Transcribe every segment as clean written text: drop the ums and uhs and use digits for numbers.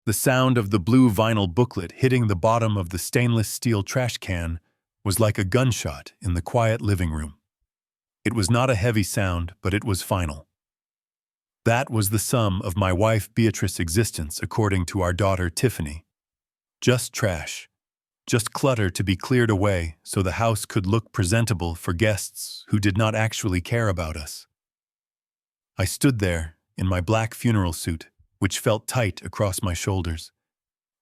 The sound of the blue vinyl booklet hitting the bottom of the stainless steel trash can was like a gunshot in the quiet living room. It was not a heavy sound, but it was final. That was the sum of my wife Beatrice's existence according to our daughter Tiffany. Just trash. Just clutter to be cleared away so the house could look presentable for guests who did not actually care about us. I stood there, in my black funeral suit, which felt tight across my shoulders.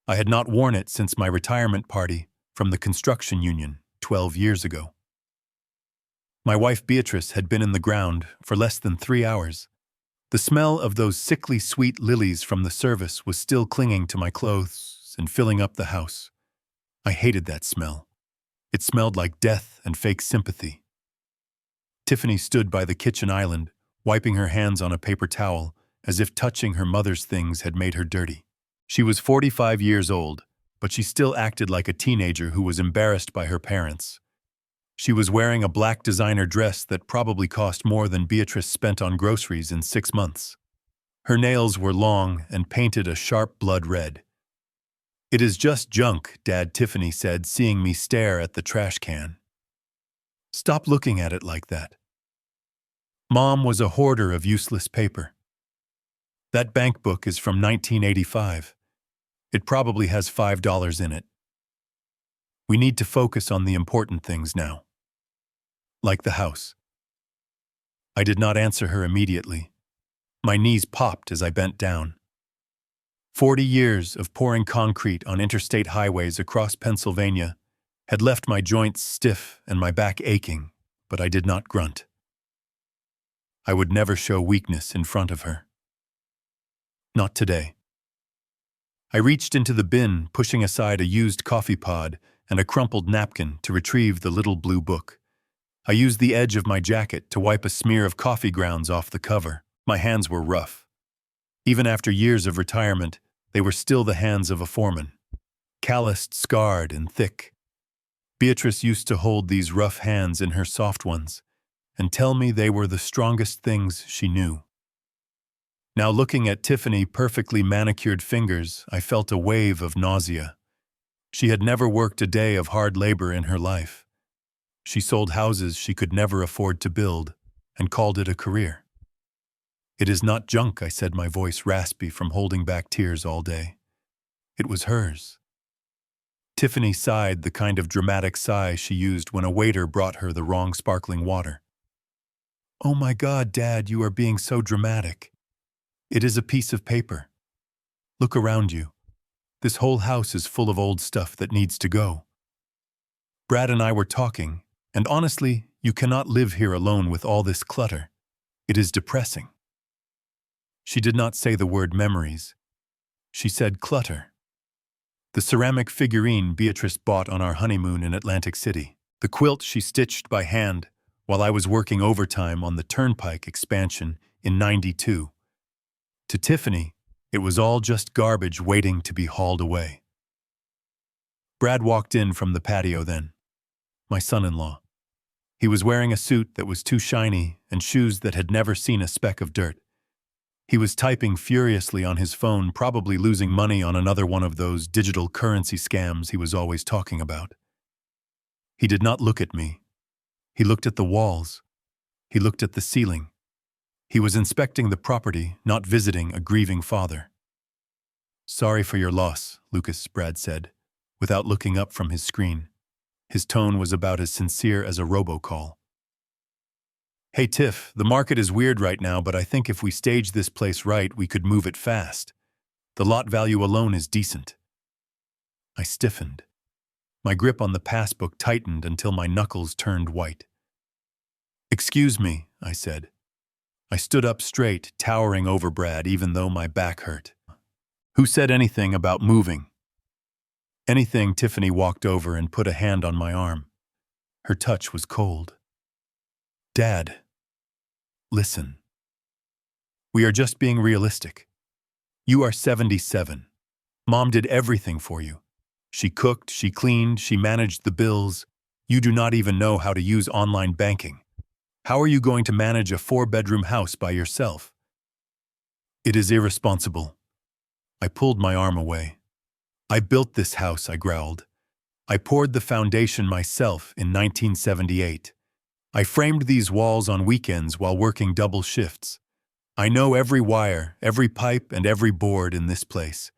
I had not worn it since my retirement party from the construction union 12 years ago. My wife Beatrice had been in the ground for less than 3 hours. The smell of those sickly sweet lilies from the service was still clinging to my clothes and filling up the house. I hated that smell. It smelled like death and fake sympathy. Tiffany stood by the kitchen island, wiping her hands on a paper towel, as if touching her mother's things had made her dirty. She was 45 years old, but she still acted like a teenager who was embarrassed by her parents. She was wearing a black designer dress that probably cost more than Beatrice spent on groceries in 6 months. Her nails were long and painted a sharp blood red. "It is just junk," Dad Tiffany said, seeing me stare at the trash can. "Stop looking at it like that." Mom was a hoarder of useless paper. "That bank book is from 1985. It probably has $5 in it. We need to focus on the important things now. Like the house." I did not answer her immediately. My knees popped as I bent down. 40 years of pouring concrete on interstate highways across Pennsylvania had left my joints stiff and my back aching, but I did not grunt. I would never show weakness in front of her. Not today. I reached into the bin, pushing aside a used coffee pod and a crumpled napkin to retrieve the little blue book. I used the edge of my jacket to wipe a smear of coffee grounds off the cover. My hands were rough. Even after years of retirement, they were still the hands of a foreman. Calloused, scarred, and thick. Beatrice used to hold these rough hands in her soft ones and tell me they were the strongest things she knew. Now looking at Tiffany's perfectly manicured fingers, I felt a wave of nausea. She had never worked a day of hard labor in her life. She sold houses she could never afford to build and called it a career. "It is not junk," I said, my voice raspy from holding back tears all day. It was hers. Tiffany sighed, the kind of dramatic sigh she used when a waiter brought her the wrong sparkling water. "Oh my God, Dad, you are being so dramatic. It is a piece of paper. Look around you. This whole house is full of old stuff that needs to go." Brad and I were talking, and honestly, you cannot live here alone with all this clutter. It is depressing. She did not say the word memories. She said clutter. The ceramic figurine Beatrice bought on our honeymoon in Atlantic City. The quilt she stitched by hand while I was working overtime on the Turnpike expansion in '92. To Tiffany, it was all just garbage waiting to be hauled away. Brad walked in from the patio then. My son-in-law. He was wearing a suit that was too shiny and shoes that had never seen a speck of dirt. He was typing furiously on his phone, probably losing money on another one of those digital currency scams he was always talking about. He did not look at me. He looked at the walls. He looked at the ceiling. He was inspecting the property, not visiting a grieving father. "Sorry for your loss, Lucas," Brad said, without looking up from his screen. His tone was about as sincere as a robocall. "Hey Tiff, the market is weird right now, but I think if we stage this place right, we could move it fast. The lot value alone is decent." I stiffened. My grip on the passbook tightened until my knuckles turned white. "Excuse me," I said. I stood up straight, towering over Brad, even though my back hurt. "Who said anything about moving?" "Anything." Tiffany walked over and put a hand on my arm. Her touch was cold. "Dad, listen. We are just being realistic. You are 77. Mom did everything for you. She cooked, she cleaned, she managed the bills. You do not even know how to use online banking. How are you going to manage a 4-bedroom house by yourself?" "It is irresponsible." I pulled my arm away. I built this house, I growled. I poured the foundation myself in 1978. I framed these walls on weekends while working double shifts. I know every wire, every pipe, and every board in this place.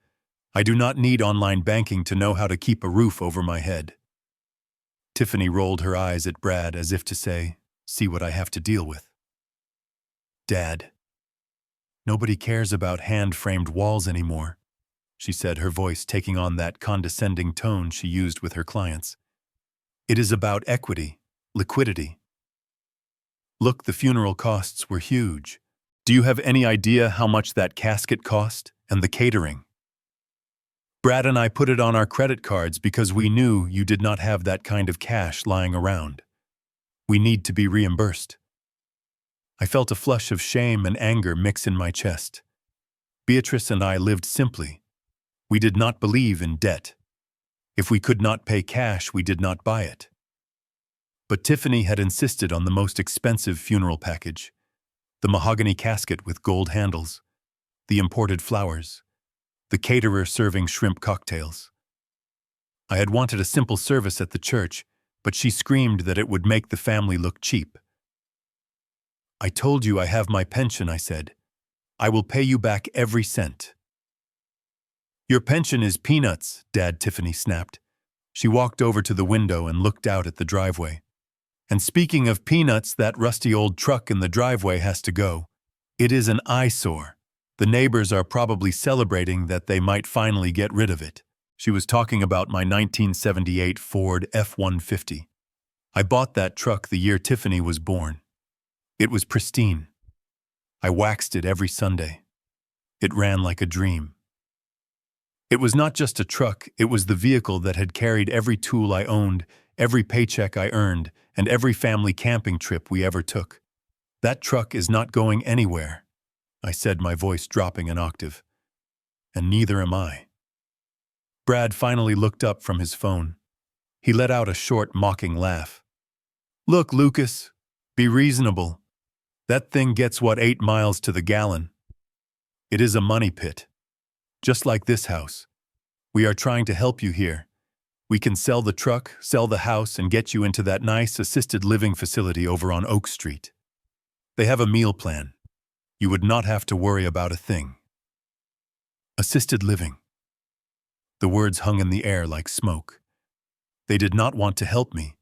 I do not need online banking to know how to keep a roof over my head. Tiffany rolled her eyes at Brad as if to say, "See what I have to deal with." "Dad, nobody cares about hand-framed walls anymore," she said, her voice taking on that condescending tone she used with her clients. "It is about equity, liquidity. Look, the funeral costs were huge. Do you have any idea how much that casket cost and the catering? Brad and I put it on our credit cards because we knew you did not have that kind of cash lying around. We need to be reimbursed." I felt a flush of shame and anger mix in my chest. Beatrice and I lived simply. We did not believe in debt. If we could not pay cash, we did not buy it. But Tiffany had insisted on the most expensive funeral package: the mahogany casket with gold handles, the imported flowers, the caterer serving shrimp cocktails. I had wanted a simple service at the church, but she screamed that it would make the family look cheap. "I told you I have my pension," I said. "I will pay you back every cent." "Your pension is peanuts, Dad," Tiffany snapped. She walked over to the window and looked out at the driveway. "And speaking of peanuts, that rusty old truck in the driveway has to go. It is an eyesore. The neighbors are probably celebrating that they might finally get rid of it." She was talking about my 1978 Ford F-150. I bought that truck the year Tiffany was born. It was pristine. I waxed it every Sunday. It ran like a dream. It was not just a truck, it was the vehicle that had carried every tool I owned, every paycheck I earned, and every family camping trip we ever took. "That truck is not going anywhere," I said, my voice dropping an octave. "And neither am I." Brad finally looked up from his phone. He let out a short, mocking laugh. "Look, Lucas, be reasonable. That thing gets 8 miles to the gallon. It is a money pit. Just like this house. We are trying to help you here. We can sell the truck, sell the house, and get you into that nice assisted living facility over on Oak Street. They have a meal plan. You would not have to worry about a thing." Assisted living. The words hung in the air like smoke. They did not want to help me.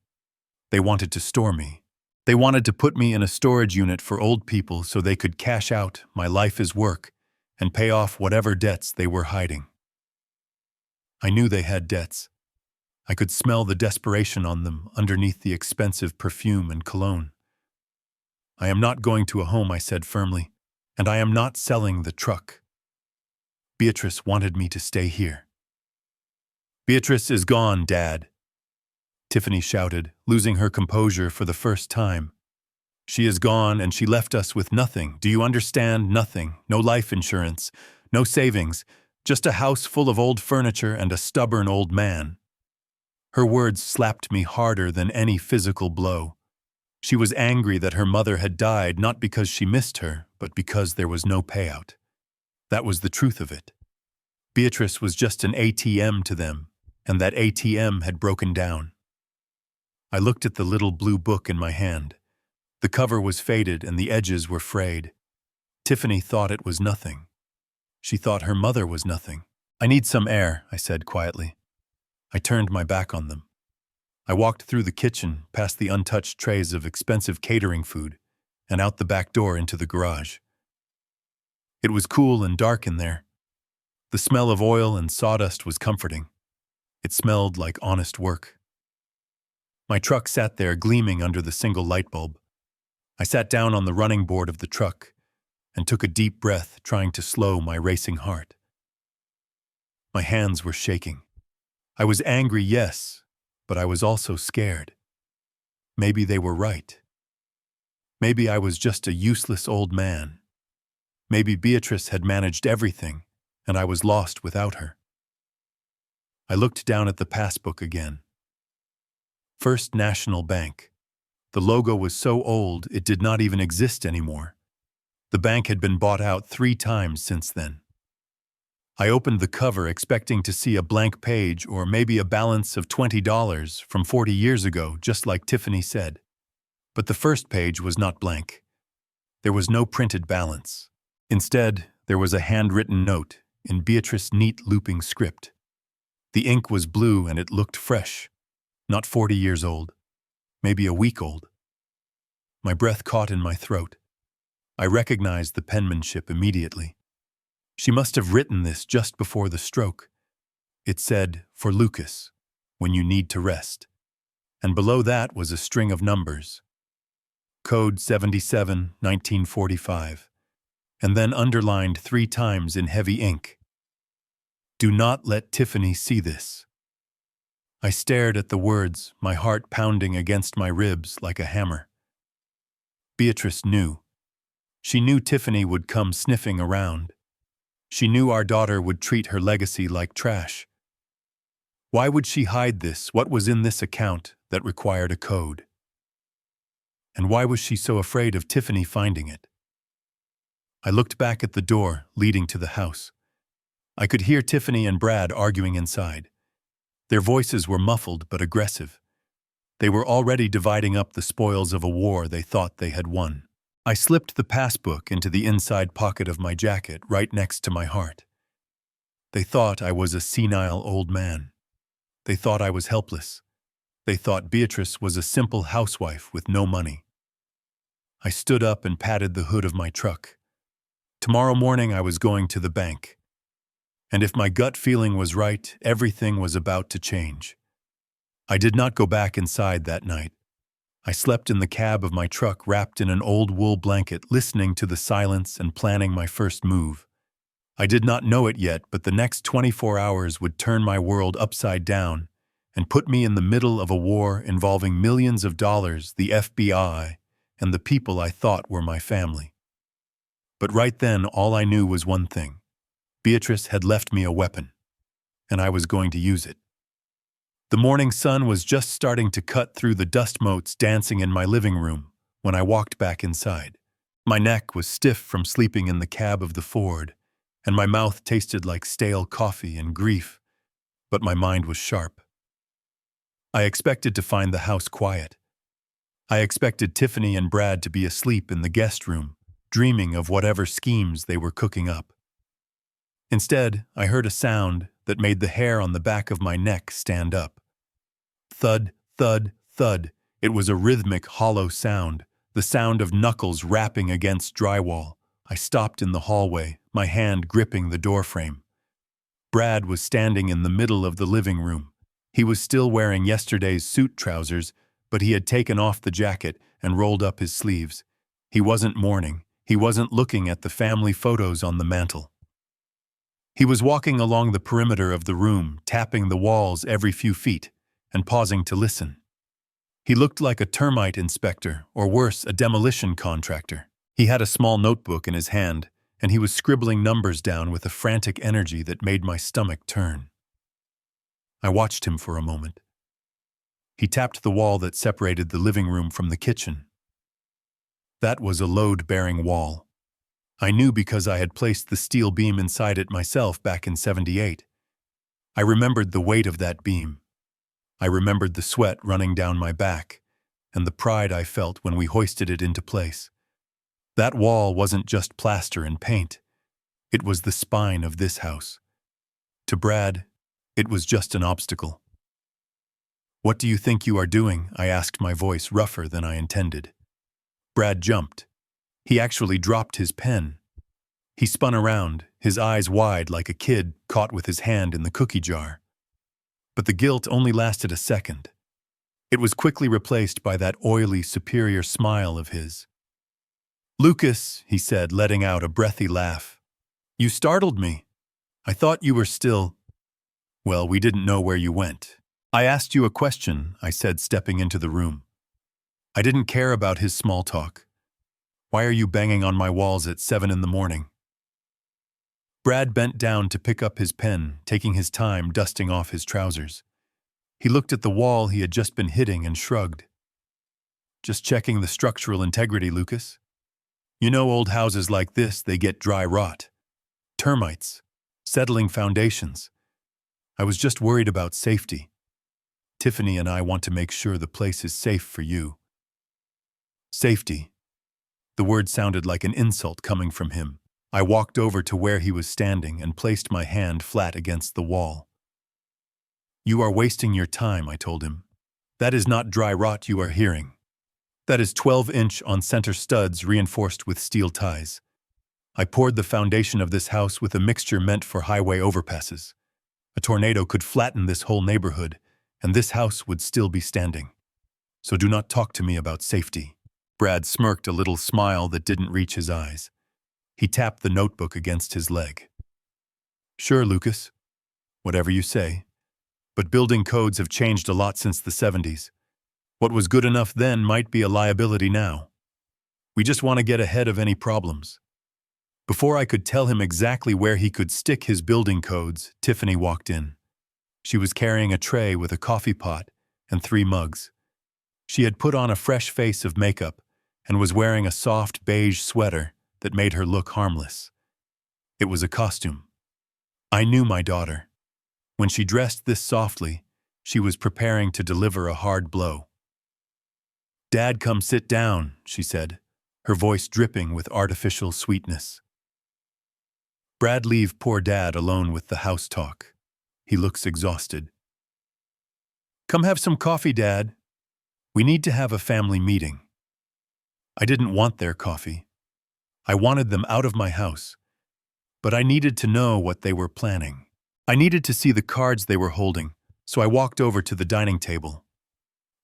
They wanted to store me. They wanted to put me in a storage unit for old people so they could cash out my life is work and pay off whatever debts they were hiding. I knew they had debts. I could smell the desperation on them underneath the expensive perfume and cologne. "I am not going to a home," I said firmly, "and I am not selling the truck. Beatrice wanted me to stay here." "Beatrice is gone, Dad," Tiffany shouted, losing her composure for the first time. "She is gone and she left us with nothing. Do you understand? Nothing. No life insurance, no savings, just a house full of old furniture and a stubborn old man." Her words slapped me harder than any physical blow. She was angry that her mother had died not because she missed her, but because there was no payout. That was the truth of it. Beatrice was just an ATM to them, and that ATM had broken down. I looked at the little blue book in my hand. The cover was faded and the edges were frayed. Tiffany thought it was nothing. She thought her mother was nothing. "I need some air," I said quietly. I turned my back on them. I walked through the kitchen, past the untouched trays of expensive catering food, and out the back door into the garage. It was cool and dark in there. The smell of oil and sawdust was comforting. It smelled like honest work. My truck sat there gleaming under the single light bulb. I sat down on the running board of the truck and took a deep breath, trying to slow my racing heart. My hands were shaking. I was angry, yes, but I was also scared. Maybe they were right. Maybe I was just a useless old man. Maybe Beatrice had managed everything, and I was lost without her. I looked down at the passbook again. First National Bank. The logo was so old it did not even exist anymore. The bank had been bought out 3 times since then. I opened the cover expecting to see a blank page or maybe a balance of $20 from 40 years ago, just like Tiffany said. But the first page was not blank. There was no printed balance. Instead, there was a handwritten note in Beatrice's neat looping script. The ink was blue and it looked fresh, not 40 years old, maybe a week old. My breath caught in my throat. I recognized the penmanship immediately. She must have written this just before the stroke. It said, "For Lucas, when you need to rest." And below that was a string of numbers. Code 77, 1945. And then underlined 3 times in heavy ink. "Do not let Tiffany see this." I stared at the words, my heart pounding against my ribs like a hammer. Beatrice knew. She knew Tiffany would come sniffing around. She knew our daughter would treat her legacy like trash. Why would she hide this? What was in this account that required a code? And why was she so afraid of Tiffany finding it? I looked back at the door leading to the house. I could hear Tiffany and Brad arguing inside. Their voices were muffled but aggressive. They were already dividing up the spoils of a war they thought they had won. I slipped the passbook into the inside pocket of my jacket right next to my heart. They thought I was a senile old man. They thought I was helpless. They thought Beatrice was a simple housewife with no money. I stood up and patted the hood of my truck. Tomorrow morning I was going to the bank. And if my gut feeling was right, everything was about to change. I did not go back inside that night. I slept in the cab of my truck wrapped in an old wool blanket, listening to the silence and planning my first move. I did not know it yet, but the next 24 hours would turn my world upside down and put me in the middle of a war involving millions of dollars, the FBI, and the people I thought were my family. But right then, all I knew was one thing. Beatrice had left me a weapon, and I was going to use it. The morning sun was just starting to cut through the dust motes dancing in my living room when I walked back inside. My neck was stiff from sleeping in the cab of the Ford, and my mouth tasted like stale coffee and grief, but my mind was sharp. I expected to find the house quiet. I expected Tiffany and Brad to be asleep in the guest room, dreaming of whatever schemes they were cooking up. Instead, I heard a sound that made the hair on the back of my neck stand up. Thud, thud, thud. It was a rhythmic, hollow sound, the sound of knuckles rapping against drywall. I stopped in the hallway, my hand gripping the doorframe. Brad was standing in the middle of the living room. He was still wearing yesterday's suit trousers, but he had taken off the jacket and rolled up his sleeves. He wasn't mourning. He wasn't looking at the family photos on the mantel. He was walking along the perimeter of the room, tapping the walls every few feet and pausing to listen. He looked like a termite inspector, or worse, a demolition contractor. He had a small notebook in his hand, and he was scribbling numbers down with a frantic energy that made my stomach turn. I watched him for a moment. He tapped the wall that separated the living room from the kitchen. That was a load-bearing wall. I knew because I had placed the steel beam inside it myself back in '78. I remembered the weight of that beam. I remembered the sweat running down my back and the pride I felt when we hoisted it into place. That wall wasn't just plaster and paint. It was the spine of this house. To Brad, it was just an obstacle. "What do you think you are doing?" I asked, my voice rougher than I intended. Brad jumped. He actually dropped his pen. He spun around, his eyes wide like a kid caught with his hand in the cookie jar. But the guilt only lasted a second. It was quickly replaced by that oily, superior smile of his. "Lucas," he said, letting out a breathy laugh. "You startled me. I thought you were still... Well, we didn't know where you went. I asked you a question," I said, stepping into the room. I didn't care about his small talk. "Why are you banging on my walls at 7 in the morning?" Brad bent down to pick up his pen, taking his time dusting off his trousers. He looked at the wall he had just been hitting and shrugged. "Just checking the structural integrity, Lucas. You know old houses like this, they get dry rot. Termites. Settling foundations. I was just worried about safety. Tiffany and I want to make sure the place is safe for you. Safety. The word sounded like an insult coming from him. I walked over to where he was standing and placed my hand flat against the wall. You are wasting your time, I told him. That is not dry rot you are hearing. That is 12-inch on-center studs reinforced with steel ties. I poured the foundation of this house with a mixture meant for highway overpasses. A tornado could flatten this whole neighborhood, and this house would still be standing. So do not talk to me about safety. Brad smirked a little smile that didn't reach his eyes. He tapped the notebook against his leg. Sure, Lucas. Whatever you say. But building codes have changed a lot since the 70s. What was good enough then might be a liability now. We just want to get ahead of any problems. Before I could tell him exactly where he could stick his building codes, Tiffany walked in. She was carrying a tray with a coffee pot and 3 mugs. She had put on a fresh face of makeup and was wearing a soft beige sweater that made her look harmless. It was a costume. I knew my daughter. When she dressed this softly, she was preparing to deliver a hard blow. Dad, come sit down, she said, her voice dripping with artificial sweetness. Brad, leave poor Dad alone with the house talk. He looks exhausted. Come have some coffee, Dad. We need to have a family meeting. I didn't want their coffee. I wanted them out of my house. But I needed to know what they were planning. I needed to see the cards they were holding, so I walked over to the dining table.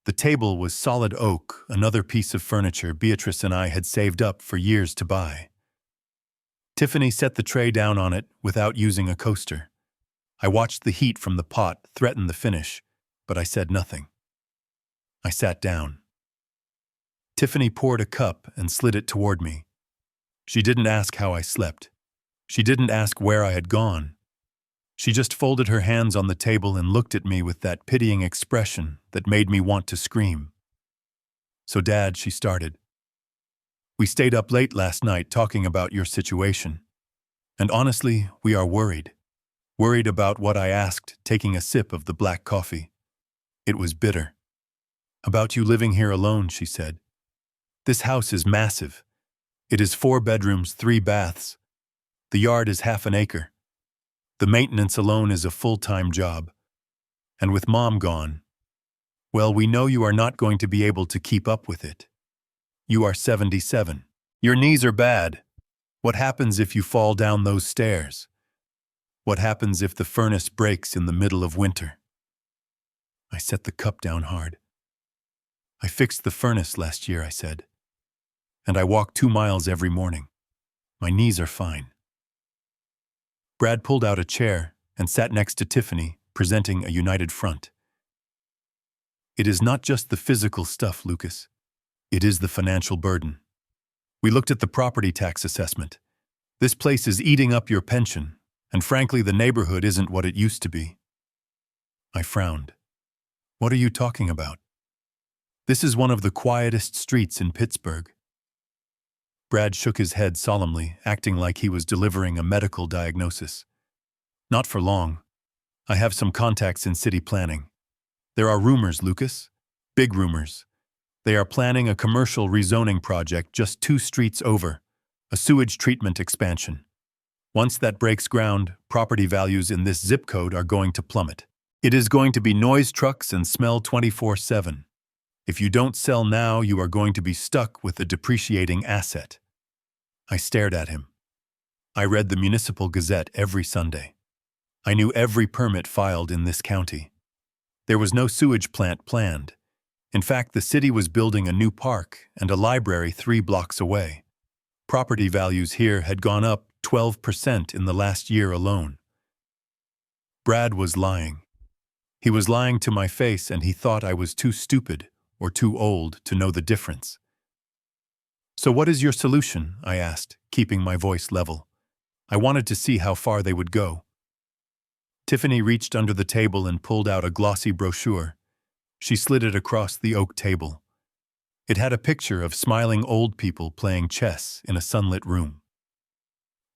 The table was solid oak, another piece of furniture Beatrice and I had saved up for years to buy. Tiffany set the tray down on it without using a coaster. I watched the heat from the pot threaten the finish, but I said nothing. I sat down. Tiffany poured a cup and slid it toward me. She didn't ask how I slept. She didn't ask where I had gone. She just folded her hands on the table and looked at me with that pitying expression that made me want to scream. So, Dad, she started. We stayed up late last night talking about your situation. And honestly, we are worried. Worried about what I asked, taking a sip of the black coffee. It was bitter. About you living here alone, she said. This house is massive. It is 4 bedrooms, 3 baths. The yard is half an acre. The maintenance alone is a full-time job. And with Mom gone, well, we know you are not going to be able to keep up with it. You are 77. Your knees are bad. What happens if you fall down those stairs? What happens if the furnace breaks in the middle of winter? I set the cup down hard. I fixed the furnace last year, I said. And I walk 2 miles every morning. My knees are fine. Brad pulled out a chair and sat next to Tiffany, presenting a united front. It is not just the physical stuff, Lucas. It is the financial burden. We looked at the property tax assessment. This place is eating up your pension, and frankly, the neighborhood isn't what it used to be. I frowned. What are you talking about? This is one of the quietest streets in Pittsburgh. Brad shook his head solemnly, acting like he was delivering a medical diagnosis. Not for long. I have some contacts in city planning. There are rumors, Lucas. Big rumors. They are planning a commercial rezoning project just 2 streets over, a sewage treatment expansion. Once that breaks ground, property values in this zip code are going to plummet. It is going to be noise trucks and smell 24/7. If you don't sell now, you are going to be stuck with a depreciating asset. I stared at him. I read the Municipal Gazette every Sunday. I knew every permit filed in this county. There was no sewage plant planned. In fact, the city was building a new park and a library 3 blocks away. Property values here had gone up 12% in the last year alone. Brad was lying. He was lying to my face, and he thought I was too stupid or too old to know the difference. So what is your solution? I asked, keeping my voice level. I wanted to see how far they would go. Tiffany reached under the table and pulled out a glossy brochure. She slid it across the oak table. It had a picture of smiling old people playing chess in a sunlit room.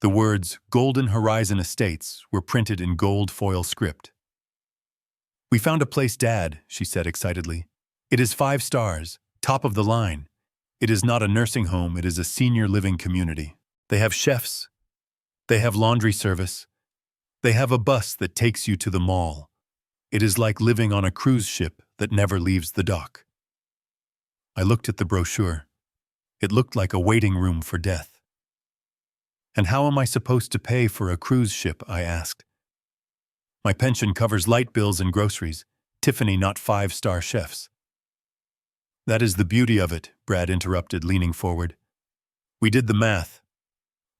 The words Golden Horizon Estates were printed in gold foil script. "We found a place, Dad," she said excitedly. "It is 5 stars, top of the line. It is not a nursing home, it is a senior living community. They have chefs. They have laundry service. They have a bus that takes you to the mall. It is like living on a cruise ship that never leaves the dock." I looked at the brochure. It looked like a waiting room for death. "And how am I supposed to pay for a cruise ship?" I asked. "My pension covers light bills and groceries. Tiffany, not 5-star chefs." "That is the beauty of it," Brad interrupted, leaning forward. "We did the math.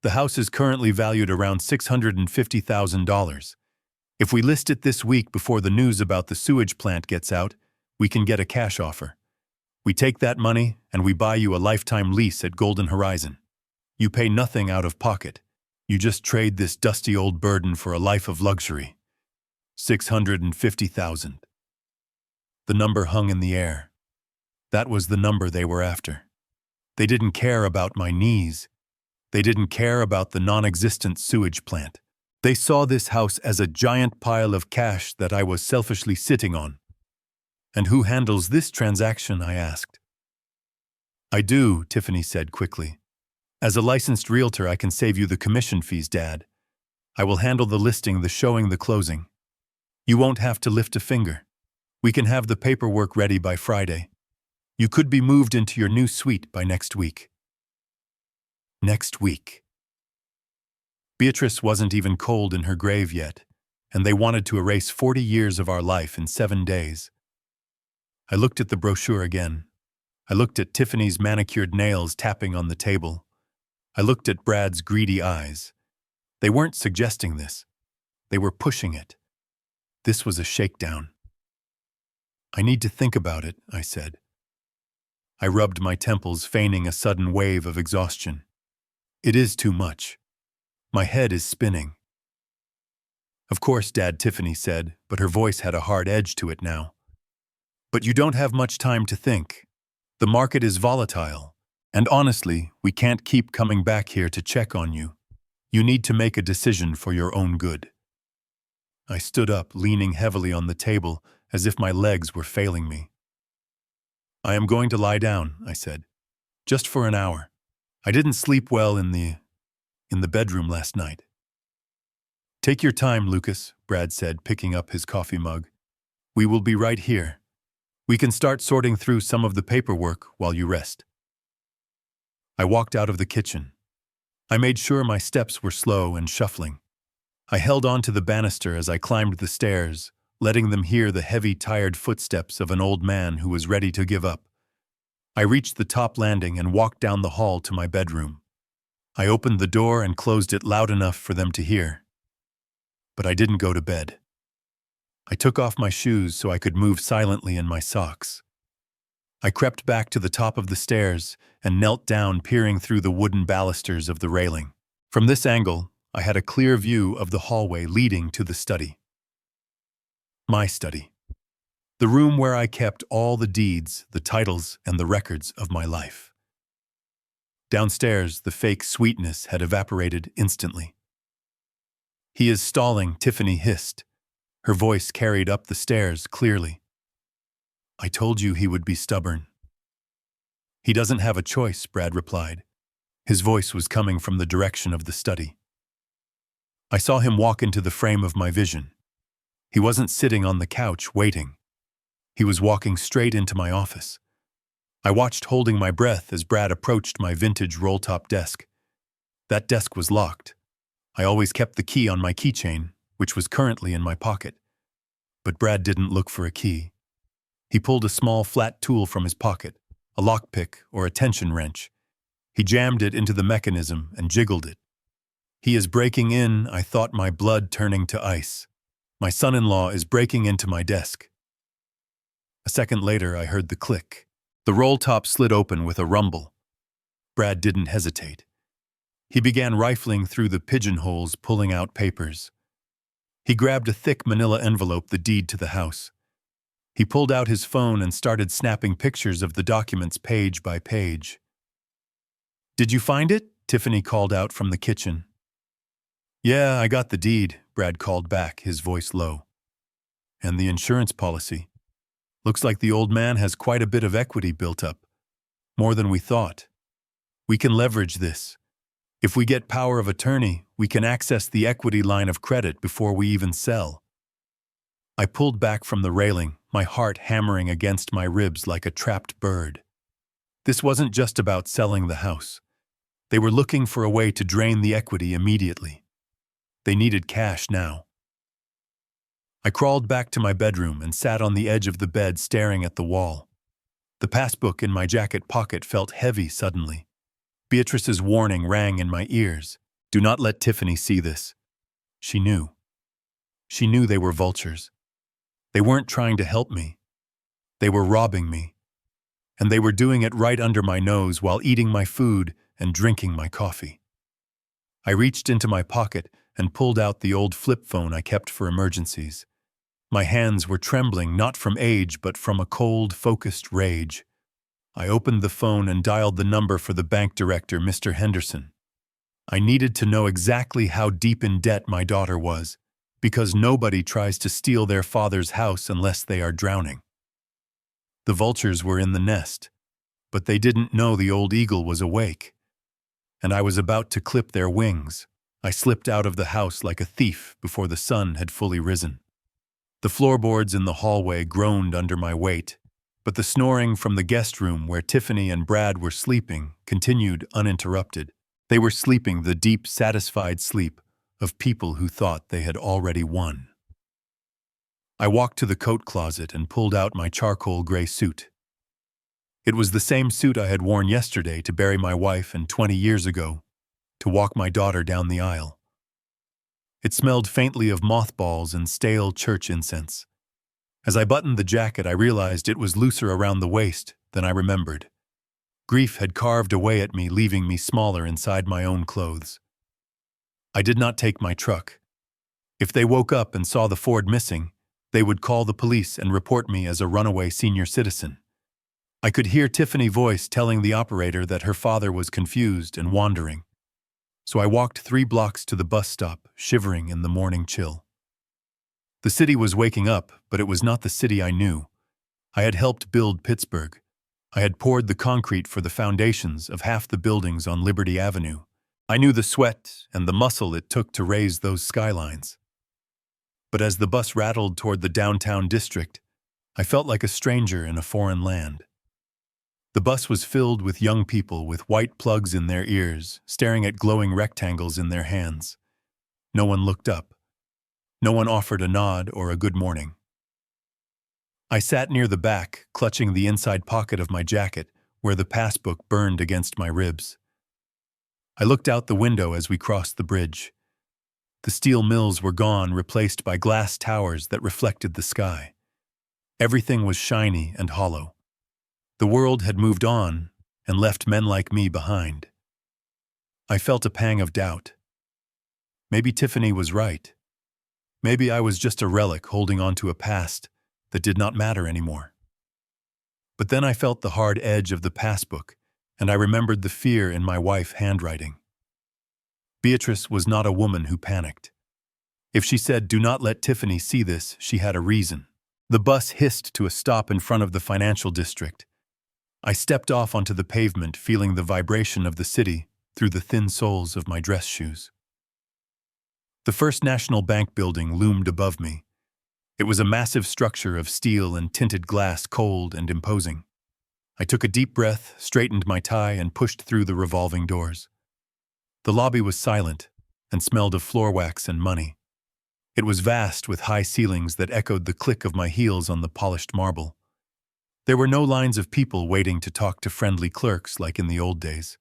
The house is currently valued around $650,000. If we list it this week before the news about the sewage plant gets out, we can get a cash offer. We take that money and we buy you a lifetime lease at Golden Horizon. You pay nothing out of pocket. You just trade this dusty old burden for a life of luxury. $650,000. The number hung in the air. That was the number they were after. They didn't care about my knees. They didn't care about the non-existent sewage plant. They saw this house as a giant pile of cash that I was selfishly sitting on. "And who handles this transaction?" I asked. "I do," Tiffany said quickly. "As a licensed realtor, I can save you the commission fees, Dad. I will handle the listing, the showing, the closing. You won't have to lift a finger. We can have the paperwork ready by Friday. You could be moved into your new suite by next week." Next week. Beatrice wasn't even cold in her grave yet, and they wanted to erase 40 years of our life in 7 days. I looked at the brochure again. I looked at Tiffany's manicured nails tapping on the table. I looked at Brad's greedy eyes. They weren't suggesting this. They were pushing it. This was a shakedown. "I need to think about it," I said. I rubbed my temples, feigning a sudden wave of exhaustion. "It is too much. My head is spinning." "Of course, Dad," Tiffany said, but her voice had a hard edge to it now. "But you don't have much time to think. The market is volatile, and honestly, we can't keep coming back here to check on you. You need to make a decision for your own good." I stood up, leaning heavily on the table, as if my legs were failing me. "I am going to lie down," I said. "Just for an hour. I didn't sleep well in the bedroom last night." "Take your time, Lucas," Brad said, picking up his coffee mug. "We will be right here. We can start sorting through some of the paperwork while you rest." I walked out of the kitchen. I made sure my steps were slow and shuffling. I held on to the banister as I climbed the stairs, letting them hear the heavy, tired footsteps of an old man who was ready to give up. I reached the top landing and walked down the hall to my bedroom. I opened the door and closed it loud enough for them to hear. But I didn't go to bed. I took off my shoes so I could move silently in my socks. I crept back to the top of the stairs and knelt down, peering through the wooden balusters of the railing. From this angle, I had a clear view of the hallway leading to the study. My study. The room where I kept all the deeds, the titles, and the records of my life. Downstairs, the fake sweetness had evaporated instantly. "He is stalling," Tiffany hissed. Her voice carried up the stairs clearly. "I told you he would be stubborn." "He doesn't have a choice," Brad replied. His voice was coming from the direction of the study. I saw him walk into the frame of my vision. He wasn't sitting on the couch waiting. He was walking straight into my office. I watched, holding my breath, as Brad approached my vintage roll-top desk. That desk was locked. I always kept the key on my keychain, which was currently in my pocket. But Brad didn't look for a key. He pulled a small, flat tool from his pocket, a lockpick or a tension wrench. He jammed it into the mechanism and jiggled it. "He is breaking in," I thought, my blood turning to ice. "My son-in-law is breaking into my desk." A second later, I heard the click. The roll-top slid open with a rumble. Brad didn't hesitate. He began rifling through the pigeonholes, pulling out papers. He grabbed a thick manila envelope, the deed to the house. He pulled out his phone and started snapping pictures of the documents page by page. "Did you find it?" Tiffany called out from the kitchen. Yeah, I got the deed, Brad called back, his voice low. And the insurance policy. Looks like the old man has quite a bit of equity built up. More than we thought. We can leverage this. If we get power of attorney, we can access the equity line of credit before we even sell. I pulled back from the railing, my heart hammering against my ribs like a trapped bird. This wasn't just about selling the house. They were looking for a way to drain the equity immediately. They needed cash now. I crawled back to my bedroom and sat on the edge of the bed staring at the wall. The passbook in my jacket pocket felt heavy suddenly. Beatrice's warning rang in my ears. Do not let Tiffany see this. She knew. She knew they were vultures. They weren't trying to help me. They were robbing me. And they were doing it right under my nose while eating my food and drinking my coffee. I reached into my pocket and pulled out the old flip phone I kept for emergencies. My hands were trembling not from age but from a cold, focused rage. I opened the phone and dialed the number for the bank director, Mr. Henderson. I needed to know exactly how deep in debt my daughter was, because nobody tries to steal their father's house unless they are drowning. The vultures were in the nest, but they didn't know the old eagle was awake. And I was about to clip their wings. I slipped out of the house like a thief before the sun had fully risen. The floorboards in the hallway groaned under my weight, but the snoring from the guest room where Tiffany and Brad were sleeping continued uninterrupted. They were sleeping the deep, satisfied sleep of people who thought they had already won. I walked to the coat closet and pulled out my charcoal gray suit. It was the same suit I had worn yesterday to bury my wife and 20 years ago, to walk my daughter down the aisle. It smelled faintly of mothballs and stale church incense. As I buttoned the jacket, I realized it was looser around the waist than I remembered. Grief had carved away at me, leaving me smaller inside my own clothes. I did not take my truck. If they woke up and saw the Ford missing, they would call the police and report me as a runaway senior citizen. I could hear Tiffany's voice telling the operator that her father was confused and wandering. So I walked 3 blocks to the bus stop, shivering in the morning chill. The city was waking up, but it was not the city I knew. I had helped build Pittsburgh. I had poured the concrete for the foundations of half the buildings on Liberty Avenue. I knew the sweat and the muscle it took to raise those skylines. But as the bus rattled toward the downtown district, I felt like a stranger in a foreign land. The bus was filled with young people with white plugs in their ears, staring at glowing rectangles in their hands. No one looked up. No one offered a nod or a good morning. I sat near the back, clutching the inside pocket of my jacket, where the passbook burned against my ribs. I looked out the window as we crossed the bridge. The steel mills were gone, replaced by glass towers that reflected the sky. Everything was shiny and hollow. The world had moved on and left men like me behind. I felt a pang of doubt. Maybe Tiffany was right. Maybe I was just a relic holding on to a past that did not matter anymore. But then I felt the hard edge of the passbook, and I remembered the fear in my wife's handwriting. Beatrice was not a woman who panicked. If she said, "Do not let Tiffany see this," she had a reason. The bus hissed to a stop in front of the financial district. I stepped off onto the pavement, feeling the vibration of the city through the thin soles of my dress shoes. The First National Bank building loomed above me. It was a massive structure of steel and tinted glass, cold and imposing. I took a deep breath, straightened my tie, and pushed through the revolving doors. The lobby was silent and smelled of floor wax and money. It was vast, with high ceilings that echoed the click of my heels on the polished marble. There were no lines of people waiting to talk to friendly clerks like in the old days.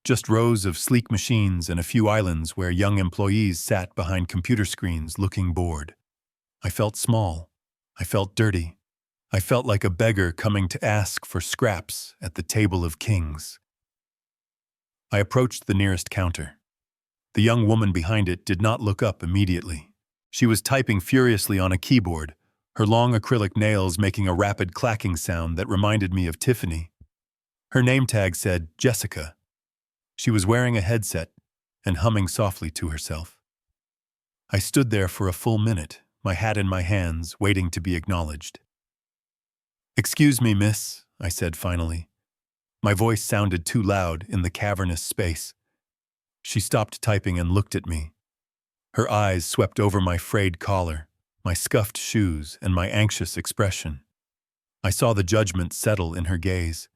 Just rows of sleek machines and a few islands where young employees sat behind computer screens looking bored. I felt small. I felt dirty. I felt like a beggar coming to ask for scraps at the table of kings. I approached the nearest counter. The young woman behind it did not look up immediately. She was typing furiously on a keyboard, her long acrylic nails making a rapid clacking sound that reminded me of Tiffany. Her name tag said Jessica. She was wearing a headset and humming softly to herself. I stood there for a full minute, my hat in my hands, waiting to be acknowledged. "Excuse me, miss," I said finally. My voice sounded too loud in the cavernous space. She stopped typing and looked at me. Her eyes swept over my frayed collar, my scuffed shoes, and my anxious expression. I saw the judgment settle in her gaze.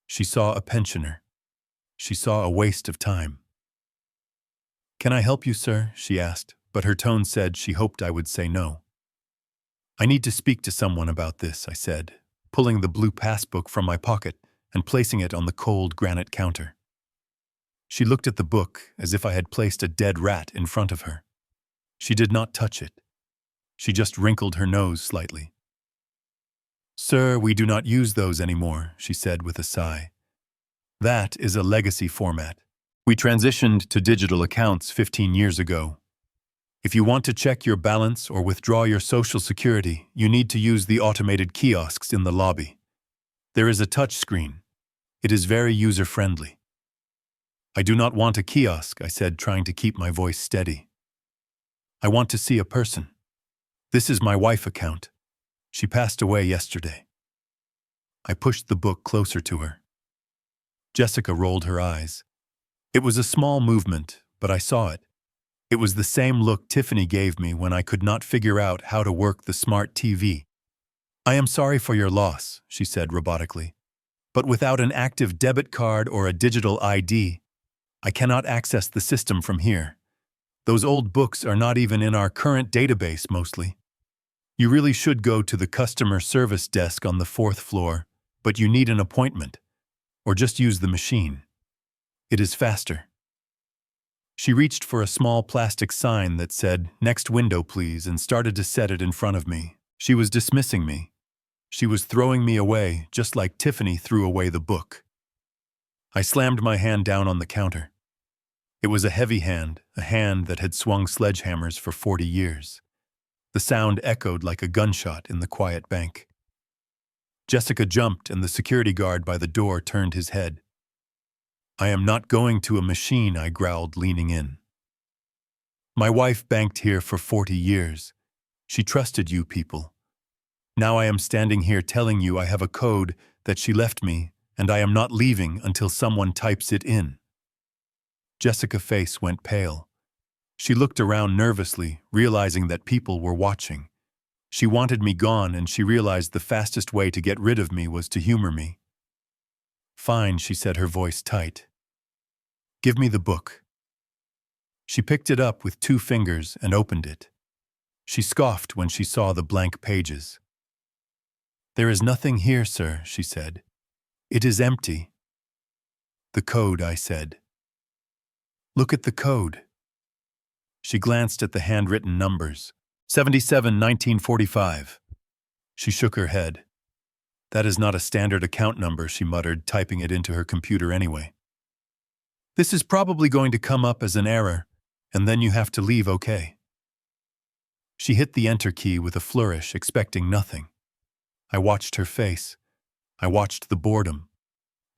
She saw a pensioner. She saw a waste of time. "Can I help you, sir?" she asked, but her tone said she hoped I would say no. "I need to speak to someone about this," I said, pulling the blue passbook from my pocket and placing it on the cold granite counter. She looked at the book as if I had placed a dead rat in front of her. She did not touch it. She just wrinkled her nose slightly. "Sir, we do not use those anymore," she said with a sigh. "That is a legacy format. We transitioned to digital accounts 15 years ago. If you want to check your balance or withdraw your Social Security, you need to use the automated kiosks in the lobby. There is a touch screen. It is very user-friendly." "I do not want a kiosk," I said, trying to keep my voice steady. "I want to see a person. This is my wife's account. She passed away yesterday." I pushed the book closer to her. Jessica rolled her eyes. It was a small movement, but I saw it. It was the same look Tiffany gave me when I could not figure out how to work the smart TV. "I am sorry for your loss," she said robotically. "But without an active debit card or a digital ID, I cannot access the system from here. Those old books are not even in our current database mostly. You really should go to the customer service desk on the 4th floor, but you need an appointment, or just use the machine. It is faster." She reached for a small plastic sign that said, "Next window, please," and started to set it in front of me. She was dismissing me. She was throwing me away, just like Tiffany threw away the book. I slammed my hand down on the counter. It was a heavy hand, a hand that had swung sledgehammers for 40 years. The sound echoed like a gunshot in the quiet bank. Jessica jumped, and the security guard by the door turned his head. "I am not going to a machine," I growled, leaning in. "My wife banked here for 40 years. She trusted you people. Now I am standing here telling you I have a code that she left me, and I am not leaving until someone types it in." Jessica's face went pale. She looked around nervously, realizing that people were watching. She wanted me gone, and she realized the fastest way to get rid of me was to humor me. "Fine," she said, her voice tight. "Give me the book." She picked it up with 2 fingers and opened it. She scoffed when she saw the blank pages. "There is nothing here, sir," she said. "It is empty." "The code," I said. "Look at the code." She glanced at the handwritten numbers. 77-1945. She shook her head. "That is not a standard account number," she muttered, typing it into her computer anyway. "This is probably going to come up as an error, and then you have to leave, okay?" She hit the enter key with a flourish, expecting nothing. I watched her face. I watched the boredom.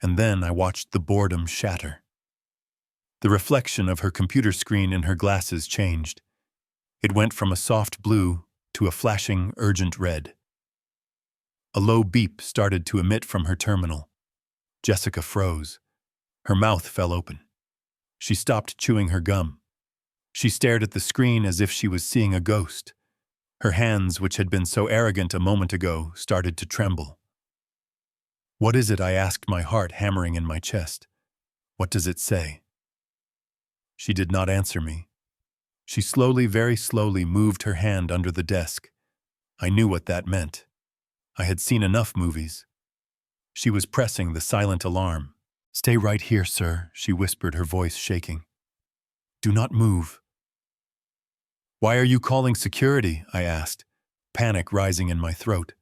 And then I watched the boredom shatter. The reflection of her computer screen in her glasses changed. It went from a soft blue to a flashing, urgent red. A low beep started to emit from her terminal. Jessica froze. Her mouth fell open. She stopped chewing her gum. She stared at the screen as if she was seeing a ghost. Her hands, which had been so arrogant a moment ago, started to tremble. "What is it?" I asked, my heart hammering in my chest. "What does it say?" She did not answer me. She slowly, very slowly moved her hand under the desk. I knew what that meant. I had seen enough movies. She was pressing the silent alarm. "Stay right here, sir," she whispered, her voice shaking. "Do not move." "Why are you calling security?" I asked, panic rising in my throat.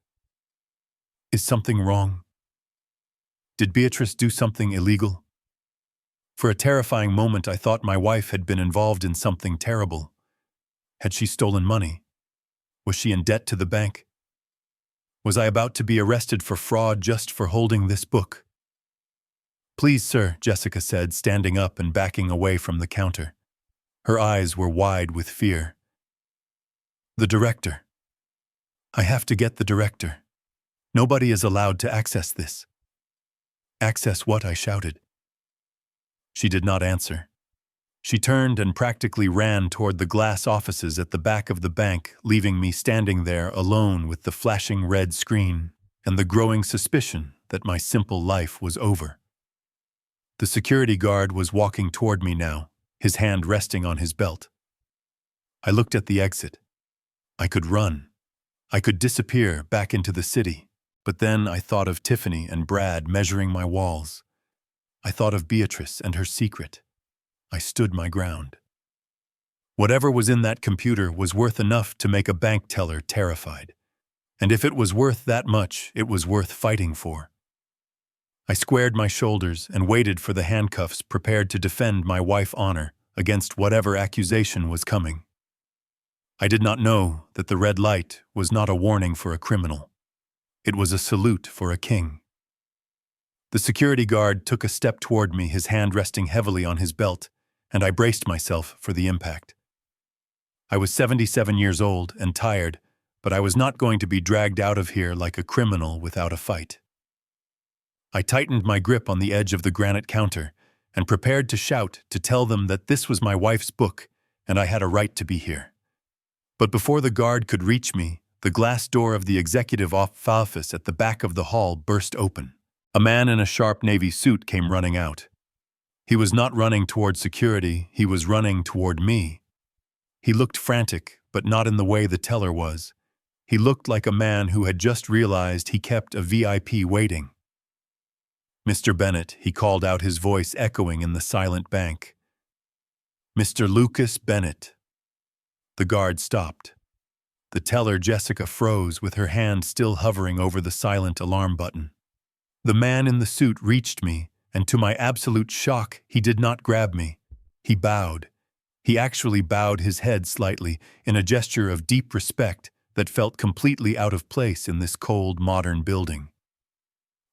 "Is something wrong? Did Beatrice do something illegal?" For a terrifying moment, I thought my wife had been involved in something terrible. Had she stolen money? Was she in debt to the bank? Was I about to be arrested for fraud just for holding this book? "Please, sir," Jessica said, standing up and backing away from the counter. Her eyes were wide with fear. The director. I have to get the director. Nobody is allowed to access this. Access what? I shouted. She did not answer. She turned and practically ran toward the glass offices at the back of the bank, leaving me standing there alone with the flashing red screen and the growing suspicion that my simple life was over. The security guard was walking toward me now, his hand resting on his belt. I looked at the exit. I could run. I could disappear back into the city, but then I thought of Tiffany and Brad measuring my walls. I thought of Beatrice and her secret. I stood my ground. Whatever was in that computer was worth enough to make a bank teller terrified. And if it was worth that much, it was worth fighting for. I squared my shoulders and waited for the handcuffs, prepared to defend my wife's honor against whatever accusation was coming. I did not know that the red light was not a warning for a criminal. It was a salute for a king. The security guard took a step toward me, his hand resting heavily on his belt, and I braced myself for the impact. I was 77 years old and tired, but I was not going to be dragged out of here like a criminal without a fight. I tightened my grip on the edge of the granite counter and prepared to shout to tell them that this was my wife's book and I had a right to be here. But before the guard could reach me, the glass door of the executive office at the back of the hall burst open. A man in a sharp navy suit came running out. He was not running toward security, he was running toward me. He looked frantic, but not in the way the teller was. He looked like a man who had just realized he kept a VIP waiting. "Mr. Bennett," he called out, his voice echoing in the silent bank. "Mr. Lucas Bennett." The guard stopped. The teller, Jessica, froze with her hand still hovering over the silent alarm button. The man in the suit reached me, and to my absolute shock, he did not grab me. He bowed. He actually bowed his head slightly in a gesture of deep respect that felt completely out of place in this cold, modern building.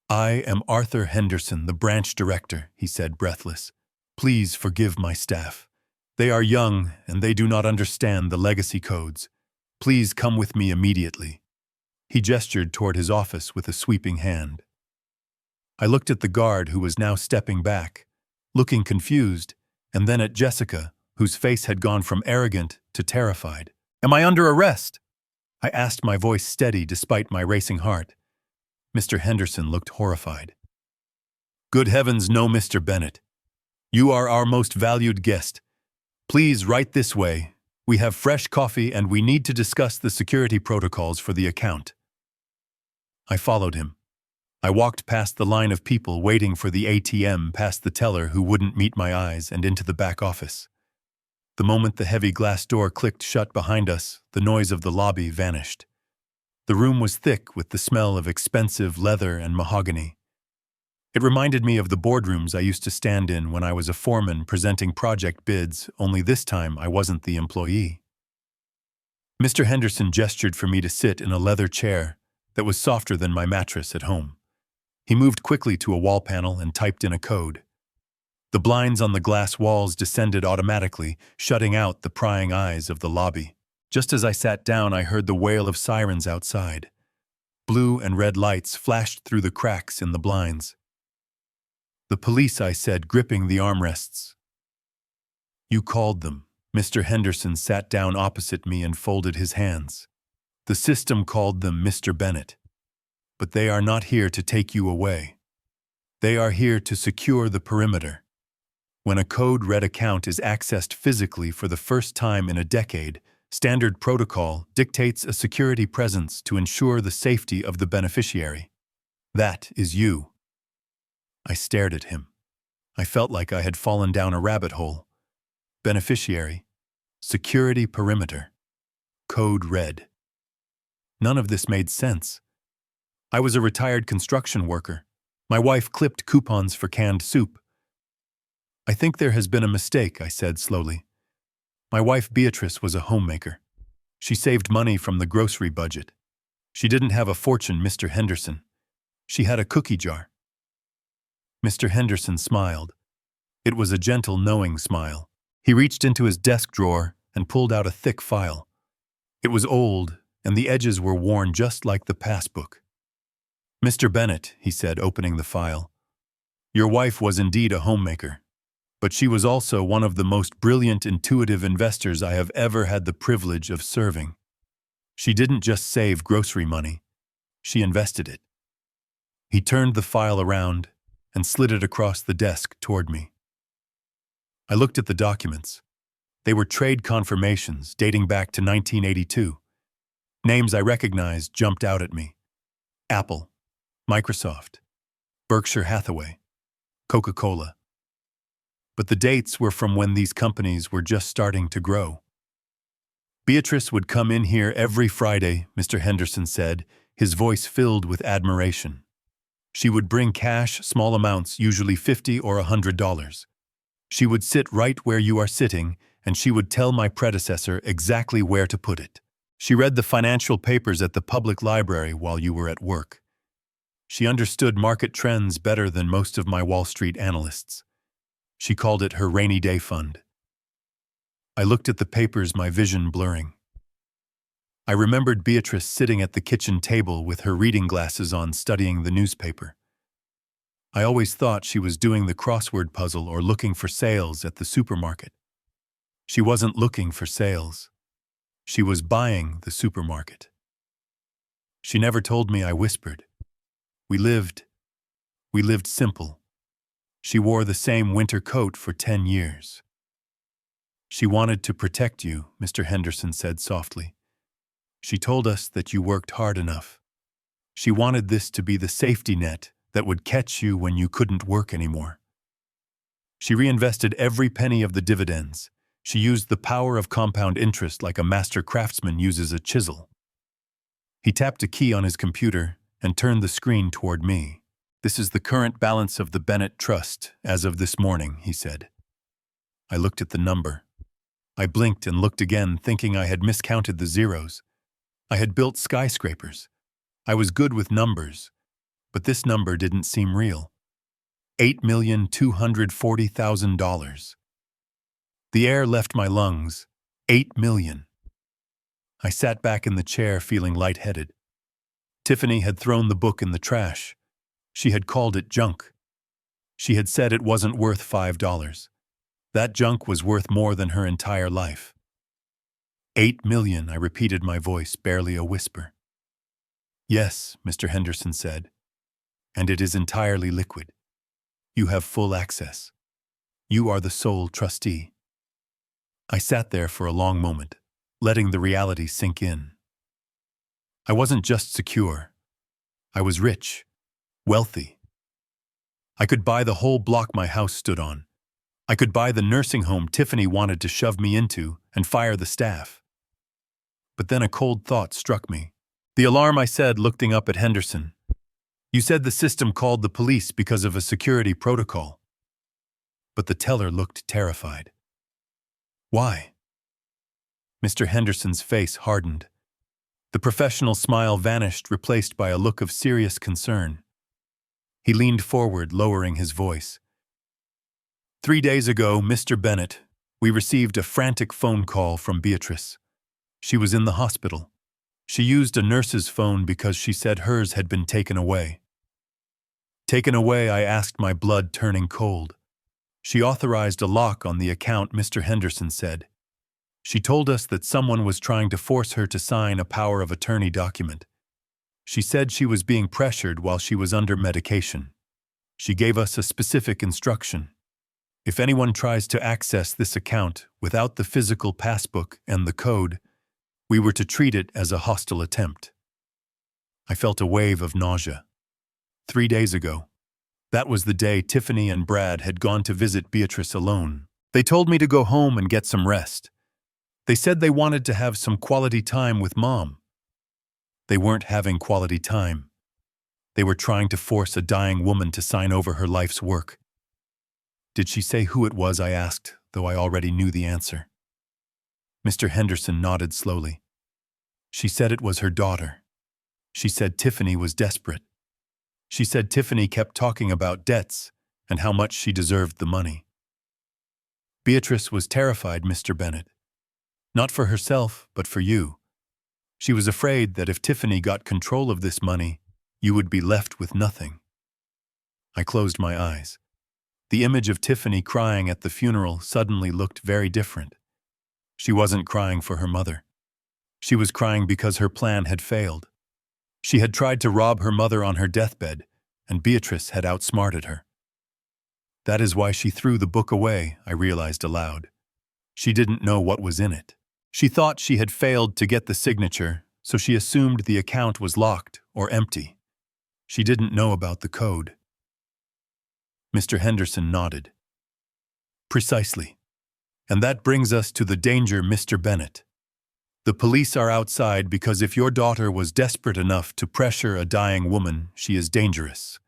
"I am Arthur Henderson, the branch director," he said, breathless. "Please forgive my staff. They are young and they do not understand the legacy codes. Please come with me immediately." He gestured toward his office with a sweeping hand. I looked at the guard, who was now stepping back, looking confused, and then at Jessica, whose face had gone from arrogant to terrified. "Am I under arrest?" I asked, my voice steady despite my racing heart. Mr. Henderson looked horrified. "Good heavens, no, Mr. Bennett. You are our most valued guest. Please, right this way. We have fresh coffee and we need to discuss the security protocols for the account." I followed him. I walked past the line of people waiting for the ATM, past the teller who wouldn't meet my eyes, and into the back office. The moment the heavy glass door clicked shut behind us, the noise of the lobby vanished. The room was thick with the smell of expensive leather and mahogany. It reminded me of the boardrooms I used to stand in when I was a foreman presenting project bids, only this time I wasn't the employee. Mr. Henderson gestured for me to sit in a leather chair that was softer than my mattress at home. He moved quickly to a wall panel and typed in a code. The blinds on the glass walls descended automatically, shutting out the prying eyes of the lobby. Just as I sat down, I heard the wail of sirens outside. Blue and red lights flashed through the cracks in the blinds. "The police," I said, gripping the armrests. "You called them." Mr. Henderson sat down opposite me and folded his hands. "The system called them, Mr. Bennett. But they are not here to take you away. They are here to secure the perimeter. When a code-red account is accessed physically for the first time in a decade, standard protocol dictates a security presence to ensure the safety of the beneficiary. That is you." I stared at him. I felt like I had fallen down a rabbit hole. Beneficiary. Security perimeter. Code red. None of this made sense. I was a retired construction worker. My wife clipped coupons for canned soup. "I think there has been a mistake," I said slowly. My wife Beatrice was a homemaker. She saved money from the grocery budget. She didn't have a fortune, Mr. Henderson. She had a cookie jar. Mr. Henderson smiled. It was a gentle, knowing smile. He reached into his desk drawer and pulled out a thick file. It was old, and the edges were worn just like the passbook. "Mr. Bennett," he said, opening the file, "your wife was indeed a homemaker, but she was also one of the most brilliant, intuitive investors I have ever had the privilege of serving. She didn't just save grocery money, she invested it." He turned the file around and slid it across the desk toward me. I looked at the documents. They were trade confirmations dating back to 1982. Names I recognized jumped out at me: Apple, Microsoft, Berkshire Hathaway, Coca-Cola. But the dates were from when these companies were just starting to grow. "Beatrice would come in here every Friday," Mr. Henderson said, his voice filled with admiration. "She would bring cash, small amounts, usually $50 or $100. She would sit right where you are sitting, and she would tell my predecessor exactly where to put it. She read the financial papers at the public library while you were at work. She understood market trends better than most of my Wall Street analysts. She called it her rainy day fund." I looked at the papers, my vision blurring. I remembered Beatrice sitting at the kitchen table with her reading glasses on, studying the newspaper. I always thought she was doing the crossword puzzle or looking for sales at the supermarket. She wasn't looking for sales. She was buying the supermarket. She never told me, I whispered. We lived simple. She wore the same winter coat for 10 years. "She wanted to protect you," Mr. Henderson said softly. "She told us that you worked hard enough. She wanted this to be the safety net that would catch you when you couldn't work anymore. She reinvested every penny of the dividends. She used the power of compound interest like a master craftsman uses a chisel." He tapped a key on his computer and turned the screen toward me. "This is the current balance of the Bennett Trust as of this morning," he said. I looked at the number. I blinked and looked again, thinking I had miscounted the zeros. I had built skyscrapers. I was good with numbers, but this number didn't seem real. $8,240,000. The air left my lungs. 8 million. I sat back in the chair feeling lightheaded. Tiffany had thrown the book in the trash. She had called it junk. She had said it wasn't worth $5. That junk was worth more than her entire life. 8 million, I repeated, my voice barely a whisper. "Yes," Mr. Henderson said, "and it is entirely liquid. You have full access. You are the sole trustee." I sat there for a long moment, letting the reality sink in. I wasn't just secure. I was rich, wealthy. I could buy the whole block my house stood on. I could buy the nursing home Tiffany wanted to shove me into and fire the staff. But then a cold thought struck me. "The alarm," I said, looking up at Henderson. "You said the system called the police because of a security protocol." But the teller looked terrified. "Why?" Mr. Henderson's face hardened. The professional smile vanished, replaced by a look of serious concern. He leaned forward, lowering his voice. 3 days ago, Mr. Bennett, we received a frantic phone call from Beatrice. She was in the hospital. She used a nurse's phone because she said hers had been taken away. Taken away, I asked, my blood turning cold. She authorized a lock on the account, Mr. Henderson said. She told us that someone was trying to force her to sign a power of attorney document. She said she was being pressured while she was under medication. She gave us a specific instruction. If anyone tries to access this account without the physical passbook and the code, we were to treat it as a hostile attempt. I felt a wave of nausea. 3 days ago. That was the day Tiffany and Brad had gone to visit Beatrice alone. They told me to go home and get some rest. They said they wanted to have some quality time with Mom. They weren't having quality time. They were trying to force a dying woman to sign over her life's work. Did she say who it was, I asked, though I already knew the answer. Mr. Henderson nodded slowly. She said it was her daughter. She said Tiffany was desperate. She said Tiffany kept talking about debts and how much she deserved the money. Beatrice was terrified, Mr. Bennett. Not for herself, but for you. She was afraid that if Tiffany got control of this money, you would be left with nothing. I closed my eyes. The image of Tiffany crying at the funeral suddenly looked very different. She wasn't crying for her mother. She was crying because her plan had failed. She had tried to rob her mother on her deathbed, and Beatrice had outsmarted her. That is why she threw the book away, I realized aloud. She didn't know what was in it. She thought she had failed to get the signature, so she assumed the account was locked or empty. She didn't know about the code. Mr. Henderson nodded. Precisely. And that brings us to the danger, Mr. Bennett. The police are outside because if your daughter was desperate enough to pressure a dying woman, she is dangerous.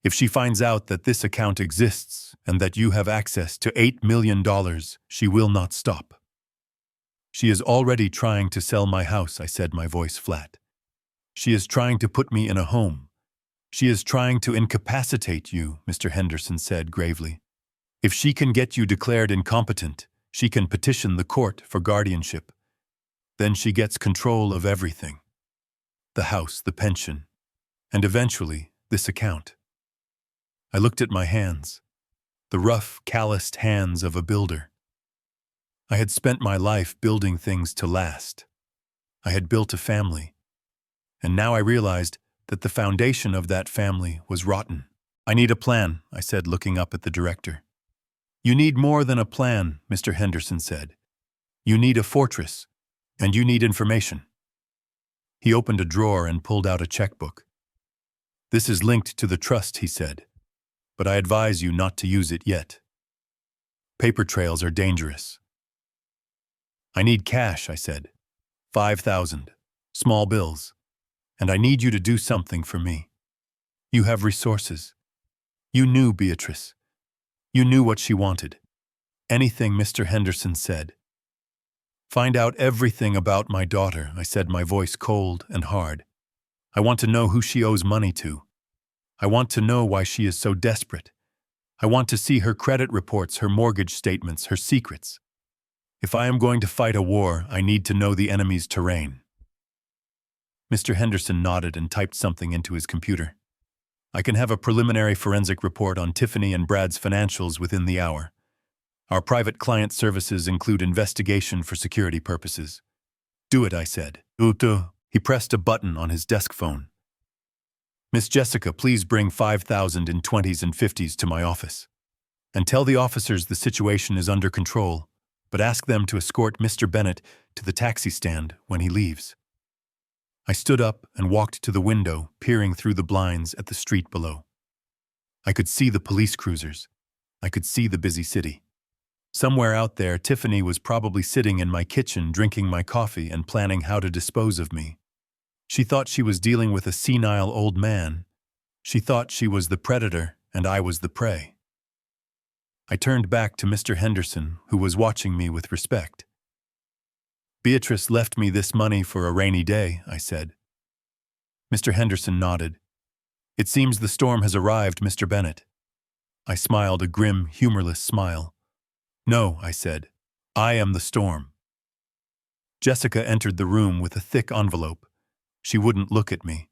If she finds out that this account exists and that you have access to $8 million, she will not stop. She is already trying to sell my house, I said, my voice flat. She is trying to put me in a home. She is trying to incapacitate you, Mr. Henderson said gravely. If she can get you declared incompetent, she can petition the court for guardianship. Then she gets control of everything. The house, the pension, and eventually this account. I looked at my hands, the rough, calloused hands of a builder. I had spent my life building things to last. I had built a family, and now I realized that the foundation of that family was rotten. I need a plan, I said, looking up at the director. You need more than a plan, Mr. Henderson said. You need a fortress, and you need information. He opened a drawer and pulled out a checkbook. This is linked to the trust, he said, but I advise you not to use it yet. Paper trails are dangerous. I need cash, I said. 5,000, small bills, and I need you to do something for me. You have resources. You knew Beatrice. You knew what she wanted. Anything Mr. Henderson said. Find out everything about my daughter, I said, my voice cold and hard. I want to know who she owes money to. I want to know why she is so desperate. I want to see her credit reports, her mortgage statements, her secrets. If I am going to fight a war, I need to know the enemy's terrain. Mr. Henderson nodded and typed something into his computer. I can have a preliminary forensic report on Tiffany and Brad's financials within the hour. Our private client services include investigation for security purposes. Do it, I said. He pressed a button on his desk phone. Miss Jessica, please bring 5,000 in 20s and 50s to my office. And tell the officers the situation is under control, but ask them to escort Mr. Bennett to the taxi stand when he leaves. I stood up and walked to the window, peering through the blinds at the street below. I could see the police cruisers. I could see the busy city. Somewhere out there, Tiffany was probably sitting in my kitchen drinking my coffee and planning how to dispose of me. She thought she was dealing with a senile old man. She thought she was the predator and I was the prey. I turned back to Mr. Henderson, who was watching me with respect. Beatrice left me this money for a rainy day, I said. Mr. Henderson nodded. It seems the storm has arrived, Mr. Bennett. I smiled a grim, humorless smile. No, I said. I am the storm. Jessica entered the room with a thick envelope. She wouldn't look at me.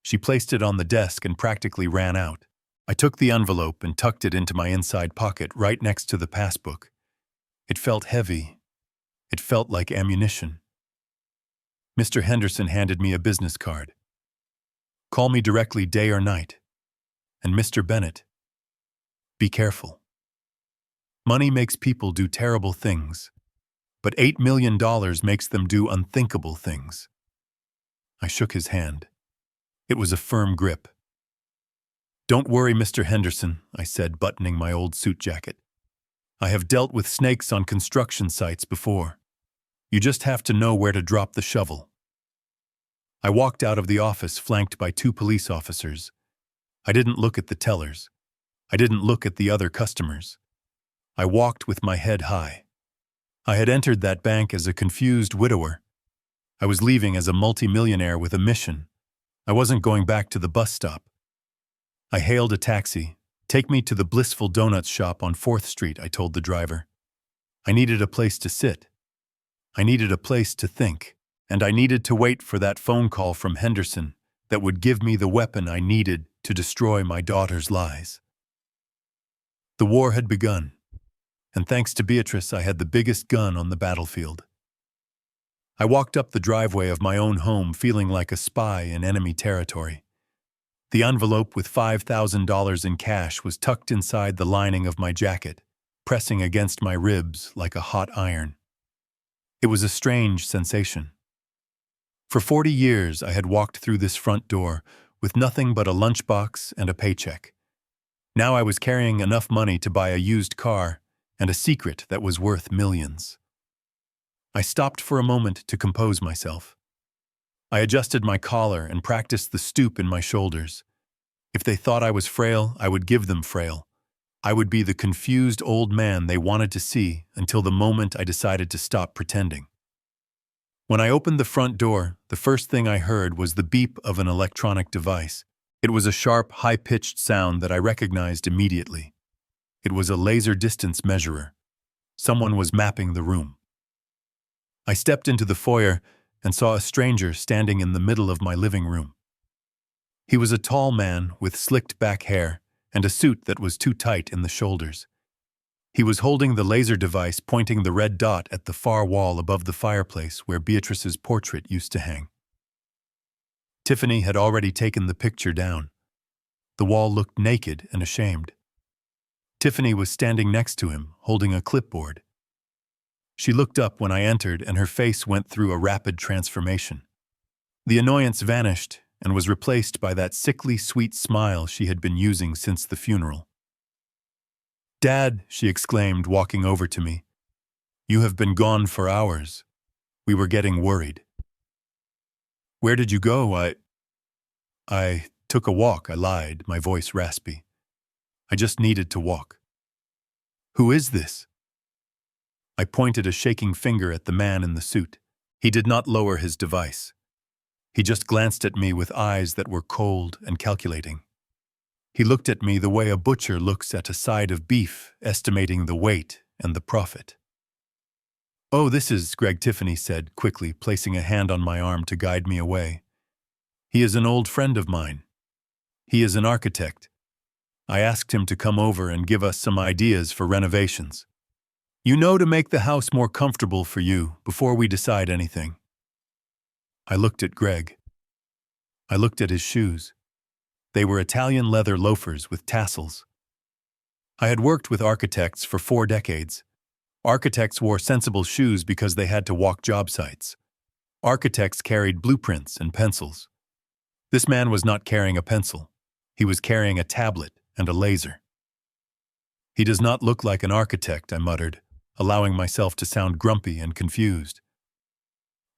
She placed it on the desk and practically ran out. I took the envelope and tucked it into my inside pocket right next to the passbook. It felt heavy. It felt like ammunition. Mr. Henderson handed me a business card. Call me directly day or night. And Mr. Bennett, be careful. Money makes people do terrible things, but $8 million makes them do unthinkable things. I shook his hand. It was a firm grip. Don't worry, Mr. Henderson, I said, buttoning my old suit jacket. I have dealt with snakes on construction sites before. You just have to know where to drop the shovel. I walked out of the office flanked by 2 police officers. I didn't look at the tellers. I didn't look at the other customers. I walked with my head high. I had entered that bank as a confused widower. I was leaving as a multimillionaire with a mission. I wasn't going back to the bus stop. I hailed a taxi. Take me to the Blissful Donuts shop on 4th Street, I told the driver. I needed a place to sit. I needed a place to think. and I needed to wait for that phone call from Henderson that would give me the weapon I needed to destroy my daughter's lies. The war had begun, and thanks to Beatrice, I had the biggest gun on the battlefield. I walked up the driveway of my own home feeling like a spy in enemy territory. The envelope with $5,000 in cash was tucked inside the lining of my jacket, pressing against my ribs like a hot iron. It was a strange sensation. For 40 years, I had walked through this front door with nothing but a lunchbox and a paycheck. Now I was carrying enough money to buy a used car and a secret that was worth millions. I stopped for a moment to compose myself. I adjusted my collar and practiced the stoop in my shoulders. If they thought I was frail, I would give them frail. I would be the confused old man they wanted to see until the moment I decided to stop pretending. When I opened the front door, the first thing I heard was the beep of an electronic device. It was a sharp, high-pitched sound that I recognized immediately. It was a laser distance measurer. Someone was mapping the room. I stepped into the foyer and saw a stranger standing in the middle of my living room. He was a tall man with slicked back hair and a suit that was too tight in the shoulders. He was holding the laser device pointing the red dot at the far wall above the fireplace where Beatrice's portrait used to hang. Tiffany had already taken the picture down. The wall looked naked and ashamed. Tiffany was standing next to him, holding a clipboard. She looked up when I entered and her face went through a rapid transformation. The annoyance vanished and was replaced by that sickly sweet smile she had been using since the funeral. "Dad," she exclaimed, walking over to me. "You have been gone for hours. We were getting worried." "Where did you go?" I took a walk," I lied, my voice raspy. "I just needed to walk." "Who is this?" I pointed a shaking finger at the man in the suit. He did not lower his device. He just glanced at me with eyes that were cold and calculating. He looked at me the way a butcher looks at a side of beef, estimating the weight and the profit. "Oh, this is Greg," Tiffany said, quickly placing a hand on my arm to guide me away. "He is an old friend of mine. He is an architect. I asked him to come over and give us some ideas for renovations. You know, to make the house more comfortable for you before we decide anything." I looked at Greg. I looked at his shoes. They were Italian leather loafers with tassels. I had worked with architects for 4 decades. Architects wore sensible shoes because they had to walk job sites. Architects carried blueprints and pencils. This man was not carrying a pencil. He was carrying a tablet and a laser. "He does not look like an architect," I muttered, allowing myself to sound grumpy and confused.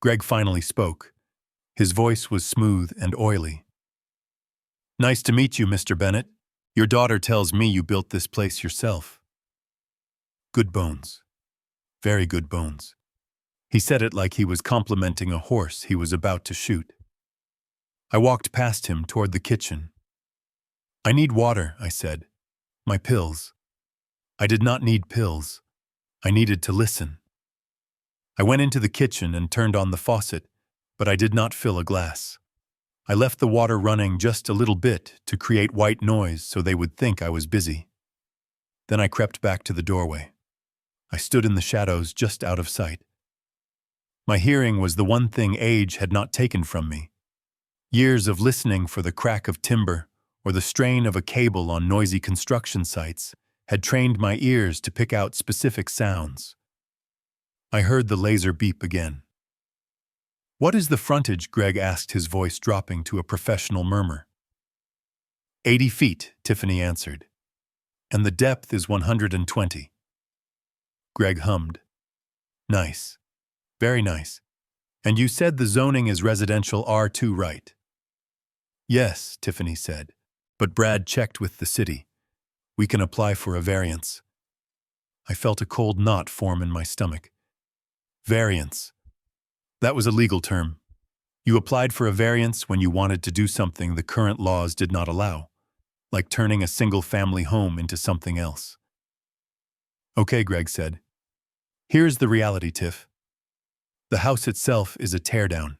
Greg finally spoke. His voice was smooth and oily. "Nice to meet you, Mr. Bennett. Your daughter tells me you built this place yourself." "Good bones. Very good bones." He said it like he was complimenting a horse he was about to shoot. I walked past him toward the kitchen. "I need water," I said. "My pills." I did not need pills. I needed to listen. I went into the kitchen and turned on the faucet, but I did not fill a glass. I left the water running just a little bit to create white noise so they would think I was busy. Then I crept back to the doorway. I stood in the shadows just out of sight. My hearing was the one thing age had not taken from me. Years of listening for the crack of timber or the strain of a cable on noisy construction sites had trained my ears to pick out specific sounds. I heard the laser beep again. "What is the frontage?" Greg asked, his voice dropping to a professional murmur. 80 feet, Tiffany answered. "And the depth is 120. Greg hummed. "Nice. Very nice. And you said the zoning is residential R2, right?" "Yes," Tiffany said, "but Brad checked with the city. We can apply for a variance." I felt a cold knot form in my stomach. Variance. That was a legal term. You applied for a variance when you wanted to do something the current laws did not allow, like turning a single-family home into something else. "Okay," Greg said. "Here's the reality, Tiff. The house itself is a teardown.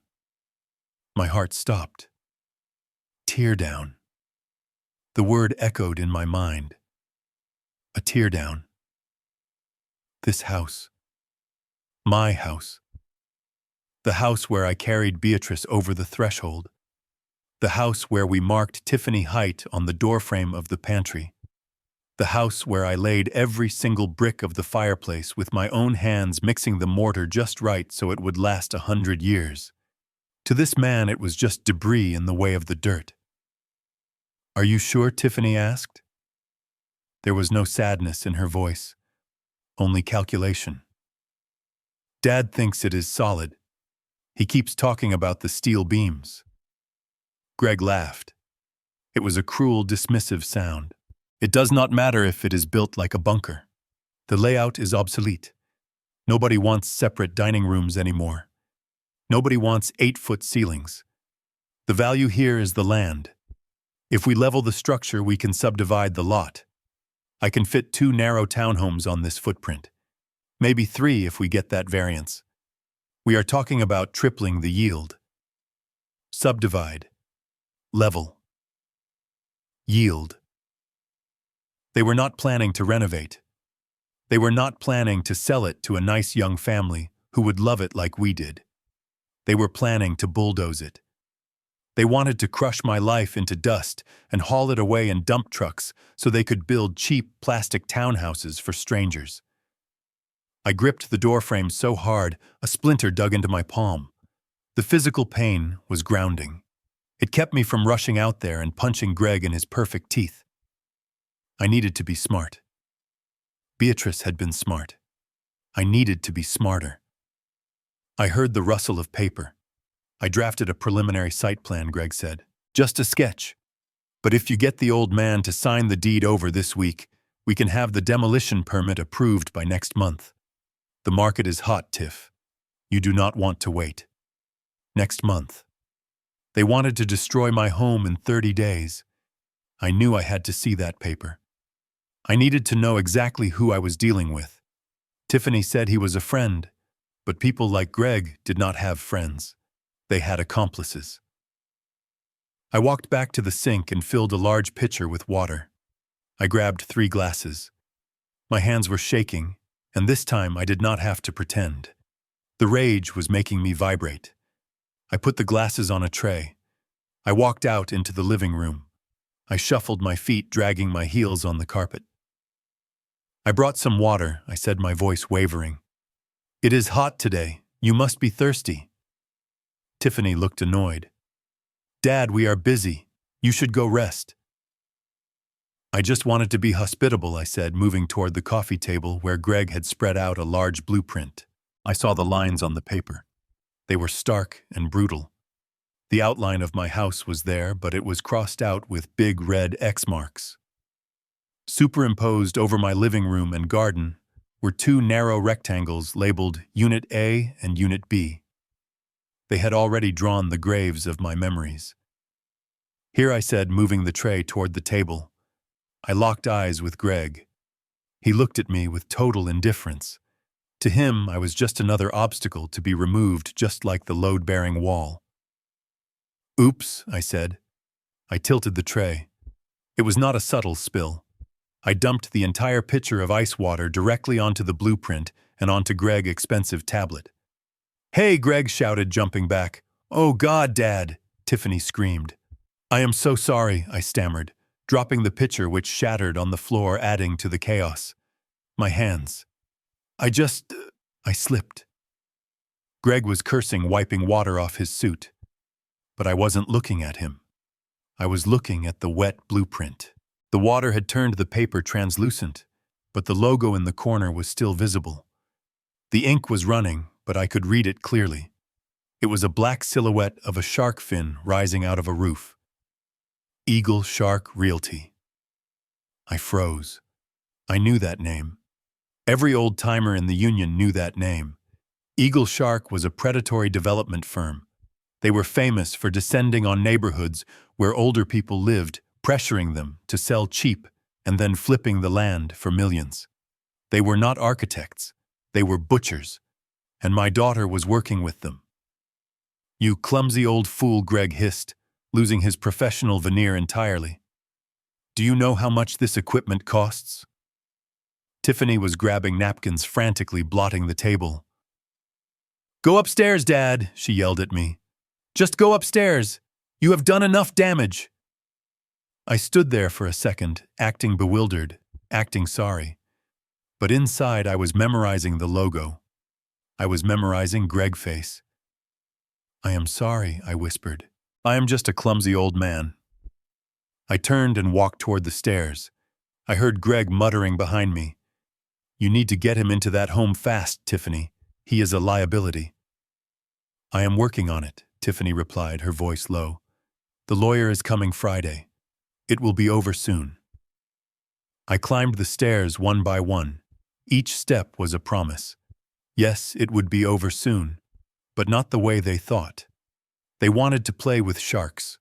My heart stopped. Teardown. The word echoed in my mind. A teardown. This house. My house. The house where I carried Beatrice over the threshold. The house where we marked Tiffany height on the doorframe of the pantry. The house where I laid every single brick of the fireplace with my own hands, mixing the mortar just right so it would last 100 years. To this man, it was just debris in the way of the dirt. "Are you sure?" Tiffany asked. There was no sadness in her voice, only calculation. "Dad thinks it is solid. He keeps talking about the steel beams." Greg laughed. It was a cruel, dismissive sound. "It does not matter if it is built like a bunker. The layout is obsolete. Nobody wants separate dining rooms anymore. Nobody wants 8-foot ceilings. The value here is the land. If we level the structure, we can subdivide the lot. I can fit 2 narrow townhomes on this footprint. Maybe 3 if we get that variance. We are talking about tripling the yield. Subdivide. Level. Yield." They were not planning to renovate. They were not planning to sell it to a nice young family who would love it like we did. They were planning to bulldoze it. They wanted to crush my life into dust and haul it away in dump trucks so they could build cheap plastic townhouses for strangers. I gripped the doorframe so hard, a splinter dug into my palm. The physical pain was grounding. It kept me from rushing out there and punching Greg in his perfect teeth. I needed to be smart. Beatrice had been smart. I needed to be smarter. I heard the rustle of paper. "I drafted a preliminary site plan," Greg said. "Just a sketch. But if you get the old man to sign the deed over this week, we can have the demolition permit approved by next month. The market is hot, Tiff. You do not want to wait. Next month." They wanted to destroy my home in 30 days. I knew I had to see that paper. I needed to know exactly who I was dealing with. Tiffany said he was a friend, but people like Greg did not have friends. They had accomplices. I walked back to the sink and filled a large pitcher with water. I grabbed 3 glasses. My hands were shaking, and this time I did not have to pretend. The rage was making me vibrate. I put the glasses on a tray. I walked out into the living room. I shuffled my feet, dragging my heels on the carpet. "I brought some water," I said, my voice wavering. "It is hot today. You must be thirsty." Tiffany looked annoyed. "Dad, we are busy. You should go rest." "I just wanted to be hospitable," I said, moving toward the coffee table where Greg had spread out a large blueprint. I saw the lines on the paper. They were stark and brutal. The outline of my house was there, but it was crossed out with big red X marks. Superimposed over my living room and garden were 2 narrow rectangles labeled Unit A and Unit B. They had already drawn the graves of my memories. "Here," I said, moving the tray toward the table. I locked eyes with Greg. He looked at me with total indifference. To him, I was just another obstacle to be removed, just like the load-bearing wall. "Oops," I said. I tilted the tray. It was not a subtle spill. I dumped the entire pitcher of ice water directly onto the blueprint and onto Greg's expensive tablet. "Hey!" Greg shouted, jumping back. "Oh God, Dad!" Tiffany screamed. "I am so sorry," I stammered, dropping the pitcher, which shattered on the floor, adding to the chaos. My hands. I slipped. Greg was cursing, wiping water off his suit. But I wasn't looking at him. I was looking at the wet blueprint. The water had turned the paper translucent, but the logo in the corner was still visible. The ink was running, but I could read it clearly. It was a black silhouette of a shark fin rising out of a roof. Eagle Shark Realty. I froze. I knew that name. Every old-timer in the union knew that name. Eagle Shark was a predatory development firm. They were famous for descending on neighborhoods where older people lived, pressuring them to sell cheap and then flipping the land for millions. They were not architects. They were butchers. And my daughter was working with them. You clumsy old fool, Greg hissed, losing his professional veneer entirely. Do you know how much this equipment costs? Tiffany was grabbing napkins, frantically blotting the table. Go upstairs, Dad, she yelled at me. Just go upstairs. You have done enough damage. I stood there for a second, acting bewildered, acting sorry. But inside I was memorizing the logo. I was memorizing Greg face. I am sorry, I whispered. I am just a clumsy old man. I turned and walked toward the stairs. I heard Greg muttering behind me. You need to get him into that home fast, Tiffany. He is a liability. I am working on it, Tiffany replied, her voice low. The lawyer is coming Friday. It will be over soon. I climbed the stairs one by one. Each step was a promise. Yes, it would be over soon, but not the way they thought. They wanted to play with sharks.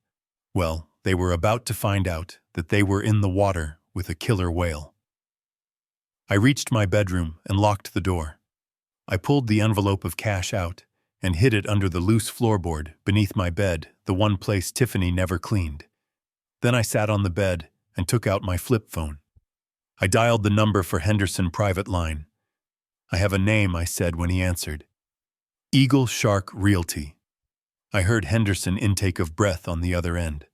Well, they were about to find out that they were in the water with a killer whale. I reached my bedroom and locked the door. I pulled the envelope of cash out and hid it under the loose floorboard beneath my bed, the one place Tiffany never cleaned. Then I sat on the bed and took out my flip phone. I dialed the number for Henderson private line. I have a name, I said when he answered. Eagle Shark Realty. I heard Henderson intake of breath on the other end.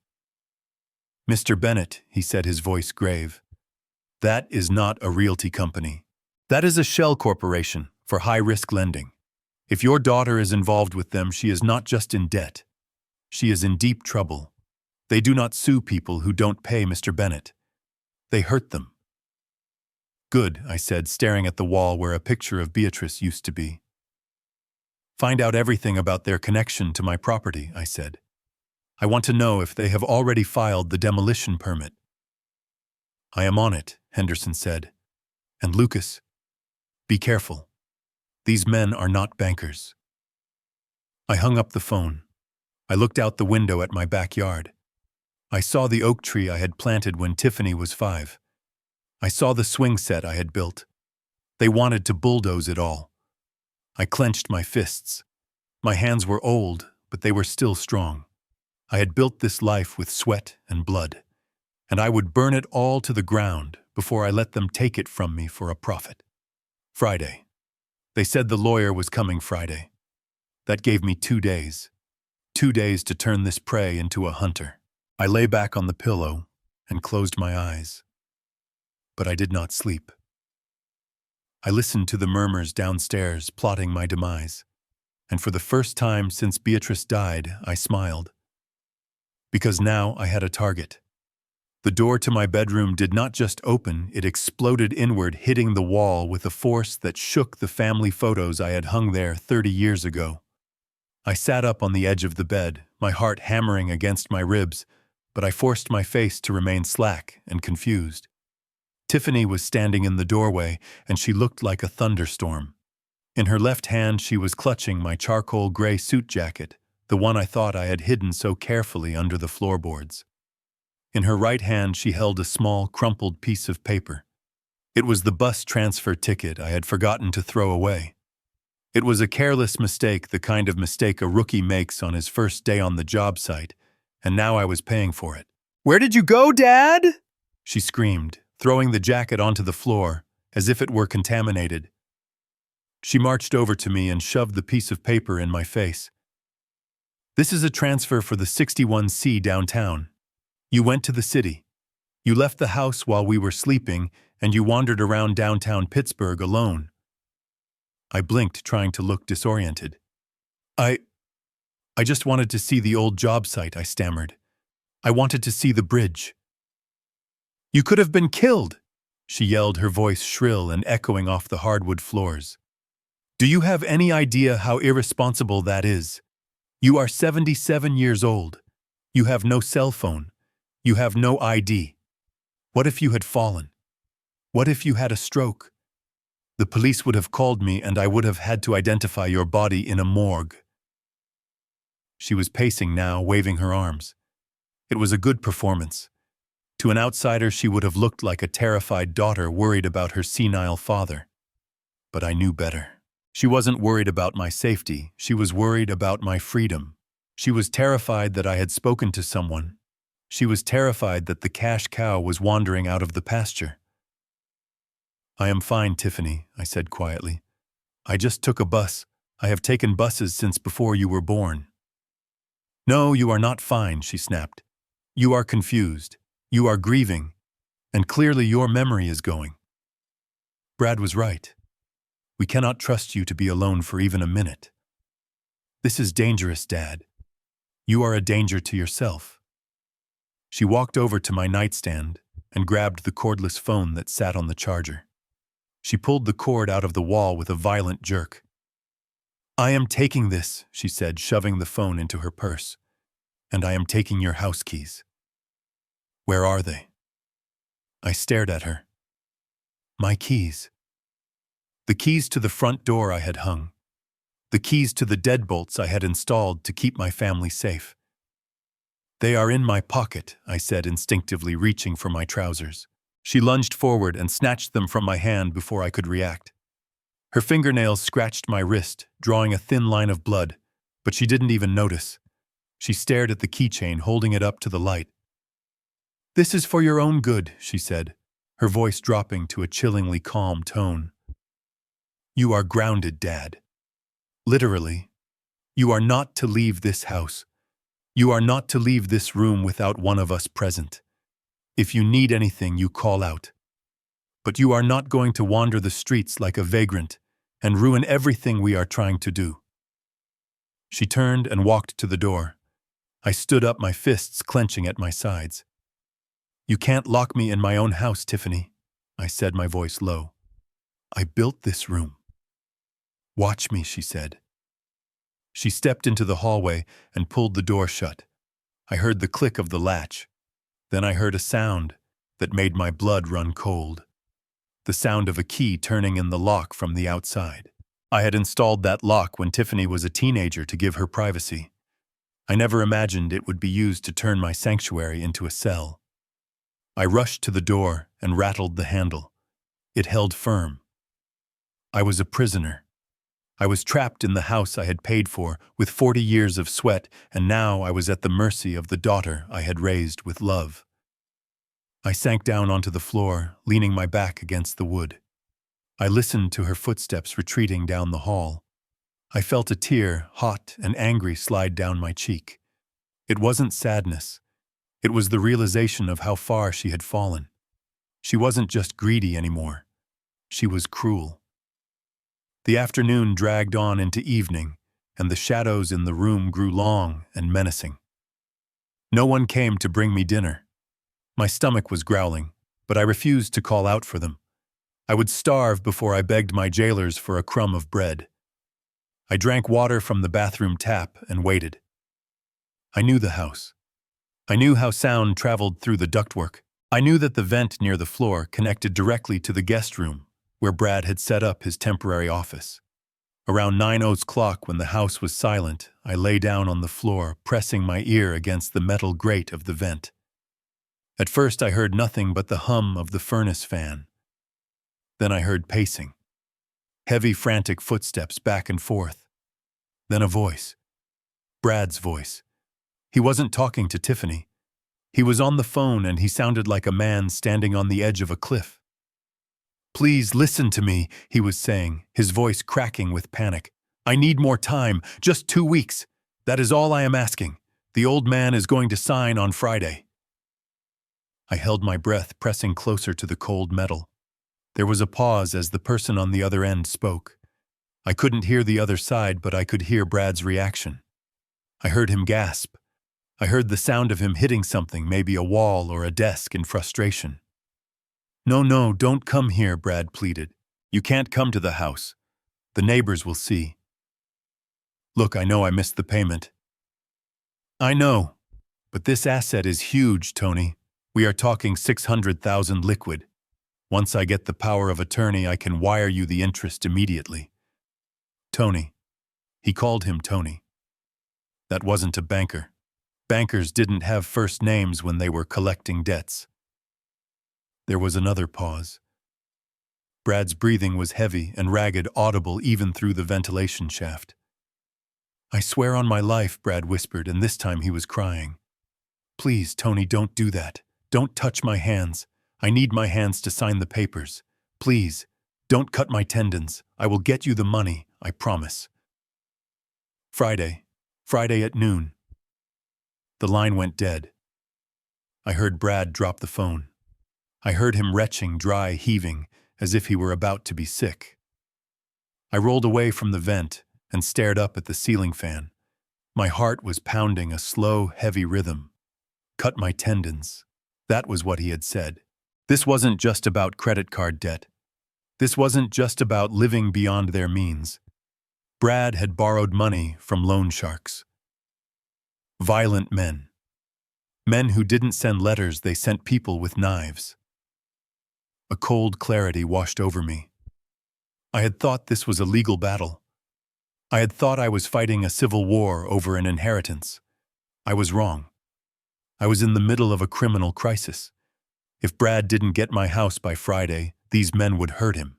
Mr. Bennett, he said, his voice grave. That is not a realty company. That is a shell corporation for high-risk lending. If your daughter is involved with them, she is not just in debt. She is in deep trouble. They do not sue people who don't pay, Mr. Bennett. They hurt them. Good, I said, staring at the wall where a picture of Beatrice used to be. Find out everything about their connection to my property, I said. I want to know if they have already filed the demolition permit. I am on it, Henderson said. And Lucas, be careful. These men are not bankers. I hung up the phone. I looked out the window at my backyard. I saw the oak tree I had planted when Tiffany was 5. I saw the swing set I had built. They wanted to bulldoze it all. I clenched my fists. My hands were old, but they were still strong. I had built this life with sweat and blood, and I would burn it all to the ground before I let them take it from me for a profit. Friday. They said the lawyer was coming Friday. That gave me 2 days. 2 days to turn this prey into a hunter. I lay back on the pillow and closed my eyes. But I did not sleep. I listened to the murmurs downstairs plotting my demise, and for the first time since Beatrice died, I smiled. Because now I had a target. The door to my bedroom did not just open, it exploded inward, hitting the wall with a force that shook the family photos I had hung there 30 years ago. I sat up on the edge of the bed, my heart hammering against my ribs, but I forced my face to remain slack and confused. Tiffany was standing in the doorway, and she looked like a thunderstorm. In her left hand she was clutching my charcoal gray suit jacket, the one I thought I had hidden so carefully under the floorboards. In her right hand she held a small, crumpled piece of paper. It was the bus transfer ticket I had forgotten to throw away. It was a careless mistake, the kind of mistake a rookie makes on his first day on the job site, and now I was paying for it. "Where did you go, Dad?" she screamed, throwing the jacket onto the floor, as if it were contaminated. She marched over to me and shoved the piece of paper in my face. "This is a transfer for the 61C downtown. You went to the city. You left the house while we were sleeping, and you wandered around downtown Pittsburgh alone." I blinked, trying to look disoriented. I just wanted to see the old job site," I stammered. "I wanted to see the bridge." "You could have been killed," she yelled, her voice shrill and echoing off the hardwood floors. "Do you have any idea how irresponsible that is? You are 77 years old. You have no cell phone. You have no ID. What if you had fallen? What if you had a stroke? The police would have called me and I would have had to identify your body in a morgue." She was pacing now, waving her arms. It was a good performance. To an outsider, she would have looked like a terrified daughter worried about her senile father. But I knew better. She wasn't worried about my safety, she was worried about my freedom. She was terrified that I had spoken to someone. She was terrified that the cash cow was wandering out of the pasture. "I am fine, Tiffany," I said quietly. "I just took a bus. I have taken buses since before you were born." "No, you are not fine," she snapped. "You are confused. You are grieving. And clearly your memory is going." Brad was right. "We cannot trust you to be alone for even a minute. This is dangerous, Dad. You are a danger to yourself." She walked over to my nightstand and grabbed the cordless phone that sat on the charger. She pulled the cord out of the wall with a violent jerk. "I am taking this," she said, shoving the phone into her purse. "And I am taking your house keys." "Where are they?" I stared at her. My keys. The keys to the front door I had hung. The keys to the deadbolts I had installed to keep my family safe. "They are in my pocket," I said, instinctively reaching for my trousers. She lunged forward and snatched them from my hand before I could react. Her fingernails scratched my wrist, drawing a thin line of blood, but she didn't even notice. She stared at the keychain, holding it up to the light. "This is for your own good," she said, her voice dropping to a chillingly calm tone. "You are grounded, Dad. Literally. You are not to leave this house. You are not to leave this room without one of us present. If you need anything, you call out. But you are not going to wander the streets like a vagrant and ruin everything we are trying to do." She turned and walked to the door. I stood up, my fists clenching at my sides. "You can't lock me in my own house, Tiffany," I said, my voice low. "I built this room." "Watch me," she said. She stepped into the hallway and pulled the door shut. I heard the click of the latch. Then I heard a sound that made my blood run cold. The sound of a key turning in the lock from the outside. I had installed that lock when Tiffany was a teenager to give her privacy. I never imagined it would be used to turn my sanctuary into a cell. I rushed to the door and rattled the handle. It held firm. I was a prisoner. I was trapped in the house I had paid for with 40 years of sweat, and now I was at the mercy of the daughter I had raised with love. I sank down onto the floor, leaning my back against the wood. I listened to her footsteps retreating down the hall. I felt a tear, hot and angry, slide down my cheek. It wasn't sadness. It was the realization of how far she had fallen. She wasn't just greedy anymore. She was cruel. The afternoon dragged on into evening, and the shadows in the room grew long and menacing. No one came to bring me dinner. My stomach was growling, but I refused to call out for them. I would starve before I begged my jailers for a crumb of bread. I drank water from the bathroom tap and waited. I knew the house. I knew how sound traveled through the ductwork. I knew that the vent near the floor connected directly to the guest room, where Brad had set up his temporary office. Around 9 o'clock, when the house was silent, I lay down on the floor, pressing my ear against the metal grate of the vent. At first I heard nothing but the hum of the furnace fan. Then I heard pacing. Heavy, frantic footsteps back and forth. Then a voice. Brad's voice. He wasn't talking to Tiffany. He was on the phone, and he sounded like a man standing on the edge of a cliff. "Please listen to me," he was saying, his voice cracking with panic. "I need more time, just 2 weeks. That is all I am asking. The old man is going to sign on Friday." I held my breath, pressing closer to the cold metal. There was a pause as the person on the other end spoke. I couldn't hear the other side, but I could hear Brad's reaction. I heard him gasp. I heard the sound of him hitting something, maybe a wall or a desk, in frustration. No, don't come here," Brad pleaded. "You can't come to the house. The neighbors will see." "Look, I know I missed the payment." "I know. But this asset is huge, Tony. We are talking 600,000 liquid. Once I get the power of attorney, I can wire you the interest immediately." Tony. He called him Tony. That wasn't a banker. Bankers didn't have first names when they were collecting debts. There was another pause. Brad's breathing was heavy and ragged, audible even through the ventilation shaft. "I swear on my life," Brad whispered, and this time he was crying. "Please, Tony, don't do that. Don't touch my hands. I need my hands to sign the papers. Please, don't cut my tendons. I will get you the money, I promise." Friday at noon. The line went dead. I heard Brad drop the phone. I heard him retching, dry, heaving, as if he were about to be sick. I rolled away from the vent and stared up at the ceiling fan. My heart was pounding a slow, heavy rhythm. Cut my tendons. That was what he had said. This wasn't just about credit card debt. This wasn't just about living beyond their means. Brad had borrowed money from loan sharks. Violent men. Men who didn't send letters, they sent people with knives. A cold clarity washed over me. I had thought this was a legal battle. I had thought I was fighting a civil war over an inheritance. I was wrong. I was in the middle of a criminal crisis. If Brad didn't get my house by Friday, these men would hurt him.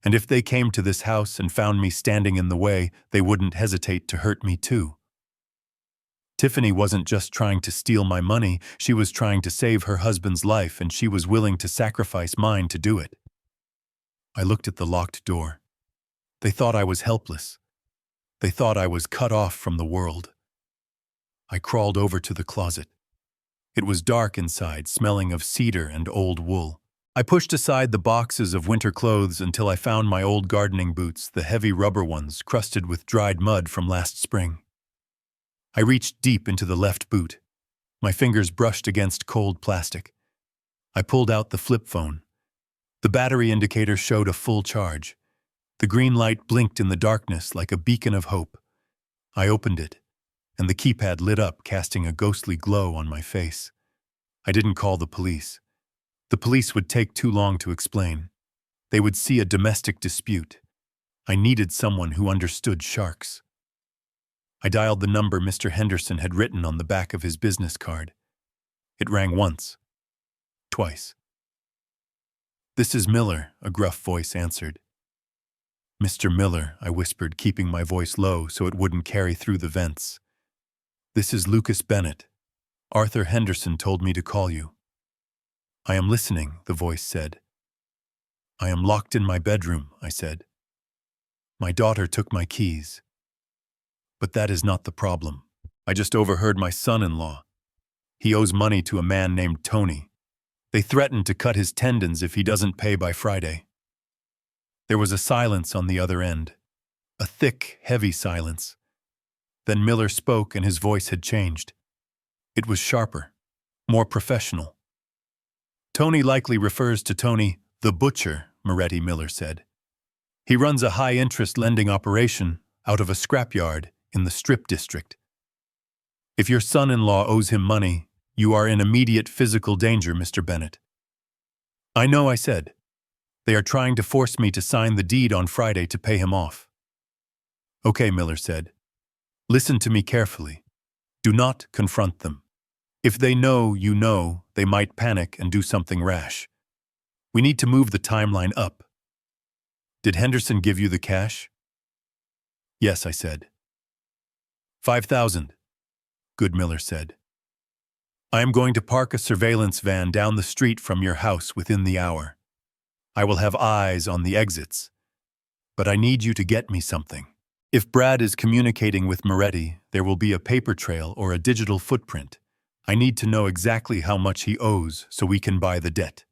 And if they came to this house and found me standing in the way, they wouldn't hesitate to hurt me too. Tiffany wasn't just trying to steal my money, she was trying to save her husband's life, and she was willing to sacrifice mine to do it. I looked at the locked door. They thought I was helpless. They thought I was cut off from the world. I crawled over to the closet. It was dark inside, smelling of cedar and old wool. I pushed aside the boxes of winter clothes until I found my old gardening boots, the heavy rubber ones crusted with dried mud from last spring. I reached deep into the left boot. My fingers brushed against cold plastic. I pulled out the flip phone. The battery indicator showed a full charge. The green light blinked in the darkness like a beacon of hope. I opened it, and the keypad lit up, casting a ghostly glow on my face. I didn't call the police. The police would take too long to explain. They would see a domestic dispute. I needed someone who understood sharks. I dialed the number Mr. Henderson had written on the back of his business card. It rang once. Twice. "This is Miller," a gruff voice answered. "Mr. Miller," I whispered, keeping my voice low so it wouldn't carry through the vents. "This is Lucas Bennett. Arthur Henderson told me to call you." "I am listening," the voice said. "I am locked in my bedroom," I said. "My daughter took my keys." "But that is not the problem. I just overheard my son-in-law. He owes money to a man named Tony. They threatened to cut his tendons if he doesn't pay by Friday." There was a silence on the other end. A thick, heavy silence. Then Miller spoke, and his voice had changed. It was sharper, more professional. "Tony likely refers to Tony the Butcher," Moretti Miller said. "He runs a high-interest lending operation out of a scrapyard in the Strip District. If your son-in-law owes him money, you are in immediate physical danger, Mr. Bennett." "I know," I said. "They are trying to force me to sign the deed on Friday to pay him off." "Okay," Miller said. "Listen to me carefully. Do not confront them. If they know you know, they might panic and do something rash. We need to move the timeline up." "Did Henderson give you the cash?" "Yes," I said. 5,000. Good, Miller said. "I am going to park a surveillance van down the street from your house within the hour. I will have eyes on the exits. But I need you to get me something. If Brad is communicating with Moretti, there will be a paper trail or a digital footprint. I need to know exactly how much he owes so we can buy the debt.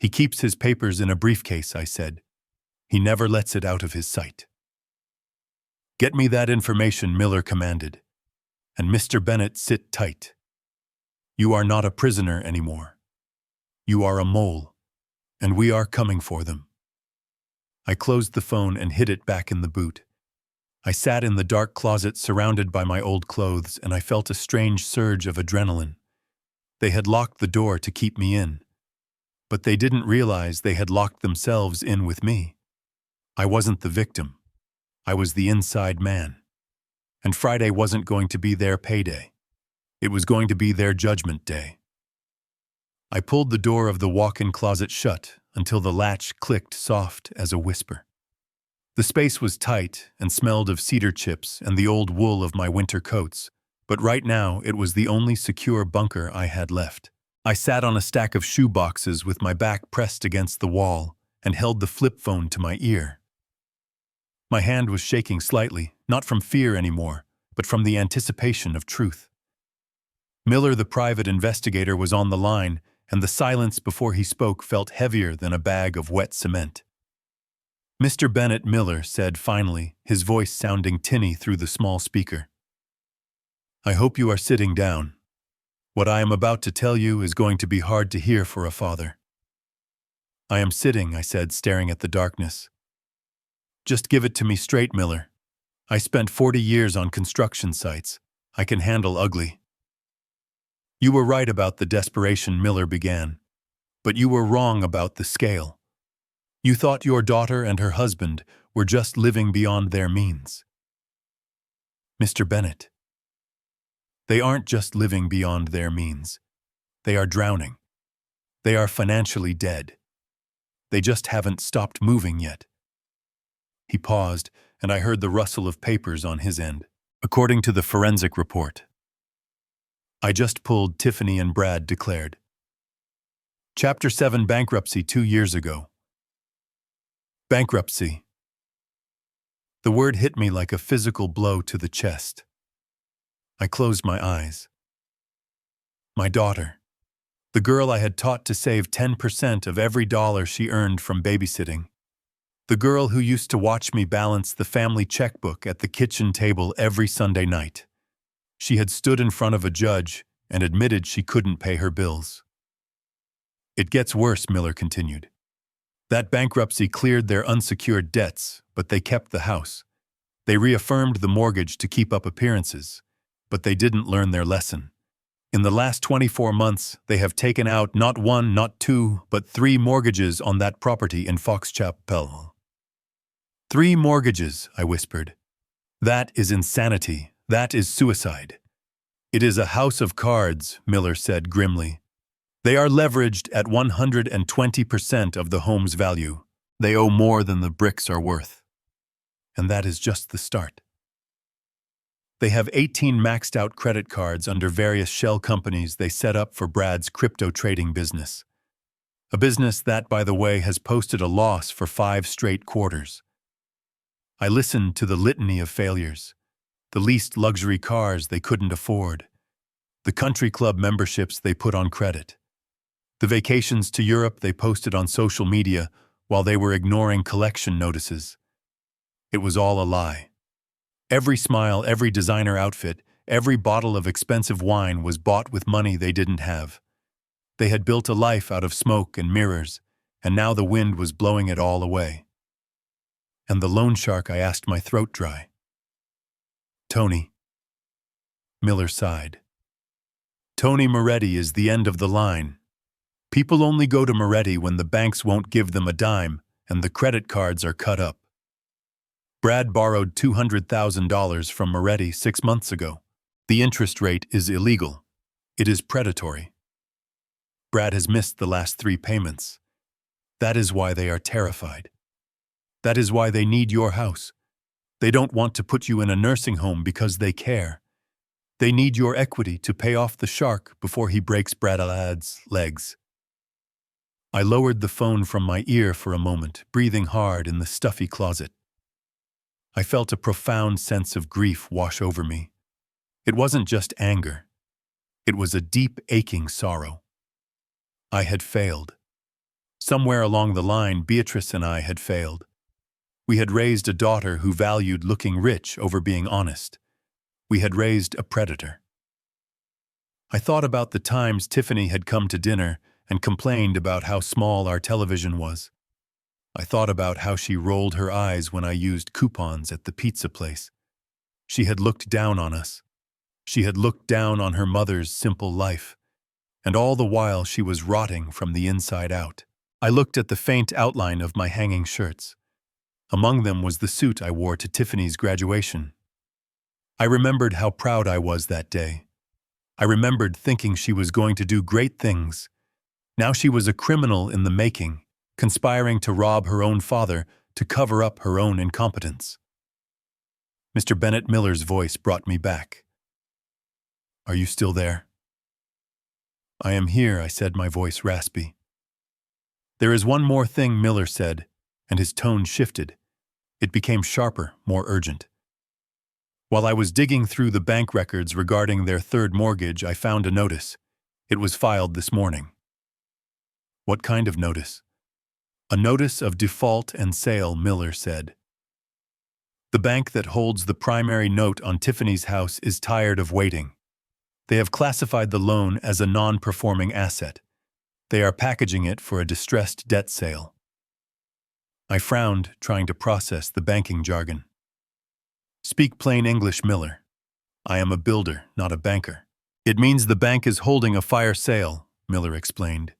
He keeps his papers in a briefcase," I said. "He never lets it out of his sight." "Get me that information," Miller commanded. "And Mr. Bennett, sit tight. You are not a prisoner anymore. You are a mole, and we are coming for them." I closed the phone and hid it back in the boot. I sat in the dark closet surrounded by my old clothes, and I felt a strange surge of adrenaline. They had locked the door to keep me in. But they didn't realize they had locked themselves in with me. I wasn't the victim. I was the inside man. And Friday wasn't going to be their payday. It was going to be their judgment day. I pulled the door of the walk-in closet shut, until the latch clicked soft as a whisper. The space was tight and smelled of cedar chips and the old wool of my winter coats, but right now it was the only secure bunker I had left. I sat on a stack of shoe boxes with my back pressed against the wall and held the flip phone to my ear. My hand was shaking slightly, not from fear anymore, but from the anticipation of truth. Miller, the private investigator, was on the line, and the silence before he spoke felt heavier than a bag of wet cement. "Mr. Bennett," Miller said finally, his voice sounding tinny through the small speaker. "I hope you are sitting down. What I am about to tell you is going to be hard to hear for a father." "I am sitting," I said, staring at the darkness. "Just give it to me straight, Miller. I spent 40 years on construction sites. I can handle ugly." "You were right about the desperation," Miller began. "But you were wrong about the scale. You thought your daughter and her husband were just living beyond their means." "Mr. Bennett, they aren't just living beyond their means. They are drowning. They are financially dead. They just haven't stopped moving yet." He paused, and I heard the rustle of papers on his end. "According to the forensic report I just pulled, Tiffany and Brad declared. Chapter 7 bankruptcy 2 years ago. Bankruptcy. The word hit me like a physical blow to the chest. I closed my eyes. My daughter, the girl I had taught to save 10% of every dollar she earned from babysitting, the girl who used to watch me balance the family checkbook at the kitchen table every Sunday night. She had stood in front of a judge and admitted she couldn't pay her bills. "It gets worse," Miller continued. "That bankruptcy cleared their unsecured debts, but they kept the house. They reaffirmed the mortgage to keep up appearances, but they didn't learn their lesson. In the last 24 months, they have taken out not 1, not 2, but 3 mortgages on that property in Foxchapel." "3 mortgages," I whispered. "That is insanity. That is suicide." "It is a house of cards," Miller said grimly. "They are leveraged at 120% of the home's value. They owe more than the bricks are worth. And that is just the start. They have 18 maxed-out credit cards under various shell companies they set up for Brad's crypto trading business. A business that, by the way, has posted a loss for 5 straight quarters. I listened to the litany of failures. The leased luxury cars they couldn't afford. The country club memberships they put on credit. The vacations to Europe they posted on social media while they were ignoring collection notices. It was all a lie. Every smile, every designer outfit, every bottle of expensive wine was bought with money they didn't have. They had built a life out of smoke and mirrors, and now the wind was blowing it all away. And the loan shark, I asked, my throat dry. "Tony." Miller sighed. "Tony Moretti is the end of the line. People only go to Moretti when the banks won't give them a dime and the credit cards are cut up. Brad borrowed $200,000 from Moretti 6 months ago. The interest rate is illegal. It is predatory. Brad has missed the last 3 payments. That is why they are terrified. That is why they need your house. They don't want to put you in a nursing home because they care. They need your equity to pay off the shark before he breaks Brad's legs." I lowered the phone from my ear for a moment, breathing hard in the stuffy closet. I felt a profound sense of grief wash over me. It wasn't just anger. It was a deep, aching sorrow. I had failed. Somewhere along the line, Beatrice and I had failed. We had raised a daughter who valued looking rich over being honest. We had raised a predator. I thought about the times Tiffany had come to dinner and complained about how small our television was. I thought about how she rolled her eyes when I used coupons at the pizza place. She had looked down on us. She had looked down on her mother's simple life. And all the while she was rotting from the inside out. I looked at the faint outline of my hanging shirts. Among them was the suit I wore to Tiffany's graduation. I remembered how proud I was that day. I remembered thinking she was going to do great things. Now she was a criminal in the making, conspiring to rob her own father to cover up her own incompetence. Mr. Bennett Miller's voice brought me back. "Are you still there?" "I am here," I said, my voice raspy. "There is one more thing," Miller said, and his tone shifted. It became sharper, more urgent. "While I was digging through the bank records regarding their third mortgage, I found a notice. It was filed this morning." "What kind of notice?" "A notice of default and sale," Miller said. "The bank that holds the primary note on Tiffany's house is tired of waiting. They have classified the loan as a non-performing asset. They are packaging it for a distressed debt sale." I frowned, trying to process the banking jargon. "Speak plain English, Miller. I am a builder, not a banker." "It means the bank is holding a fire sale," Miller explained.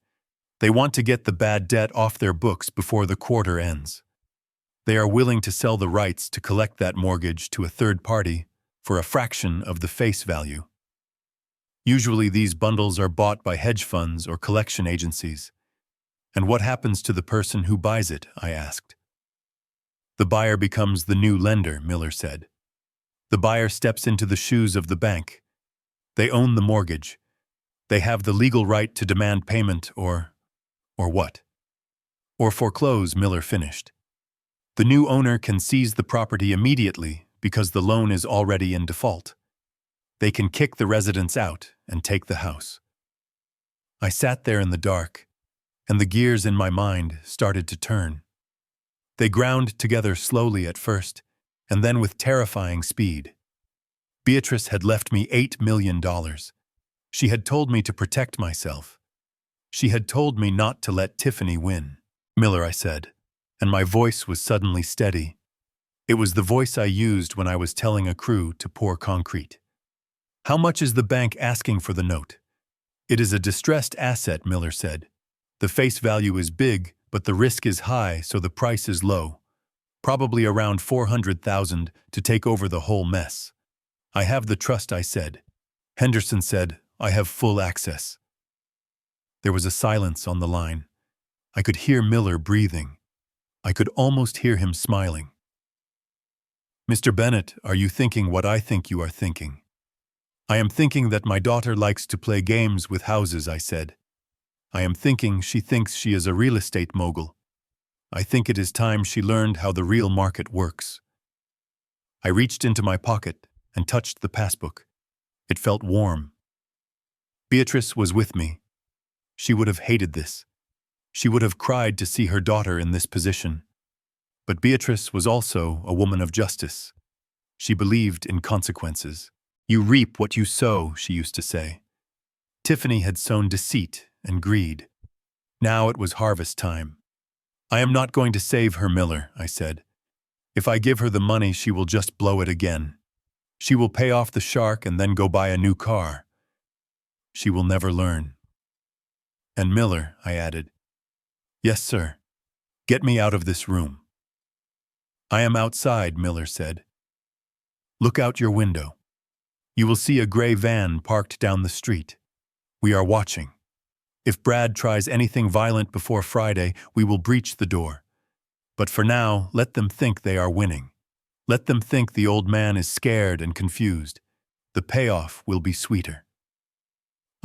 "They want to get the bad debt off their books before the quarter ends. They are willing to sell the rights to collect that mortgage to a third party for a fraction of the face value. Usually these bundles are bought by hedge funds or collection agencies. And what happens to the person who buys it?" I asked. "The buyer becomes the new lender," Miller said. "The buyer steps into the shoes of the bank. They own the mortgage. They have the legal right to demand payment or what? Or foreclose," Miller finished. "The new owner can seize the property immediately because the loan is already in default. They can kick the residents out and take the house." I sat there in the dark, and the gears in my mind started to turn. They ground together slowly at first, and then with terrifying speed. Beatrice had left me $8 million. She had told me to protect myself. She had told me not to let Tiffany win. "Miller," I said, and my voice was suddenly steady. It was the voice I used when I was telling a crew to pour concrete. "How much is the bank asking for the note?" "It is a distressed asset," Miller said. "The face value is big, but the risk is high, so the price is low. Probably around $400,000 to take over the whole mess." "I have the trust," I said. Henderson said, "I have full access." There was a silence on the line. I could hear Miller breathing. I could almost hear him smiling. "Mr. Bennett, are you thinking what I think you are thinking?" "I am thinking that my daughter likes to play games with houses," I said. "I am thinking she thinks she is a real estate mogul. I think it is time she learned how the real market works." I reached into my pocket and touched the passbook. It felt warm. Beatrice was with me. She would have hated this. She would have cried to see her daughter in this position. But Beatrice was also a woman of justice. She believed in consequences. "You reap what you sow," she used to say. Tiffany had sown deceit and greed. Now it was harvest time. "I am not going to save her, Miller," I said. "If I give her the money, she will just blow it again. She will pay off the shark and then go buy a new car. She will never learn." "And Miller," I added. "Yes, sir. Get me out of this room." "I am outside," Miller said. "Look out your window. You will see a gray van parked down the street. We are watching. If Brad tries anything violent before Friday, we will breach the door. But for now, let them think they are winning. Let them think the old man is scared and confused. The payoff will be sweeter."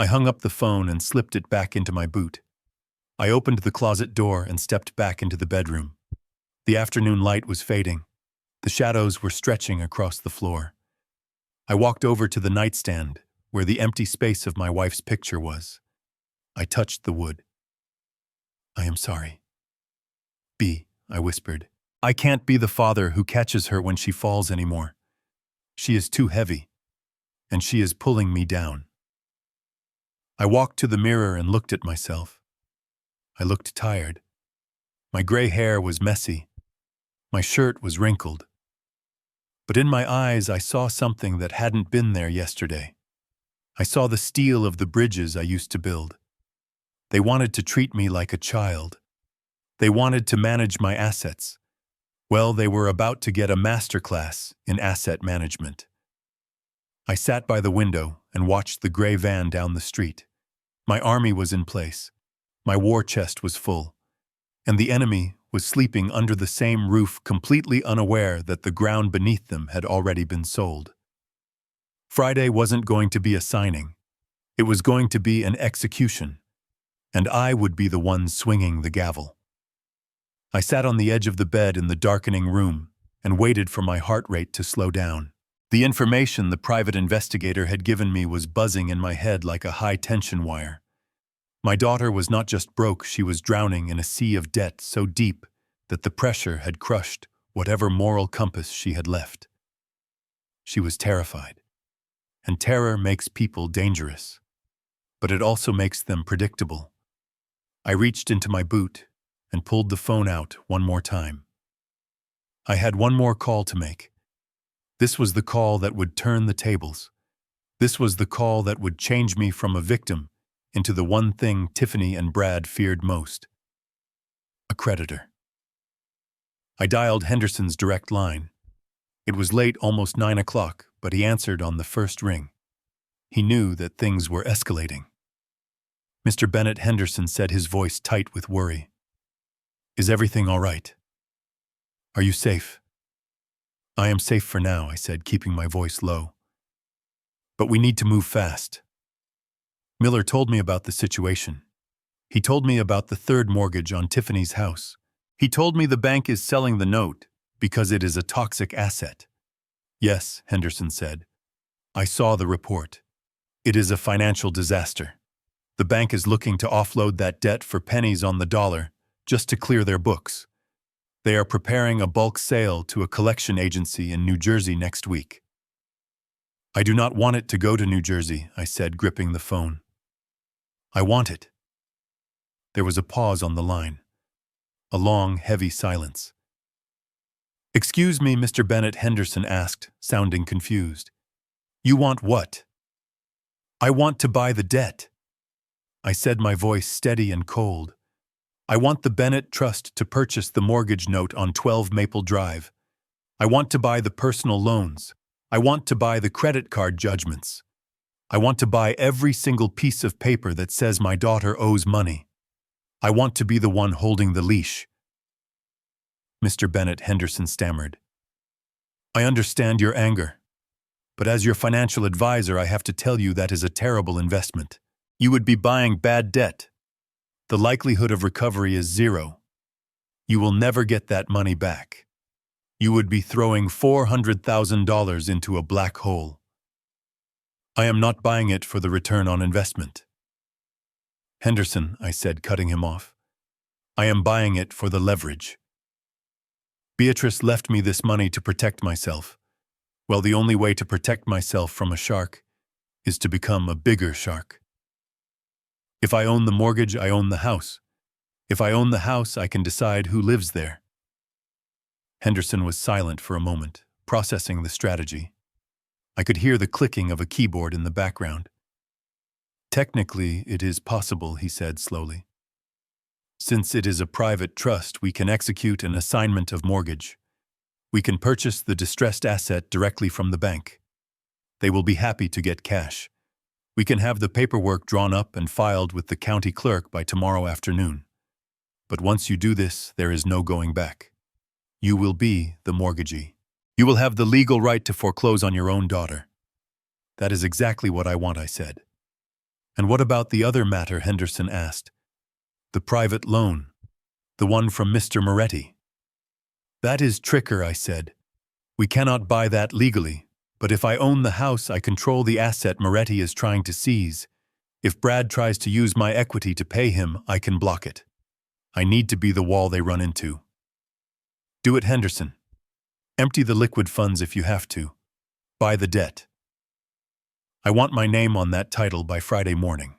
I hung up the phone and slipped it back into my boot. I opened the closet door and stepped back into the bedroom. The afternoon light was fading. The shadows were stretching across the floor. I walked over to the nightstand, where the empty space of my wife's picture was. I touched the wood. "I am sorry." "B," I whispered. "I can't be the father who catches her when she falls anymore. She is too heavy, and she is pulling me down." I walked to the mirror and looked at myself. I looked tired. My gray hair was messy. My shirt was wrinkled. But in my eyes, I saw something that hadn't been there yesterday. I saw the steel of the bridges I used to build. They wanted to treat me like a child. They wanted to manage my assets. Well, they were about to get a masterclass in asset management. I sat by the window and watched the gray van down the street. My army was in place. My war chest was full. and the enemy was sleeping under the same roof, completely unaware that the ground beneath them had already been sold. Friday wasn't going to be a signing. It was going to be an execution, and I would be the one swinging the gavel. I sat on the edge of the bed in the darkening room and waited for my heart rate to slow down. The information the private investigator had given me was buzzing in my head like a high-tension wire. My daughter was not just broke, she was drowning in a sea of debt so deep that the pressure had crushed whatever moral compass she had left. She was terrified, and terror makes people dangerous, but it also makes them predictable. I reached into my boot and pulled the phone out one more time. I had one more call to make. This was the call that would turn the tables. This was the call that would change me from a victim into the one thing Tiffany and Brad feared most: a creditor. I dialed Henderson's direct line. It was late, almost 9 o'clock, but he answered on the first ring. He knew that things were escalating. Mr. Bennett, Henderson said, his voice tight with worry. "Is everything all right? Are you safe?" "I am safe for now," I said, keeping my voice low. "But we need to move fast." Miller told me about the situation. He told me about the third mortgage on Tiffany's house. He told me the bank is selling the note because it is a toxic asset. "Yes," Henderson said. "I saw the report. It is a financial disaster. The bank is looking to offload that debt for pennies on the dollar just to clear their books. They are preparing a bulk sale to a collection agency in New Jersey next week." "I do not want it to go to New Jersey," I said, gripping the phone. "I want it." There was a pause on the line. A long, heavy silence. "Excuse me, Mr. Bennett," Henderson asked, sounding confused. "You want what?" "I want to buy the debt," I said, my voice steady and cold. "I want the Bennett Trust to purchase the mortgage note on 12 Maple Drive. I want to buy the personal loans. I want to buy the credit card judgments. I want to buy every single piece of paper that says my daughter owes money. I want to be the one holding the leash." Mr. Bennett, Henderson stammered. "I understand your anger, but as your financial advisor, I have to tell you that is a terrible investment. You would be buying bad debt. The likelihood of recovery is 0. You will never get that money back. You would be throwing $400,000 into a black hole. I am not buying it for the return on investment." "Henderson," I said, cutting him off, "I am buying it for the leverage. Beatrice left me this money to protect myself. Well, the only way to protect myself from a shark is to become a bigger shark. If I own the mortgage, I own the house. If I own the house, I can decide who lives there." Henderson was silent for a moment, processing the strategy. I could hear the clicking of a keyboard in the background. "Technically, it is possible," he said slowly. "Since it is a private trust, we can execute an assignment of mortgage. We can purchase the distressed asset directly from the bank. They will be happy to get cash. We can have the paperwork drawn up and filed with the county clerk by tomorrow afternoon. But once you do this, there is no going back. You will be the mortgagee. You will have the legal right to foreclose on your own daughter." "That is exactly what I want," I said. "And what about the other matter?" Henderson asked. "The private loan, the one from Mr. Moretti." "That is trickier," I said. "We cannot buy that legally. But if I own the house, I control the asset Moretti is trying to seize. If Brad tries to use my equity to pay him, I can block it. I need to be the wall they run into." "Do it, Henderson. Empty the liquid funds if you have to. Buy the debt. I want my name on that title by Friday morning."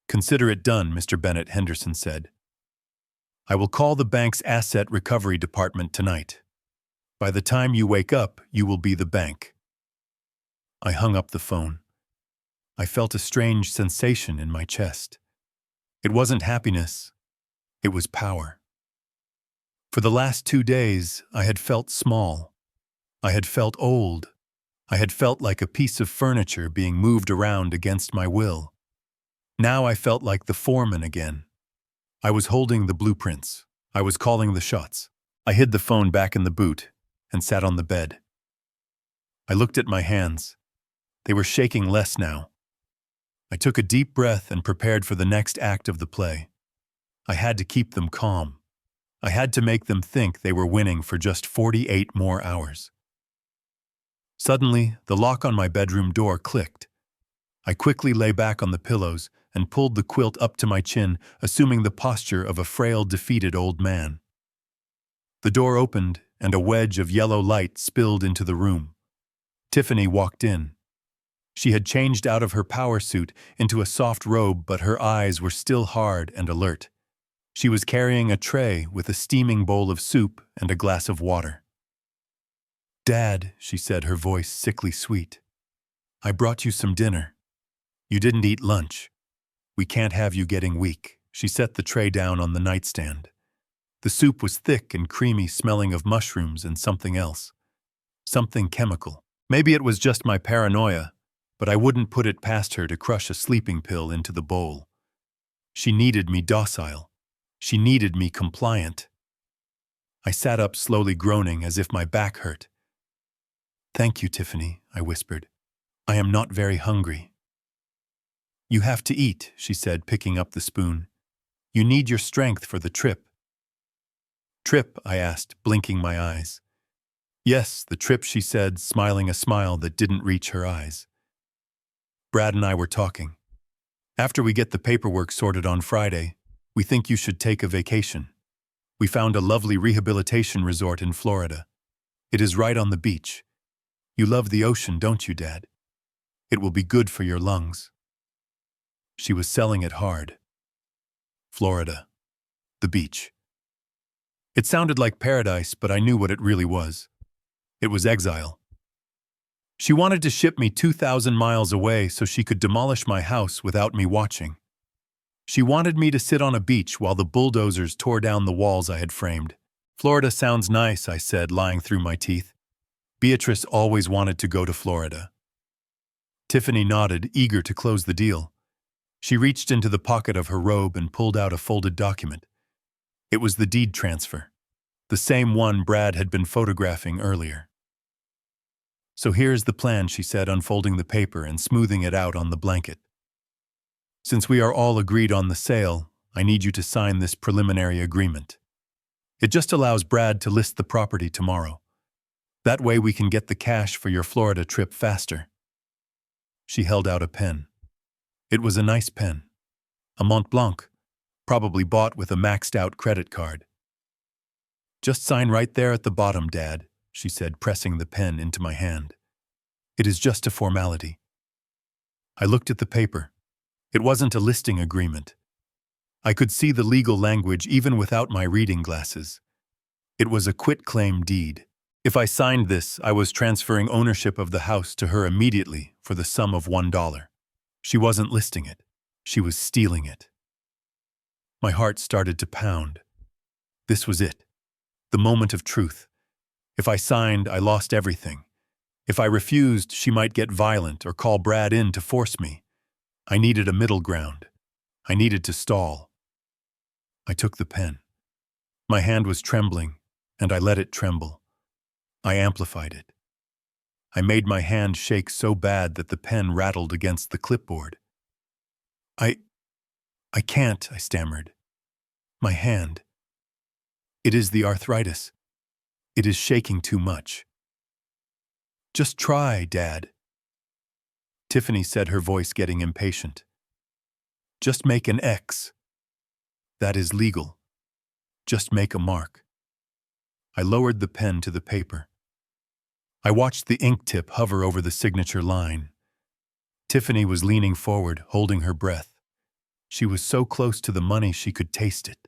"Consider it done," Mr. Bennett, Henderson said. "I will call the bank's asset recovery department tonight. By the time you wake up, you will be the bank." I hung up the phone. I felt a strange sensation in my chest. It wasn't happiness. It was power. For the last 2 days, I had felt small. I had felt old. I had felt like a piece of furniture being moved around against my will. Now I felt like the foreman again. I was holding the blueprints. I was calling the shots. I hid the phone back in the boot and sat on the bed. I looked at my hands. They were shaking less now. I took a deep breath and prepared for the next act of the play. I had to keep them calm. I had to make them think they were winning for just 48 more hours. Suddenly, the lock on my bedroom door clicked. I quickly lay back on the pillows and pulled the quilt up to my chin, assuming the posture of a frail, defeated old man. The door opened, and a wedge of yellow light spilled into the room. Tiffany walked in. She had changed out of her power suit into a soft robe, but her eyes were still hard and alert. She was carrying a tray with a steaming bowl of soup and a glass of water. "Dad," she said, her voice sickly sweet, "I brought you some dinner. You didn't eat lunch. We can't have you getting weak." She set the tray down on the nightstand. The soup was thick and creamy, smelling of mushrooms and something else. Something chemical. Maybe it was just my paranoia, but I wouldn't put it past her to crush a sleeping pill into the bowl. She needed me docile. She needed me compliant. I sat up, slowly groaning as if my back hurt. "Thank you, Tiffany," I whispered. "I am not very hungry." "You have to eat," she said, picking up the spoon. "You need your strength for the trip." "Trip?" I asked, blinking my eyes. "Yes, the trip," she said, smiling a smile that didn't reach her eyes. "Brad and I were talking. After we get the paperwork sorted on Friday, we think you should take a vacation. We found a lovely rehabilitation resort in Florida. It is right on the beach. You love the ocean, don't you, Dad? It will be good for your lungs." She was selling it hard. Florida. The beach. It sounded like paradise, but I knew what it really was. It was exile. She wanted to ship me 2,000 miles away so she could demolish my house without me watching. She wanted me to sit on a beach while the bulldozers tore down the walls I had framed. "Florida sounds nice," I said, lying through my teeth. Beatrice always wanted to go to Florida. Tiffany nodded, eager to close the deal. She reached into the pocket of her robe and pulled out a folded document. It was the deed transfer, the same one Brad had been photographing earlier. "So here's the plan," she said, unfolding the paper and smoothing it out on the blanket. "Since we are all agreed on the sale, I need you to sign this preliminary agreement. It just allows Brad to list the property tomorrow. That way we can get the cash for your Florida trip faster." She held out a pen. It was a nice pen. A Mont Blanc, probably bought with a maxed-out credit card. "Just sign right there at the bottom, Dad," she said, pressing the pen into my hand. "It is just a formality." I looked at the paper. It wasn't a listing agreement. I could see the legal language even without my reading glasses. It was a quitclaim deed. If I signed this, I was transferring ownership of the house to her immediately for the sum of $1. She wasn't listing it. She was stealing it. My heart started to pound. This was it. The moment of truth. If I signed, I lost everything. If I refused, she might get violent or call Brad in to force me. I needed a middle ground. I needed to stall. I took the pen. My hand was trembling, and I let it tremble. I amplified it. I made my hand shake so bad that the pen rattled against the clipboard. I can't," I stammered. "My hand. It is the arthritis. It is shaking too much." "Just try, Dad." Tiffany said, her voice getting impatient. "Just make an X. That is legal. Just make a mark." I lowered the pen to the paper. I watched the ink tip hover over the signature line. Tiffany was leaning forward, holding her breath. She was so close to the money she could taste it.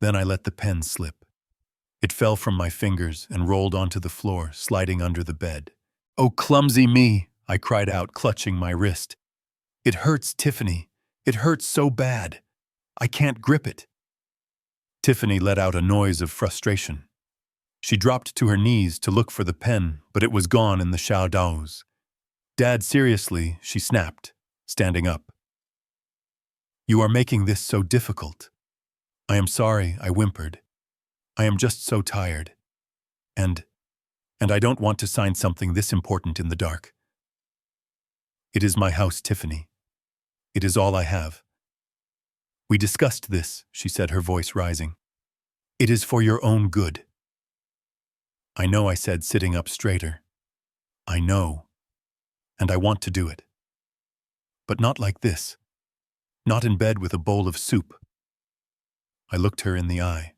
Then I let the pen slip. It fell from my fingers and rolled onto the floor, sliding under the bed. "Oh, clumsy me!" I cried out, clutching my wrist. "It hurts, Tiffany. It hurts so bad. I can't grip it." Tiffany let out a noise of frustration. She dropped to her knees to look for the pen, but it was gone in the shadows. "Dad, seriously," she snapped, standing up. "You are making this so difficult." I am sorry, I whimpered. I am just so tired. And I don't want to sign something this important in the dark. It is my house, Tiffany. It is all I have. We discussed this, she said, her voice rising. It is for your own good. I know, I said, sitting up straighter. I know. And I want to do it. But not like this. Not in bed with a bowl of soup. I looked her in the eye.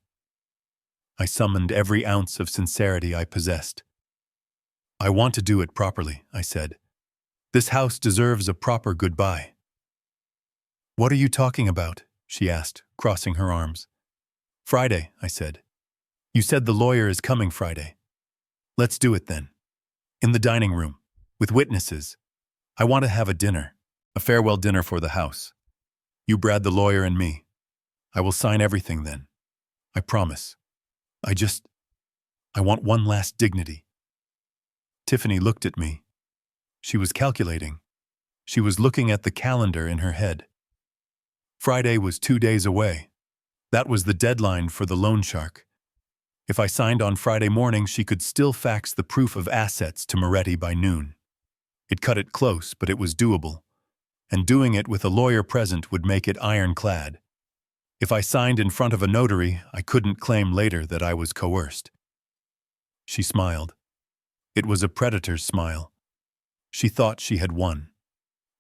I summoned every ounce of sincerity I possessed. I want to do it properly, I said. This house deserves a proper goodbye. What are you talking about? She asked, crossing her arms. Friday, I said. You said the lawyer is coming Friday. Let's do it then. In the dining room, with witnesses. I want to have a dinner, a farewell dinner for the house. You, Brad, the lawyer, and me. I will sign everything then. I promise. I want one last dignity. Tiffany looked at me. She was calculating. She was looking at the calendar in her head. Friday was 2 days away. That was the deadline for the loan shark. If I signed on Friday morning, she could still fax the proof of assets to Moretti by noon. It cut it close, but it was doable. And doing it with a lawyer present would make it ironclad. If I signed in front of a notary, I couldn't claim later that I was coerced. She smiled. It was a predator's smile. She thought she had won.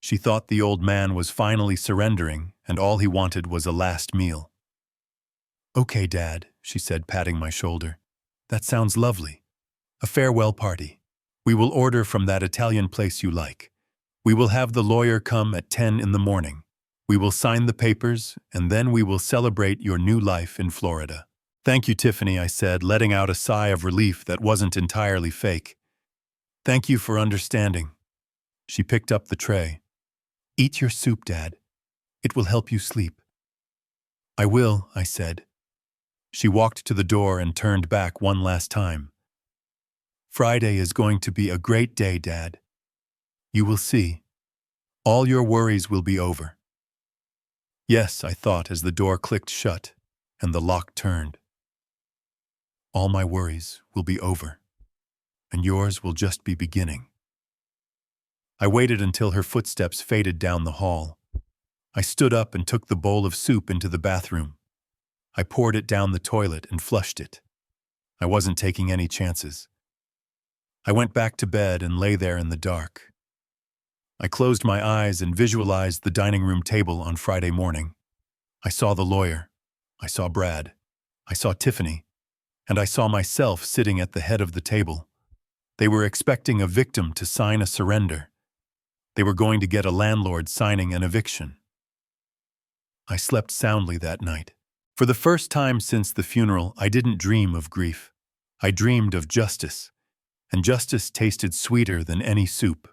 She thought the old man was finally surrendering, and all he wanted was a last meal. Okay, Dad, she said, patting my shoulder. That sounds lovely. A farewell party. We will order from that Italian place you like. We will have the lawyer come at 10 in the morning. We will sign the papers, and then we will celebrate your new life in Florida. Thank you, Tiffany, I said, letting out a sigh of relief that wasn't entirely fake. Thank you for understanding. She picked up the tray. Eat your soup, Dad. It will help you sleep. I will, I said. She walked to the door and turned back one last time. Friday is going to be a great day, Dad. You will see. All your worries will be over. Yes, I thought as the door clicked shut and the lock turned. All my worries will be over, and yours will just be beginning. I waited until her footsteps faded down the hall. I stood up and took the bowl of soup into the bathroom. I poured it down the toilet and flushed it. I wasn't taking any chances. I went back to bed and lay there in the dark. I closed my eyes and visualized the dining room table on Friday morning. I saw the lawyer. I saw Brad. I saw Tiffany. And I saw myself sitting at the head of the table. They were expecting a victim to sign a surrender. They were going to get a landlord signing an eviction. I slept soundly that night. For the first time since the funeral, I didn't dream of grief. I dreamed of justice, and justice tasted sweeter than any soup.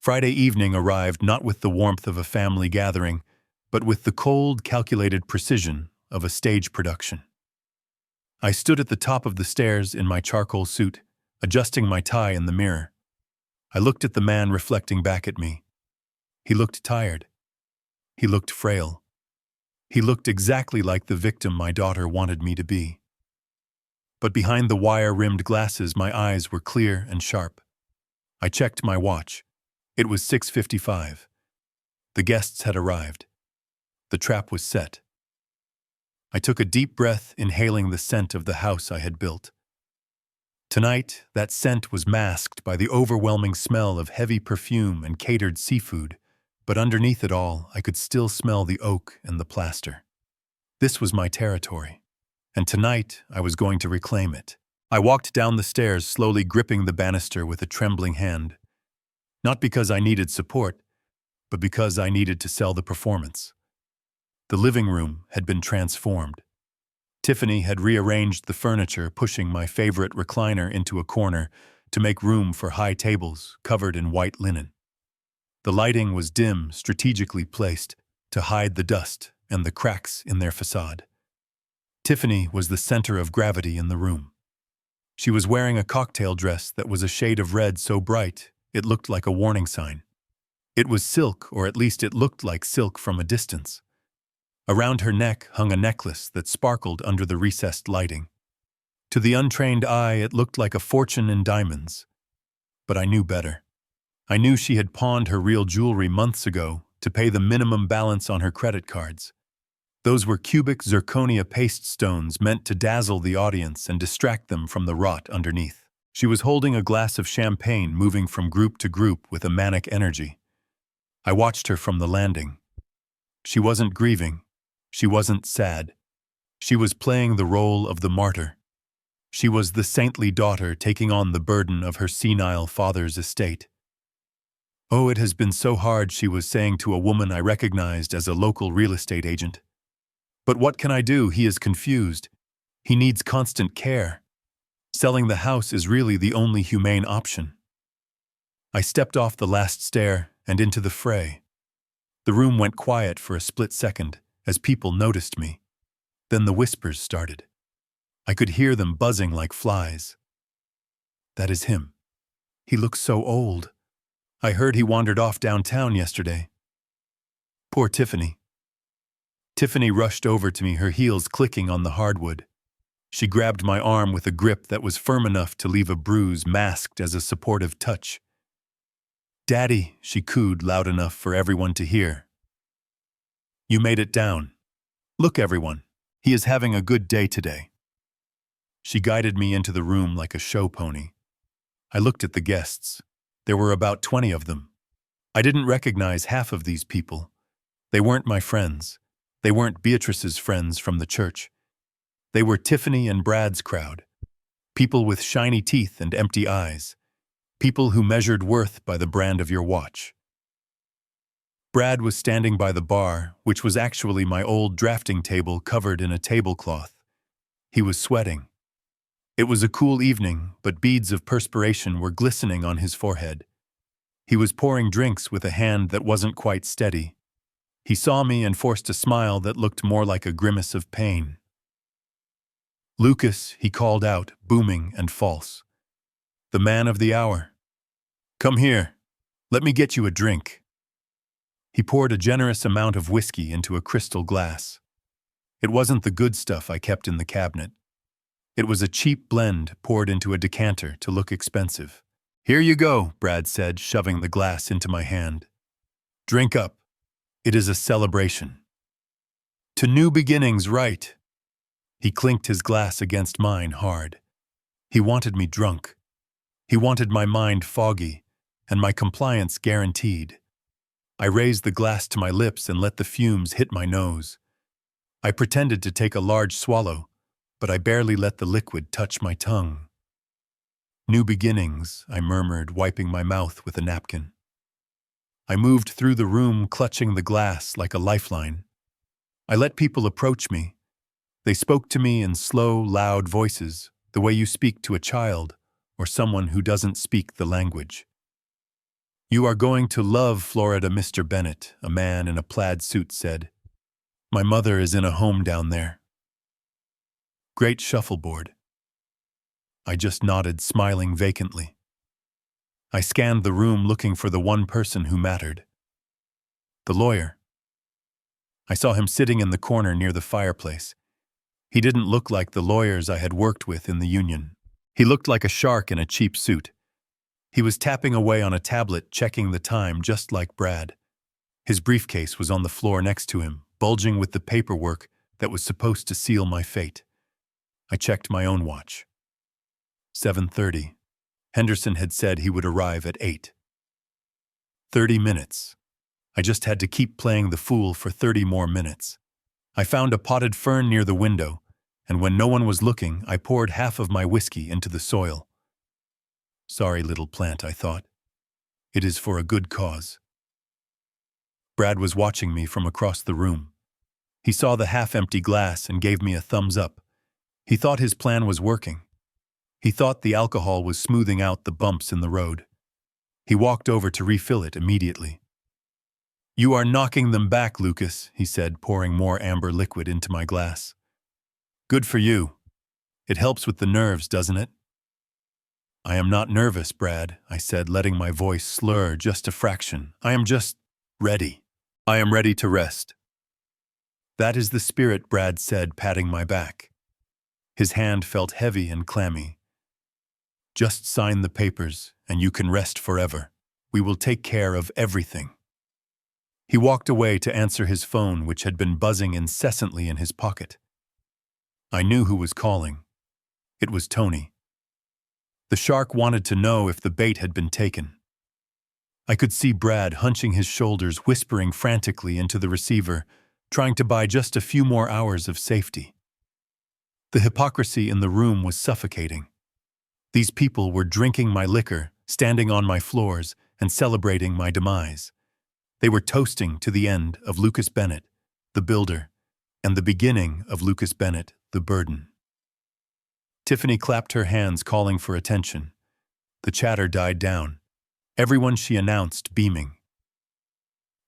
Friday evening arrived not with the warmth of a family gathering, but with the cold, calculated precision of a stage production. I stood at the top of the stairs in my charcoal suit, adjusting my tie in the mirror. I looked at the man reflecting back at me. He looked tired. He looked frail. He looked exactly like the victim my daughter wanted me to be. But behind the wire-rimmed glasses, my eyes were clear and sharp. I checked my watch. It was 6:55. The guests had arrived. The trap was set. I took a deep breath, inhaling the scent of the house I had built. Tonight, that scent was masked by the overwhelming smell of heavy perfume and catered seafood, but underneath it all, I could still smell the oak and the plaster. This was my territory, and tonight I was going to reclaim it. I walked down the stairs, slowly gripping the banister with a trembling hand. Not because I needed support, but because I needed to sell the performance. The living room had been transformed. Tiffany had rearranged the furniture, pushing my favorite recliner into a corner to make room for high tables covered in white linen. The lighting was dim, strategically placed to hide the dust and the cracks in their facade. Tiffany was the center of gravity in the room. She was wearing a cocktail dress that was a shade of red so bright it looked like a warning sign. It was silk, or at least it looked like silk from a distance. Around her neck hung a necklace that sparkled under the recessed lighting. To the untrained eye, it looked like a fortune in diamonds. But I knew better. I knew she had pawned her real jewelry months ago to pay the minimum balance on her credit cards. Those were cubic zirconia paste stones meant to dazzle the audience and distract them from the rot underneath. She was holding a glass of champagne, moving from group to group with a manic energy. I watched her from the landing. She wasn't grieving. She wasn't sad. She was playing the role of the martyr. She was the saintly daughter taking on the burden of her senile father's estate. "Oh, it has been so hard," she was saying to a woman I recognized as a local real estate agent. "But what can I do? He is confused. He needs constant care. Selling the house is really the only humane option." I stepped off the last stair and into the fray. The room went quiet for a split second as people noticed me. Then the whispers started. I could hear them buzzing like flies. "That is him. He looks so old. I heard he wandered off downtown yesterday. Poor Tiffany." Tiffany rushed over to me, her heels clicking on the hardwood. She grabbed my arm with a grip that was firm enough to leave a bruise masked as a supportive touch. "Daddy," she cooed loud enough for everyone to hear. "You made it down. Look, everyone. He is having a good day today." She guided me into the room like a show pony. I looked at the guests. There were about 20 of them. I didn't recognize half of these people. They weren't my friends. They weren't Beatrice's friends from the church. They were Tiffany and Brad's crowd. People with shiny teeth and empty eyes. People who measured worth by the brand of your watch. Brad was standing by the bar, which was actually my old drafting table covered in a tablecloth. He was sweating. It was a cool evening, but beads of perspiration were glistening on his forehead. He was pouring drinks with a hand that wasn't quite steady. He saw me and forced a smile that looked more like a grimace of pain. "Lucas," he called out, booming and false. "The man of the hour. Come here. Let me get you a drink." He poured a generous amount of whiskey into a crystal glass. It wasn't the good stuff I kept in the cabinet. It was a cheap blend poured into a decanter to look expensive. "Here you go," Brad said, shoving the glass into my hand. "Drink up. It is a celebration. To new beginnings, right?" He clinked his glass against mine hard. He wanted me drunk. He wanted my mind foggy, and my compliance guaranteed. I raised the glass to my lips and let the fumes hit my nose. I pretended to take a large swallow, but I barely let the liquid touch my tongue. "New beginnings," I murmured, wiping my mouth with a napkin. I moved through the room, clutching the glass like a lifeline. I let people approach me. They spoke to me in slow, loud voices, the way you speak to a child or someone who doesn't speak the language. "You are going to love Florida, Mr. Bennett," a man in a plaid suit said. "My mother is in a home down there." "Great shuffleboard." I just nodded, smiling vacantly. I scanned the room looking for the one person who mattered. The lawyer. I saw him sitting in the corner near the fireplace. He didn't look like the lawyers I had worked with in the union. He looked like a shark in a cheap suit. He was tapping away on a tablet, checking the time just like Brad. His briefcase was on the floor next to him, bulging with the paperwork that was supposed to seal my fate. I checked my own watch. 7:30. Henderson had said he would arrive at 8. 30 minutes. I just had to keep playing the fool for 30 more minutes. I found a potted fern near the window, and when no one was looking, I poured half of my whiskey into the soil. Sorry, little plant, I thought. It is for a good cause. Brad was watching me from across the room. He saw the half-empty glass and gave me a thumbs up. He thought his plan was working. He thought the alcohol was smoothing out the bumps in the road. He walked over to refill it immediately. "You are knocking them back, Lucas," he said, pouring more amber liquid into my glass. "Good for you. It helps with the nerves, doesn't it?" "I am not nervous, Brad," I said, letting my voice slur just a fraction. "I am just ready. I am ready to rest." That is the spirit, Brad said, patting my back. His hand felt heavy and clammy. Just sign the papers, and you can rest forever. We will take care of everything. He walked away to answer his phone, which had been buzzing incessantly in his pocket. I knew who was calling. It was Tony. The shark wanted to know if the bait had been taken. I could see Brad hunching his shoulders, whispering frantically into the receiver, trying to buy just a few more hours of safety. The hypocrisy in the room was suffocating. These people were drinking my liquor, standing on my floors, and celebrating my demise. They were toasting to the end of Lucas Bennett, the builder, and the beginning of Lucas Bennett, the burden. Tiffany clapped her hands, calling for attention. The chatter died down. Everyone she announced, beaming.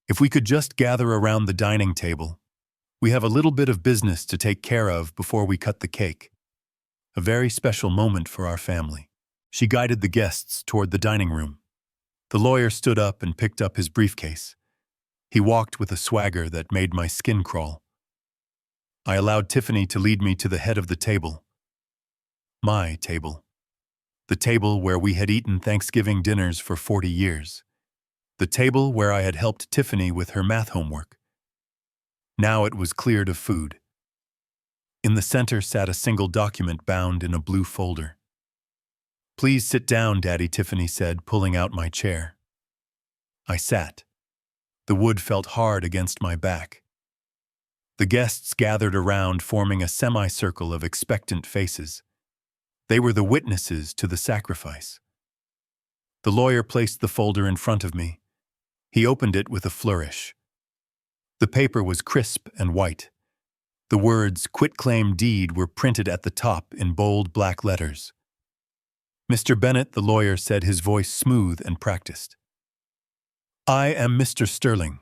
If we could just gather around the dining table. We have a little bit of business to take care of before we cut the cake. A very special moment for our family. She guided the guests toward the dining room. The lawyer stood up and picked up his briefcase. He walked with a swagger that made my skin crawl. I allowed Tiffany to lead me to the head of the table. My table. The table where we had eaten Thanksgiving dinners for 40 years. The table where I had helped Tiffany with her math homework. Now it was cleared of food. In the center sat a single document bound in a blue folder. "Please sit down, Daddy," Tiffany said, pulling out my chair. I sat. The wood felt hard against my back. The guests gathered around, forming a semicircle of expectant faces. They were the witnesses to the sacrifice. The lawyer placed the folder in front of me. He opened it with a flourish. The paper was crisp and white. The words "Quitclaim Deed" were printed at the top in bold black letters. "Mr. Bennett," the lawyer said, his voice smooth and practiced. "I am Mr. Sterling.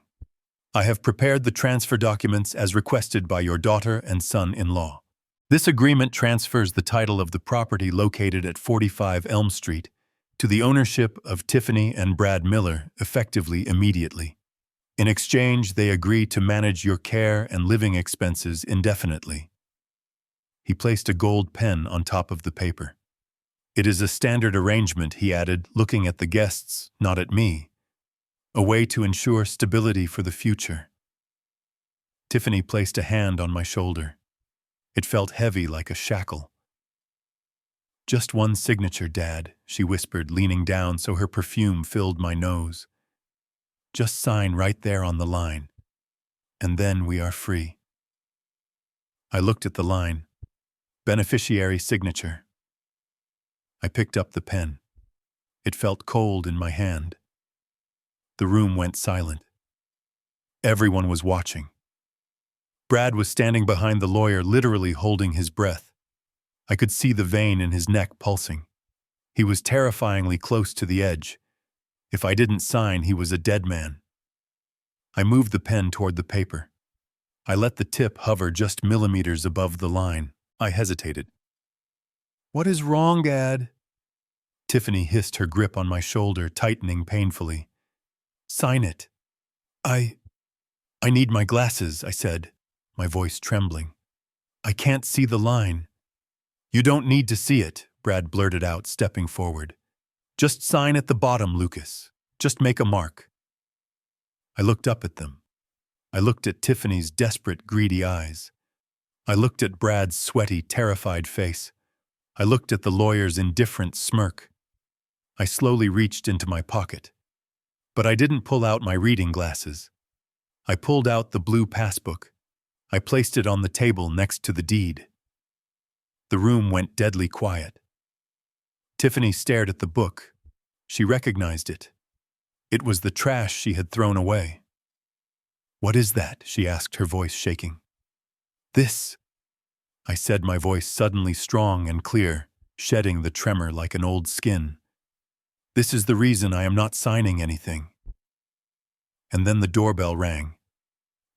I have prepared the transfer documents as requested by your daughter and son-in-law. This agreement transfers the title of the property located at 45 Elm Street to the ownership of Tiffany and Brad Miller effectively immediately. In exchange, they agree to manage your care and living expenses indefinitely." He placed a gold pen on top of the paper. "It is a standard arrangement," he added, looking at the guests, not at me. "A way to ensure stability for the future." Tiffany placed a hand on my shoulder. It felt heavy like a shackle. "Just one signature, Dad," she whispered, leaning down so her perfume filled my nose. "Just sign right there on the line, and then we are free." I looked at the line. Beneficiary signature. I picked up the pen. It felt cold in my hand. The room went silent. Everyone was watching. Brad was standing behind the lawyer, literally holding his breath. I could see the vein in his neck pulsing. He was terrifyingly close to the edge. If I didn't sign, he was a dead man. I moved the pen toward the paper. I let the tip hover just millimeters above the line. I hesitated. "What is wrong, Dad?" Tiffany hissed, her grip on my shoulder tightening painfully. "Sign it." I need my glasses," I said, my voice trembling. "I can't see the line." "You don't need to see it," Brad blurted out, stepping forward. "Just sign at the bottom, Lucas. Just make a mark." I looked up at them. I looked at Tiffany's desperate, greedy eyes. I looked at Brad's sweaty, terrified face. I looked at the lawyer's indifferent smirk. I slowly reached into my pocket. But I didn't pull out my reading glasses. I pulled out the blue passbook. I placed it on the table next to the deed. The room went deadly quiet. Tiffany stared at the book. She recognized it. It was the trash she had thrown away. "What is that?" she asked, her voice shaking. "This," I said, my voice suddenly strong and clear, shedding the tremor like an old skin. "This is the reason I am not signing anything." And then the doorbell rang.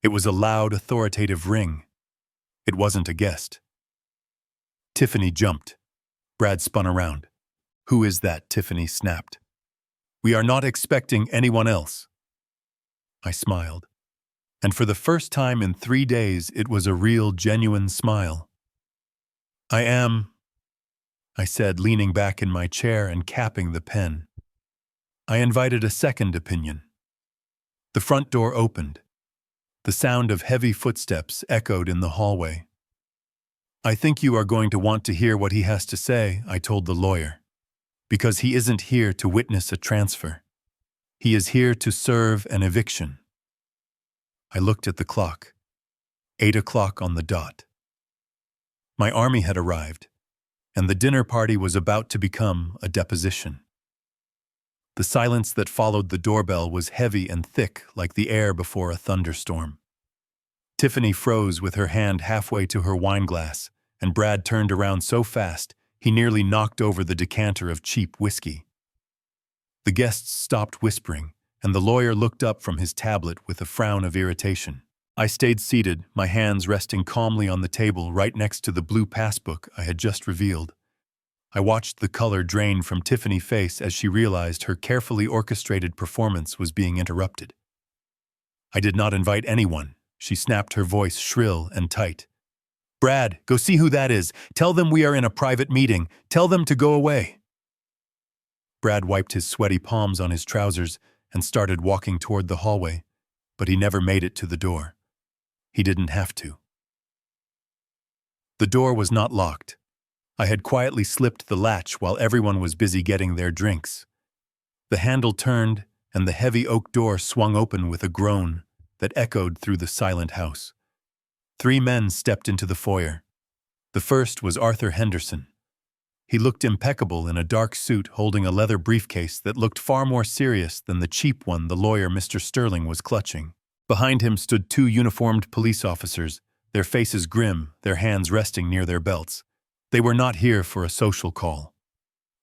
It was a loud, authoritative ring. It wasn't a guest. Tiffany jumped. Brad spun around. "Who is that?" Tiffany snapped. "We are not expecting anyone else." I smiled. And for the first time in 3 days, it was a real, genuine smile. "I am," I said, leaning back in my chair and capping the pen. I invited a second opinion. The front door opened. The sound of heavy footsteps echoed in the hallway. "I think you are going to want to hear what he has to say," I told the lawyer, "because he isn't here to witness a transfer. He is here to serve an eviction." I looked at the clock. 8 o'clock on the dot. My army had arrived, and the dinner party was about to become a deposition. The silence that followed the doorbell was heavy and thick like the air before a thunderstorm. Tiffany froze with her hand halfway to her wineglass, and Brad turned around so fast he nearly knocked over the decanter of cheap whiskey. The guests stopped whispering, and the lawyer looked up from his tablet with a frown of irritation. I stayed seated, my hands resting calmly on the table right next to the blue passbook I had just revealed. I watched the color drain from Tiffany's face as she realized her carefully orchestrated performance was being interrupted. "I did not invite anyone," she snapped, her voice shrill and tight. "Brad, go see who that is. Tell them we are in a private meeting. Tell them to go away." Brad wiped his sweaty palms on his trousers and started walking toward the hallway, but he never made it to the door. He didn't have to. The door was not locked. I had quietly slipped the latch while everyone was busy getting their drinks. The handle turned, and the heavy oak door swung open with a groan that echoed through the silent house. 3 men stepped into the foyer. The first was Arthur Henderson. He looked impeccable in a dark suit holding a leather briefcase that looked far more serious than the cheap one the lawyer Mr. Sterling was clutching. Behind him stood 2 uniformed police officers, their faces grim, their hands resting near their belts. They were not here for a social call.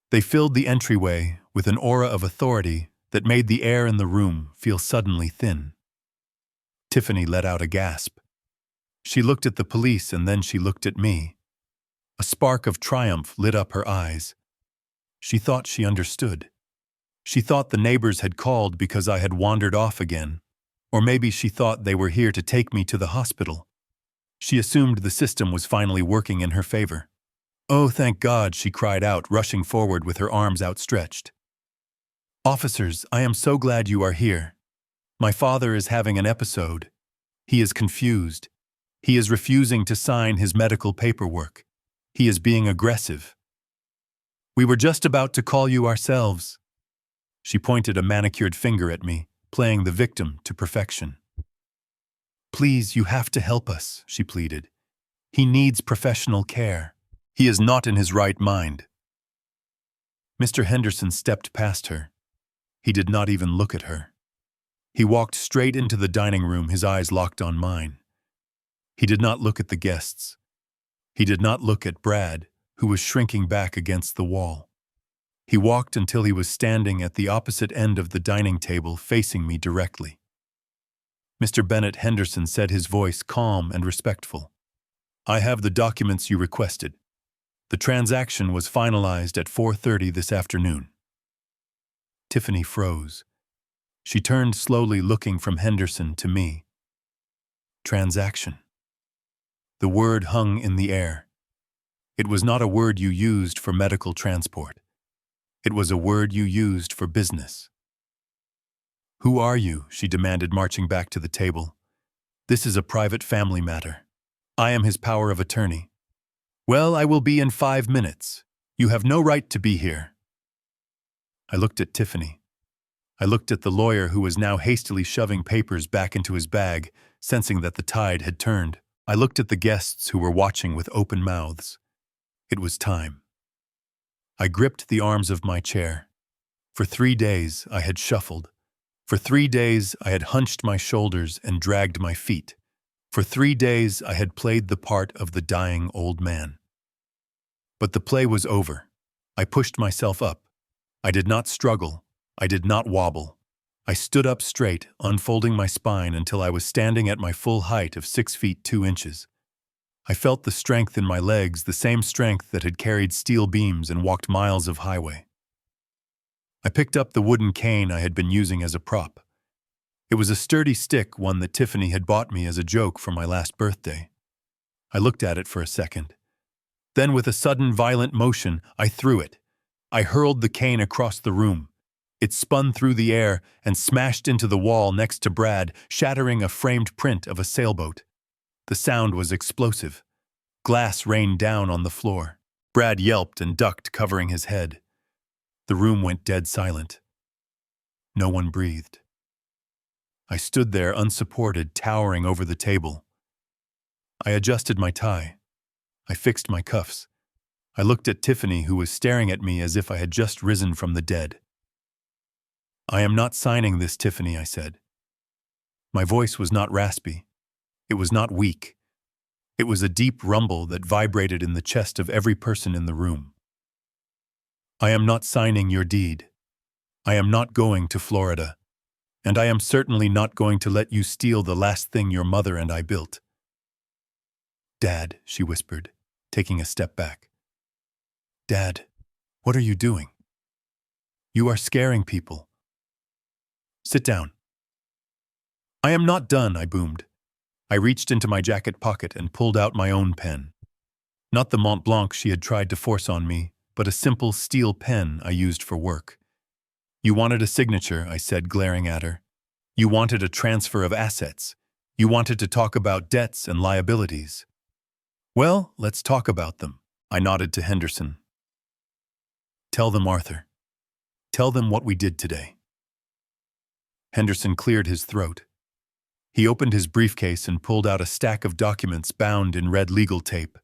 They filled the entryway with an aura of authority that made the air in the room feel suddenly thin. Tiffany let out a gasp. She looked at the police and then she looked at me. A spark of triumph lit up her eyes. She thought she understood. She thought the neighbors had called because I had wandered off again, or maybe she thought they were here to take me to the hospital. She assumed the system was finally working in her favor. "Oh, thank God," she cried out, rushing forward with her arms outstretched. "Officers, I am so glad you are here. My father is having an episode. He is confused. He is refusing to sign his medical paperwork. He is being aggressive. We were just about to call you ourselves." She pointed a manicured finger at me, playing the victim to perfection. "Please, you have to help us," she pleaded. "He needs professional care. He is not in his right mind." Mr. Henderson stepped past her. He did not even look at her. He walked straight into the dining room, his eyes locked on mine. He did not look at the guests. He did not look at Brad, who was shrinking back against the wall. He walked until he was standing at the opposite end of the dining table, facing me directly. Mr. Bennett Henderson said, his voice calm and respectful. "I have the documents you requested. The transaction was finalized at 4:30 this afternoon." Tiffany froze. She turned slowly, looking from Henderson to me. Transaction. The word hung in the air. It was not a word you used for medical transport. It was a word you used for business. "Who are you?" she demanded, marching back to the table. "This is a private family matter. I am his power of attorney." "Well, I will be in 5 minutes. You have no right to be here." I looked at Tiffany. I looked at the lawyer, who was now hastily shoving papers back into his bag, sensing that the tide had turned. I looked at the guests, who were watching with open mouths. It was time. I gripped the arms of my chair. For 3 days I had shuffled. For 3 days I had hunched my shoulders and dragged my feet. For 3 days I had played the part of the dying old man. But the play was over. I pushed myself up. I did not struggle. I did not wobble. I stood up straight, unfolding my spine until I was standing at my full height of 6 feet 2 inches. I felt the strength in my legs, the same strength that had carried steel beams and walked miles of highway. I picked up the wooden cane I had been using as a prop. It was a sturdy stick, one that Tiffany had bought me as a joke for my last birthday. I looked at it for a second. Then, with a sudden violent motion, I threw it. I hurled the cane across the room. It spun through the air and smashed into the wall next to Brad, shattering a framed print of a sailboat. The sound was explosive. Glass rained down on the floor. Brad yelped and ducked, covering his head. The room went dead silent. No one breathed. I stood there unsupported, towering over the table. I adjusted my tie. I fixed my cuffs. I looked at Tiffany, who was staring at me as if I had just risen from the dead. "I am not signing this, Tiffany," I said. My voice was not raspy. It was not weak. It was a deep rumble that vibrated in the chest of every person in the room. "I am not signing your deed. I am not going to Florida. And I am certainly not going to let you steal the last thing your mother and I built." "Dad," she whispered, taking a step back. "Dad, what are you doing? You are scaring people. Sit down." "I am not done," I boomed. I reached into my jacket pocket and pulled out my own pen. Not the Mont Blanc she had tried to force on me, but a simple steel pen I used for work. "You wanted a signature," I said, glaring at her. "You wanted a transfer of assets. You wanted to talk about debts and liabilities. Well, let's talk about them." I nodded to Henderson. "Tell them, Arthur. Tell them what we did today." Henderson cleared his throat. He opened his briefcase and pulled out a stack of documents bound in red legal tape.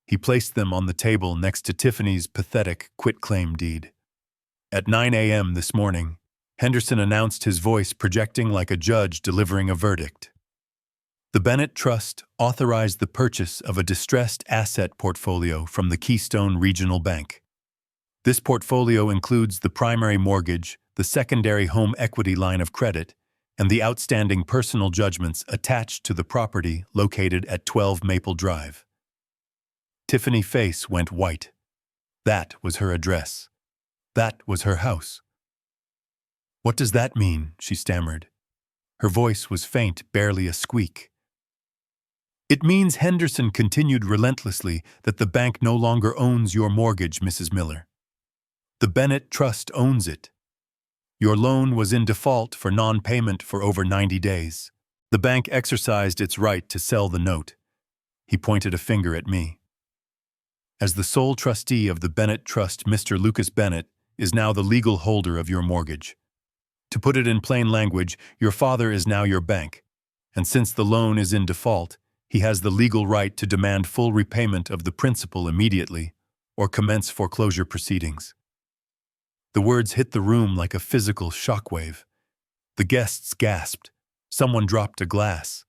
He placed them on the table next to Tiffany's pathetic quitclaim deed. At 9 a.m. this morning, Henderson announced, his voice projecting like a judge delivering a verdict. The Bennett Trust authorized the purchase of a distressed asset portfolio from the Keystone Regional Bank. This portfolio includes the primary mortgage, the secondary home equity line of credit, and the outstanding personal judgments attached to the property located at 12 Maple Drive. Tiffany's face went white. That was her address. That was her house. "What does that mean?" she stammered. Her voice was faint, barely a squeak. "It means," Henderson continued relentlessly, "that the bank no longer owns your mortgage, Mrs. Miller. The Bennett Trust owns it. Your loan was in default for non-payment for over 90 days. The bank exercised its right to sell the note." He pointed a finger at me. "As the sole trustee of the Bennett Trust, Mr. Lucas Bennett is now the legal holder of your mortgage. To put it in plain language, your father is now your bank, and since the loan is in default, he has the legal right to demand full repayment of the principal immediately or commence foreclosure proceedings." The words hit the room like a physical shockwave. The guests gasped. Someone dropped a glass.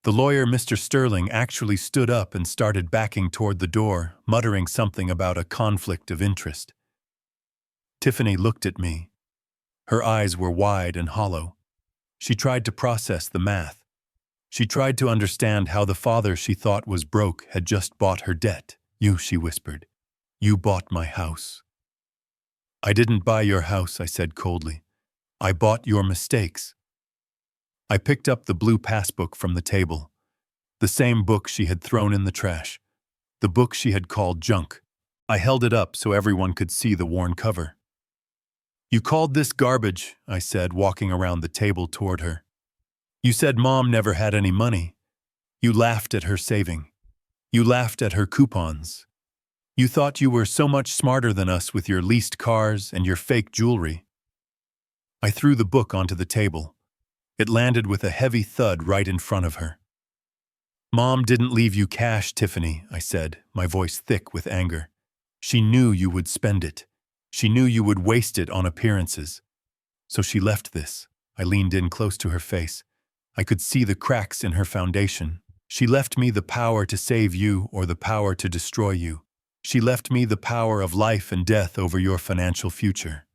The lawyer, Mr. Sterling, actually stood up and started backing toward the door, muttering something about a conflict of interest. Tiffany looked at me. Her eyes were wide and hollow. She tried to process the math. She tried to understand how the father she thought was broke had just bought her debt. "You," she whispered. "You bought my house." "I didn't buy your house," I said coldly. "I bought your mistakes." I picked up the blue passbook from the table. The same book she had thrown in the trash. The book she had called junk. I held it up so everyone could see the worn cover. "You called this garbage," I said, walking around the table toward her. "You said Mom never had any money. You laughed at her saving. You laughed at her coupons. You thought you were so much smarter than us with your leased cars and your fake jewelry." I threw the book onto the table. It landed with a heavy thud right in front of her. "Mom didn't leave you cash, Tiffany," I said, my voice thick with anger. "She knew you would spend it. She knew you would waste it on appearances. So she left this." I leaned in close to her face. I could see the cracks in her foundation. "She left me the power to save you or the power to destroy you. She left me the power of life and death over your financial future.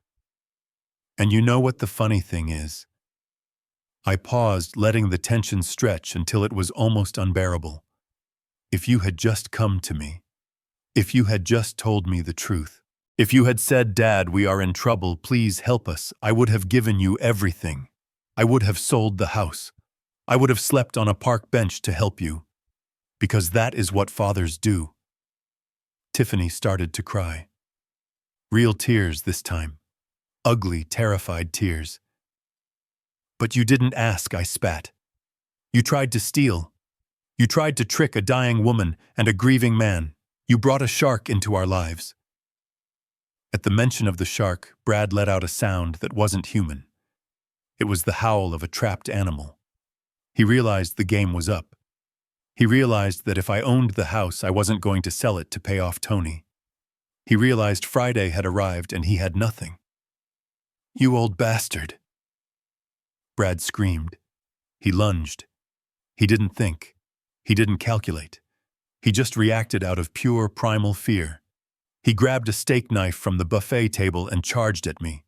And you know what the funny thing is?" I paused, letting the tension stretch until it was almost unbearable. "If you had just come to me, if you had just told me the truth, if you had said, 'Dad, we are in trouble, please help us,' I would have given you everything. I would have sold the house. I would have slept on a park bench to help you. Because that is what fathers do. Tiffany started to cry. Real tears this time. Ugly, terrified tears. But you didn't ask, I spat. You tried to steal. You tried to trick a dying woman and a grieving man. You brought a shark into our lives. At the mention of the shark, Brad let out a sound that wasn't human. It was the howl of a trapped animal. He realized the game was up. He realized that if I owned the house, I wasn't going to sell it to pay off Tony. He realized Friday had arrived and he had nothing. You old bastard. Brad screamed. He lunged. He didn't think. He didn't calculate. He just reacted out of pure primal fear. He grabbed a steak knife from the buffet table and charged at me.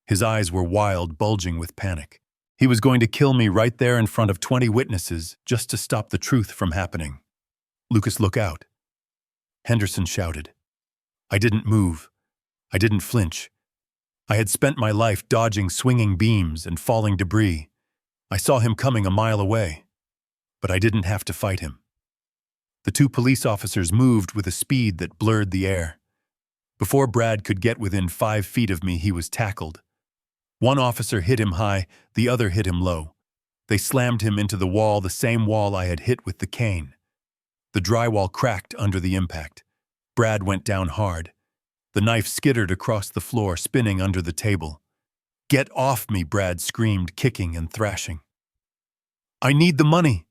His eyes were wild, bulging with panic. He was going to kill me right there in front of 20 witnesses just to stop the truth from happening. Lucas, look out. Henderson shouted. I didn't move. I didn't flinch. I had spent my life dodging swinging beams and falling debris. I saw him coming a mile away. But I didn't have to fight him. The two police officers moved with a speed that blurred the air. Before Brad could get within 5 feet of me, he was tackled. One officer hit him high, the other hit him low. They slammed him into the wall, the same wall I had hit with the cane. The drywall cracked under the impact. Brad went down hard. The knife skittered across the floor, spinning under the table. Get off me, Brad screamed, kicking and thrashing. I need the money.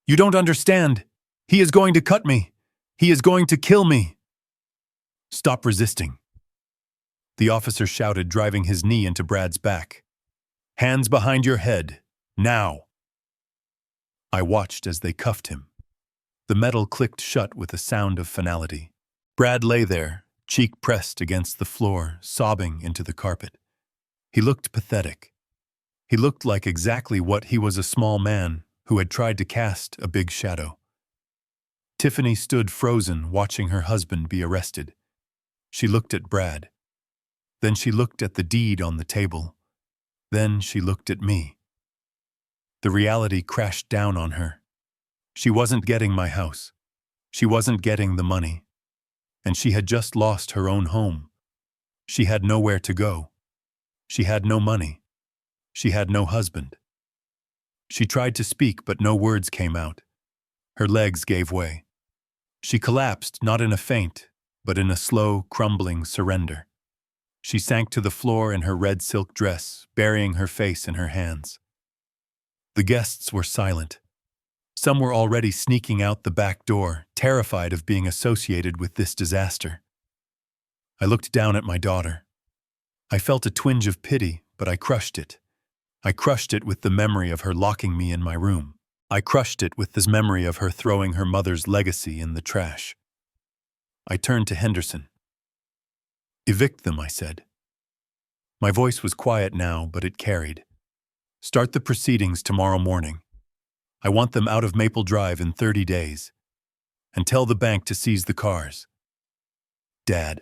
You don't understand. He is going to cut me. He is going to kill me. Stop resisting. The officer shouted, driving his knee into Brad's back. Hands behind your head, now. I watched as they cuffed him. The metal clicked shut with a sound of finality. Brad lay there, cheek pressed against the floor, sobbing into the carpet. He looked pathetic. He looked like exactly what he was, a small man who had tried to cast a big shadow. Tiffany stood frozen, watching her husband be arrested. She looked at Brad. Then she looked at the deed on the table. Then she looked at me. The reality crashed down on her. She wasn't getting my house. She wasn't getting the money. And she had just lost her own home. She had nowhere to go. She had no money. She had no husband. She tried to speak, but no words came out. Her legs gave way. She collapsed, not in a faint, but in a slow, crumbling surrender. She sank to the floor in her red silk dress, burying her face in her hands. The guests were silent. Some were already sneaking out the back door, terrified of being associated with this disaster. I looked down at my daughter. I felt a twinge of pity, but I crushed it. I crushed it with the memory of her locking me in my room. I crushed it with this memory of her throwing her mother's legacy in the trash. I turned to Henderson. Evict them, I said. My voice was quiet now, but it carried. Start the proceedings tomorrow morning. I want them out of Maple Drive in 30 days. And tell the bank to seize the cars. Dad.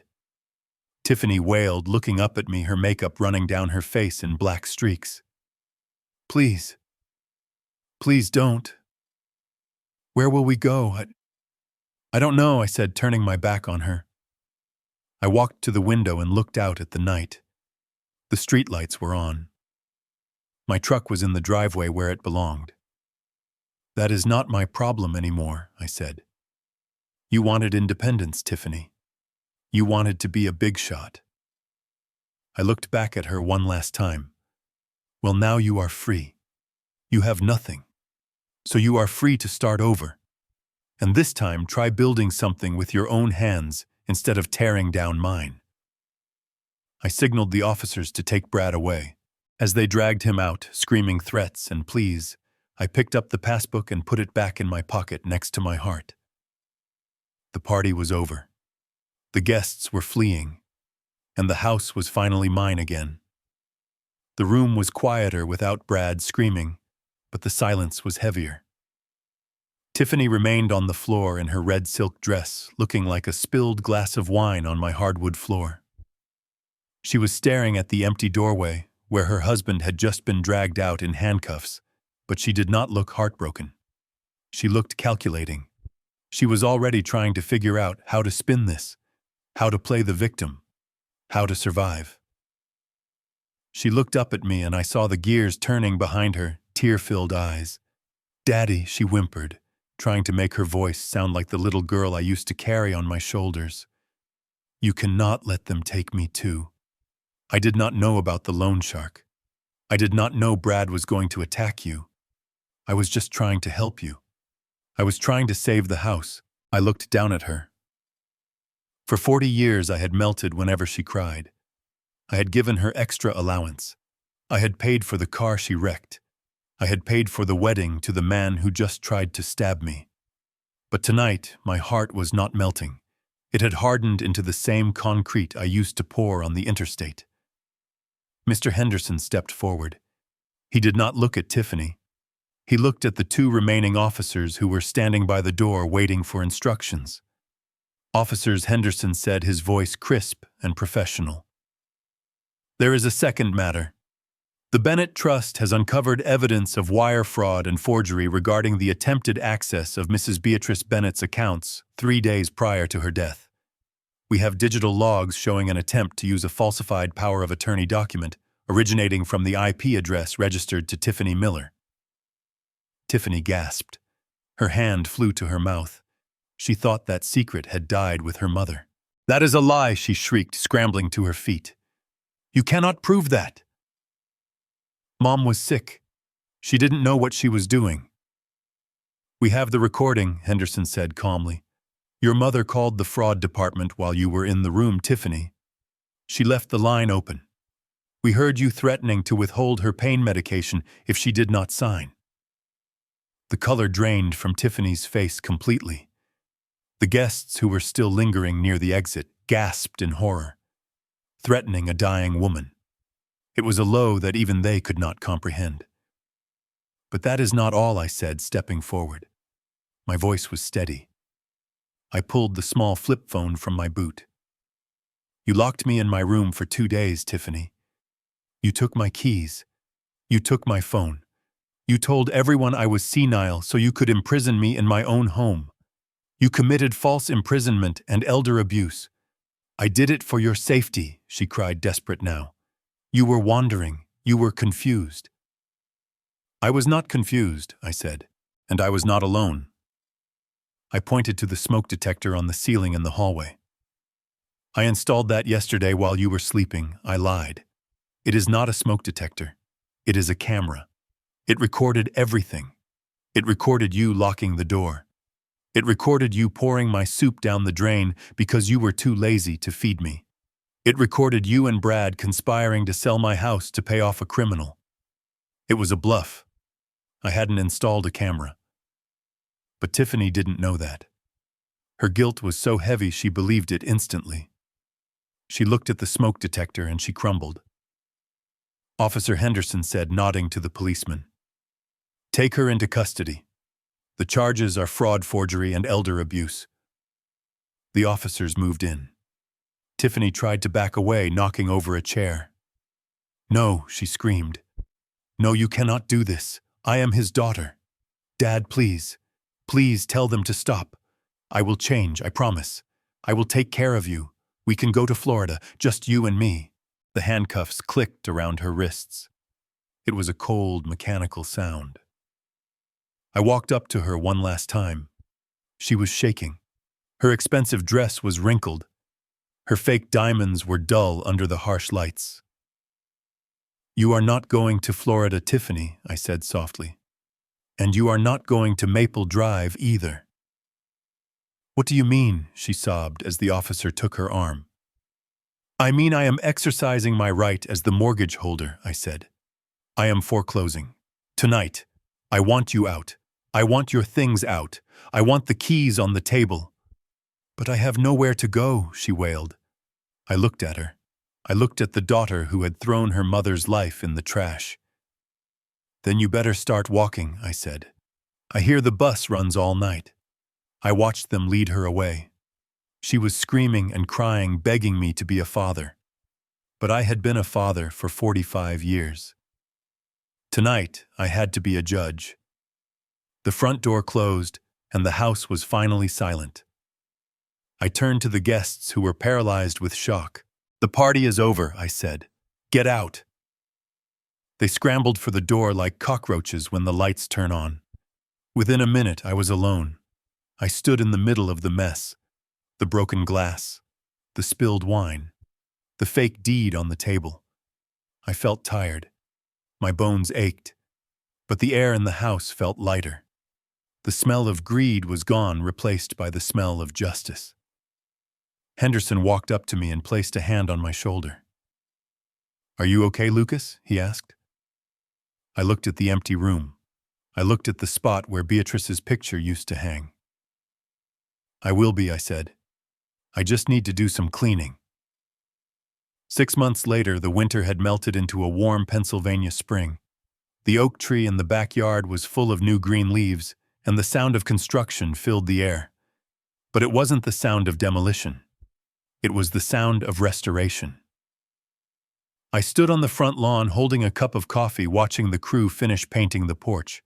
Tiffany wailed, looking up at me, her makeup running down her face in black streaks. Please. Please don't. Where will we go? I don't know, I said, turning my back on her. I walked to the window and looked out at the night. The streetlights were on. My truck was in the driveway where it belonged. That is not my problem anymore, I said. You wanted independence, Tiffany. You wanted to be a big shot. I looked back at her one last time. Well, now you are free. You have nothing. So you are free to start over. And this time, try building something with your own hands instead of tearing down mine. I signaled the officers to take Brad away. As they dragged him out, screaming threats and pleas, I picked up the passbook and put it back in my pocket next to my heart. The party was over. The guests were fleeing, and the house was finally mine again. The room was quieter without Brad screaming, but the silence was heavier. Tiffany remained on the floor in her red silk dress, looking like a spilled glass of wine on my hardwood floor. She was staring at the empty doorway, where her husband had just been dragged out in handcuffs, but she did not look heartbroken. She looked calculating. She was already trying to figure out how to spin this, how to play the victim, how to survive. She looked up at me and I saw the gears turning behind her, tear-filled eyes. "Daddy," she whimpered, trying to make her voice sound like the little girl I used to carry on my shoulders. "You cannot let them take me too." I did not know about the loan shark. I did not know Brad was going to attack you. I was just trying to help you. I was trying to save the house. I looked down at her. For 40 years I had melted whenever she cried. I had given her extra allowance. I had paid for the car she wrecked. I had paid for the wedding to the man who just tried to stab me. But tonight, my heart was not melting. It had hardened into the same concrete I used to pour on the interstate. Mr. Henderson stepped forward. He did not look at Tiffany. He looked at the 2 remaining officers who were standing by the door waiting for instructions. "Officers," Henderson said, his voice crisp and professional. "There is a second matter. The Bennett Trust has uncovered evidence of wire fraud and forgery regarding the attempted access of Mrs. Beatrice Bennett's accounts 3 days prior to her death. We have digital logs showing an attempt to use a falsified power of attorney document originating from the IP address registered to Tiffany Miller." Tiffany gasped. Her hand flew to her mouth. She thought that secret had died with her mother. "That is a lie," she shrieked, scrambling to her feet. "You cannot prove that." "Mom was sick. She didn't know what she was doing." "We have the recording," Henderson said calmly. "Your mother called the fraud department while you were in the room, Tiffany. She left the line open. We heard you threatening to withhold her pain medication if she did not sign." The color drained from Tiffany's face completely. The guests who were still lingering near the exit gasped in horror. Threatening a dying woman. It was a low that even they could not comprehend. "But that is not all," I said, stepping forward. My voice was steady. I pulled the small flip phone from my boot. "You locked me in my room for 2 days, Tiffany. You took my keys. You took my phone. You told everyone I was senile so you could imprison me in my own home. You committed false imprisonment and elder abuse. I did it for your safety," she cried, desperate now. "You were wandering. You were confused." "I was not confused," I said, "and I was not alone." I pointed to the smoke detector on the ceiling in the hallway. "I installed that yesterday while you were sleeping," I lied. "It is not a smoke detector. It is a camera. It recorded everything. It recorded you locking the door. It recorded you pouring my soup down the drain because you were too lazy to feed me. It recorded you and Brad conspiring to sell my house to pay off a criminal. It was a bluff. I hadn't installed a camera." But Tiffany didn't know that. Her guilt was so heavy she believed it instantly. She looked at the smoke detector and she crumbled. Officer Henderson said, nodding to the policeman, "Take her into custody. The charges are fraud, forgery, and elder abuse." The officers moved in. Tiffany tried to back away, knocking over a chair. "No," she screamed. "No, you cannot do this. I am his daughter. Dad, please. Please tell them to stop. I will change, I promise. I will take care of you. We can go to Florida, just you and me." The handcuffs clicked around her wrists. It was a cold, mechanical sound. I walked up to her one last time. She was shaking. Her expensive dress was wrinkled. Her fake diamonds were dull under the harsh lights. "You are not going to Florida, Tiffany," I said softly. "And you are not going to Maple Drive either." "What do you mean?" she sobbed as the officer took her arm. "I mean I am exercising my right as the mortgage holder," I said. "I am foreclosing. Tonight. I want you out. I want your things out. I want the keys on the table." "But I have nowhere to go," she wailed. I looked at her. I looked at the daughter who had thrown her mother's life in the trash. "Then you better start walking," I said. "I hear the bus runs all night." I watched them lead her away. She was screaming and crying, begging me to be a father. but I had been a father for 45 years. Tonight, I had to be a judge. The front door closed, and the house was finally silent. I turned to the guests who were paralyzed with shock. "The party is over," I said. "Get out." They scrambled for the door like cockroaches when the lights turn on. Within a minute, I was alone. I stood in the middle of the mess, the broken glass, the spilled wine, the fake deed on the table. I felt tired. My bones ached, but the air in the house felt lighter. The smell of greed was gone, replaced by the smell of justice. Henderson walked up to me and placed a hand on my shoulder. "Are you okay, Lucas?" he asked. I looked at the empty room. I looked at the spot where Beatrice's picture used to hang. "I will be," I said. "I just need to do some cleaning." 6 months later, the winter had melted into a warm Pennsylvania spring. The oak tree in the backyard was full of new green leaves, and the sound of construction filled the air. But it wasn't the sound of demolition. It was the sound of restoration. I stood on the front lawn holding a cup of coffee, watching the crew finish painting the porch.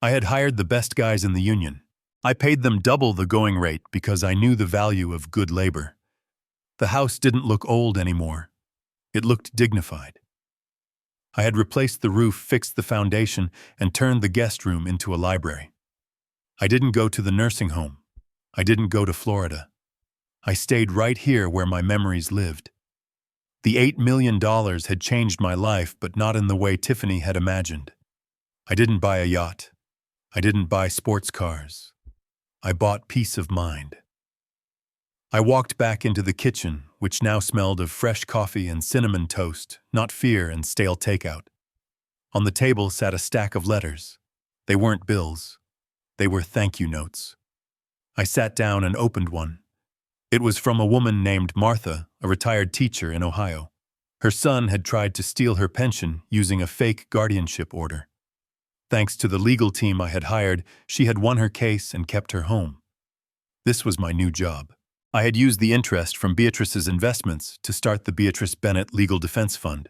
I had hired the best guys in the union. I paid them double the going rate because I knew the value of good labor. The house didn't look old anymore. It looked dignified. I had replaced the roof, fixed the foundation, and turned the guest room into a library. I didn't go to the nursing home. I didn't go to Florida. I stayed right here where my memories lived. The $8 million had changed my life, but not in the way Tiffany had imagined. I didn't buy a yacht. I didn't buy sports cars. I bought peace of mind. I walked back into the kitchen, which now smelled of fresh coffee and cinnamon toast, not fear and stale takeout. On the table sat a stack of letters. They weren't bills. They were thank you notes. I sat down and opened one. It was from a woman named Martha, a retired teacher in Ohio. Her son had tried to steal her pension using a fake guardianship order. Thanks to the legal team I had hired, she had won her case and kept her home. This was my new job. I had used the interest from Beatrice's investments to start the Beatrice Bennett Legal Defense Fund.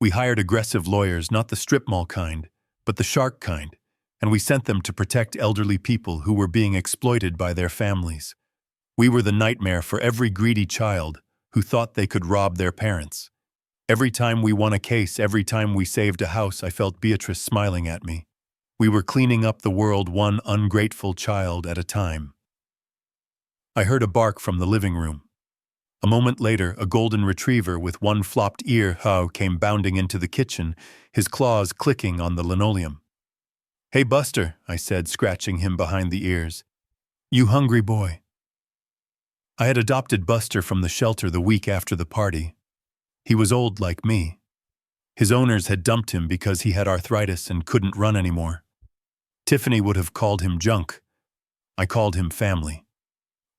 We hired aggressive lawyers, not the strip mall kind, but the shark kind, and we sent them to protect elderly people who were being exploited by their families. We were the nightmare for every greedy child who thought they could rob their parents. Every time we won a case, every time we saved a house, I felt Beatrice smiling at me. We were cleaning up the world one ungrateful child at a time. I heard a bark from the living room. A moment later, a golden retriever with one flopped ear came bounding into the kitchen, his claws clicking on the linoleum. "Hey, Buster," I said, scratching him behind the ears. "You hungry boy?" I had adopted Buster from the shelter the week after the party. He was old like me. His owners had dumped him because he had arthritis and couldn't run anymore. Tiffany would have called him junk. I called him family.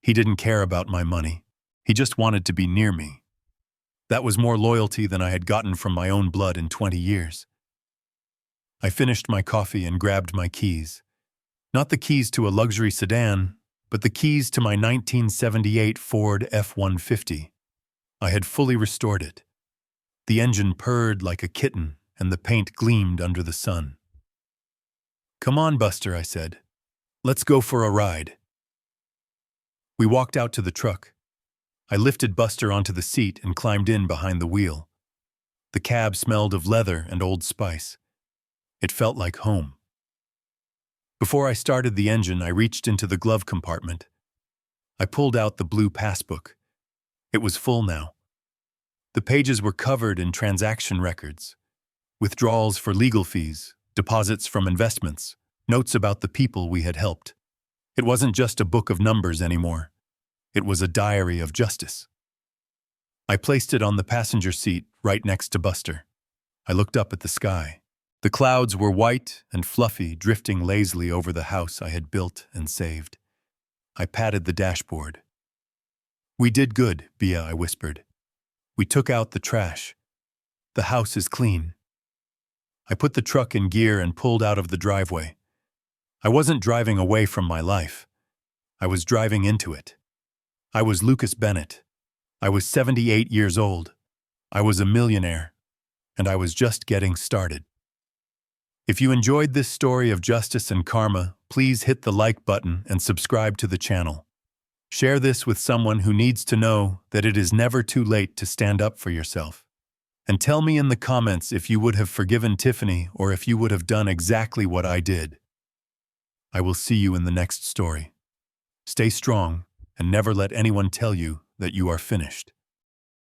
He didn't care about my money. He just wanted to be near me. That was more loyalty than I had gotten from my own blood in 20 years. I finished my coffee and grabbed my keys. Not the keys to a luxury sedan, but the keys to my 1978 Ford F-150. I had fully restored it. The engine purred like a kitten, and the paint gleamed under the sun. "Come on, Buster," I said. "Let's go for a ride." We walked out to the truck. I lifted Buster onto the seat and climbed in behind the wheel. The cab smelled of leather and Old Spice. It felt like home. Before I started the engine, I reached into the glove compartment. I pulled out the blue Passbook. It was full now. The pages were covered in transaction records, withdrawals for legal fees, deposits from investments, notes about the people we had helped. It wasn't just a book of numbers anymore. It was a diary of justice. I placed it on the passenger seat right next to Buster. I looked up at the sky. The clouds were white and fluffy, drifting lazily over the house I had built and saved. I patted the dashboard. "We did good, Bea," I whispered. "We took out the trash. The house is clean." I put the truck in gear and pulled out of the driveway. I wasn't driving away from my life. I was driving into it. I was Lucas Bennett. I was 78 years old. I was a millionaire, and I was just getting started. If you enjoyed this story of justice and karma, please hit the like button and subscribe to the channel. Share this with someone who needs to know that it is never too late to stand up for yourself. And tell me in the comments if you would have forgiven Tiffany or if you would have done exactly what I did. I will see you in the next story. Stay strong and never let anyone tell you that you are finished.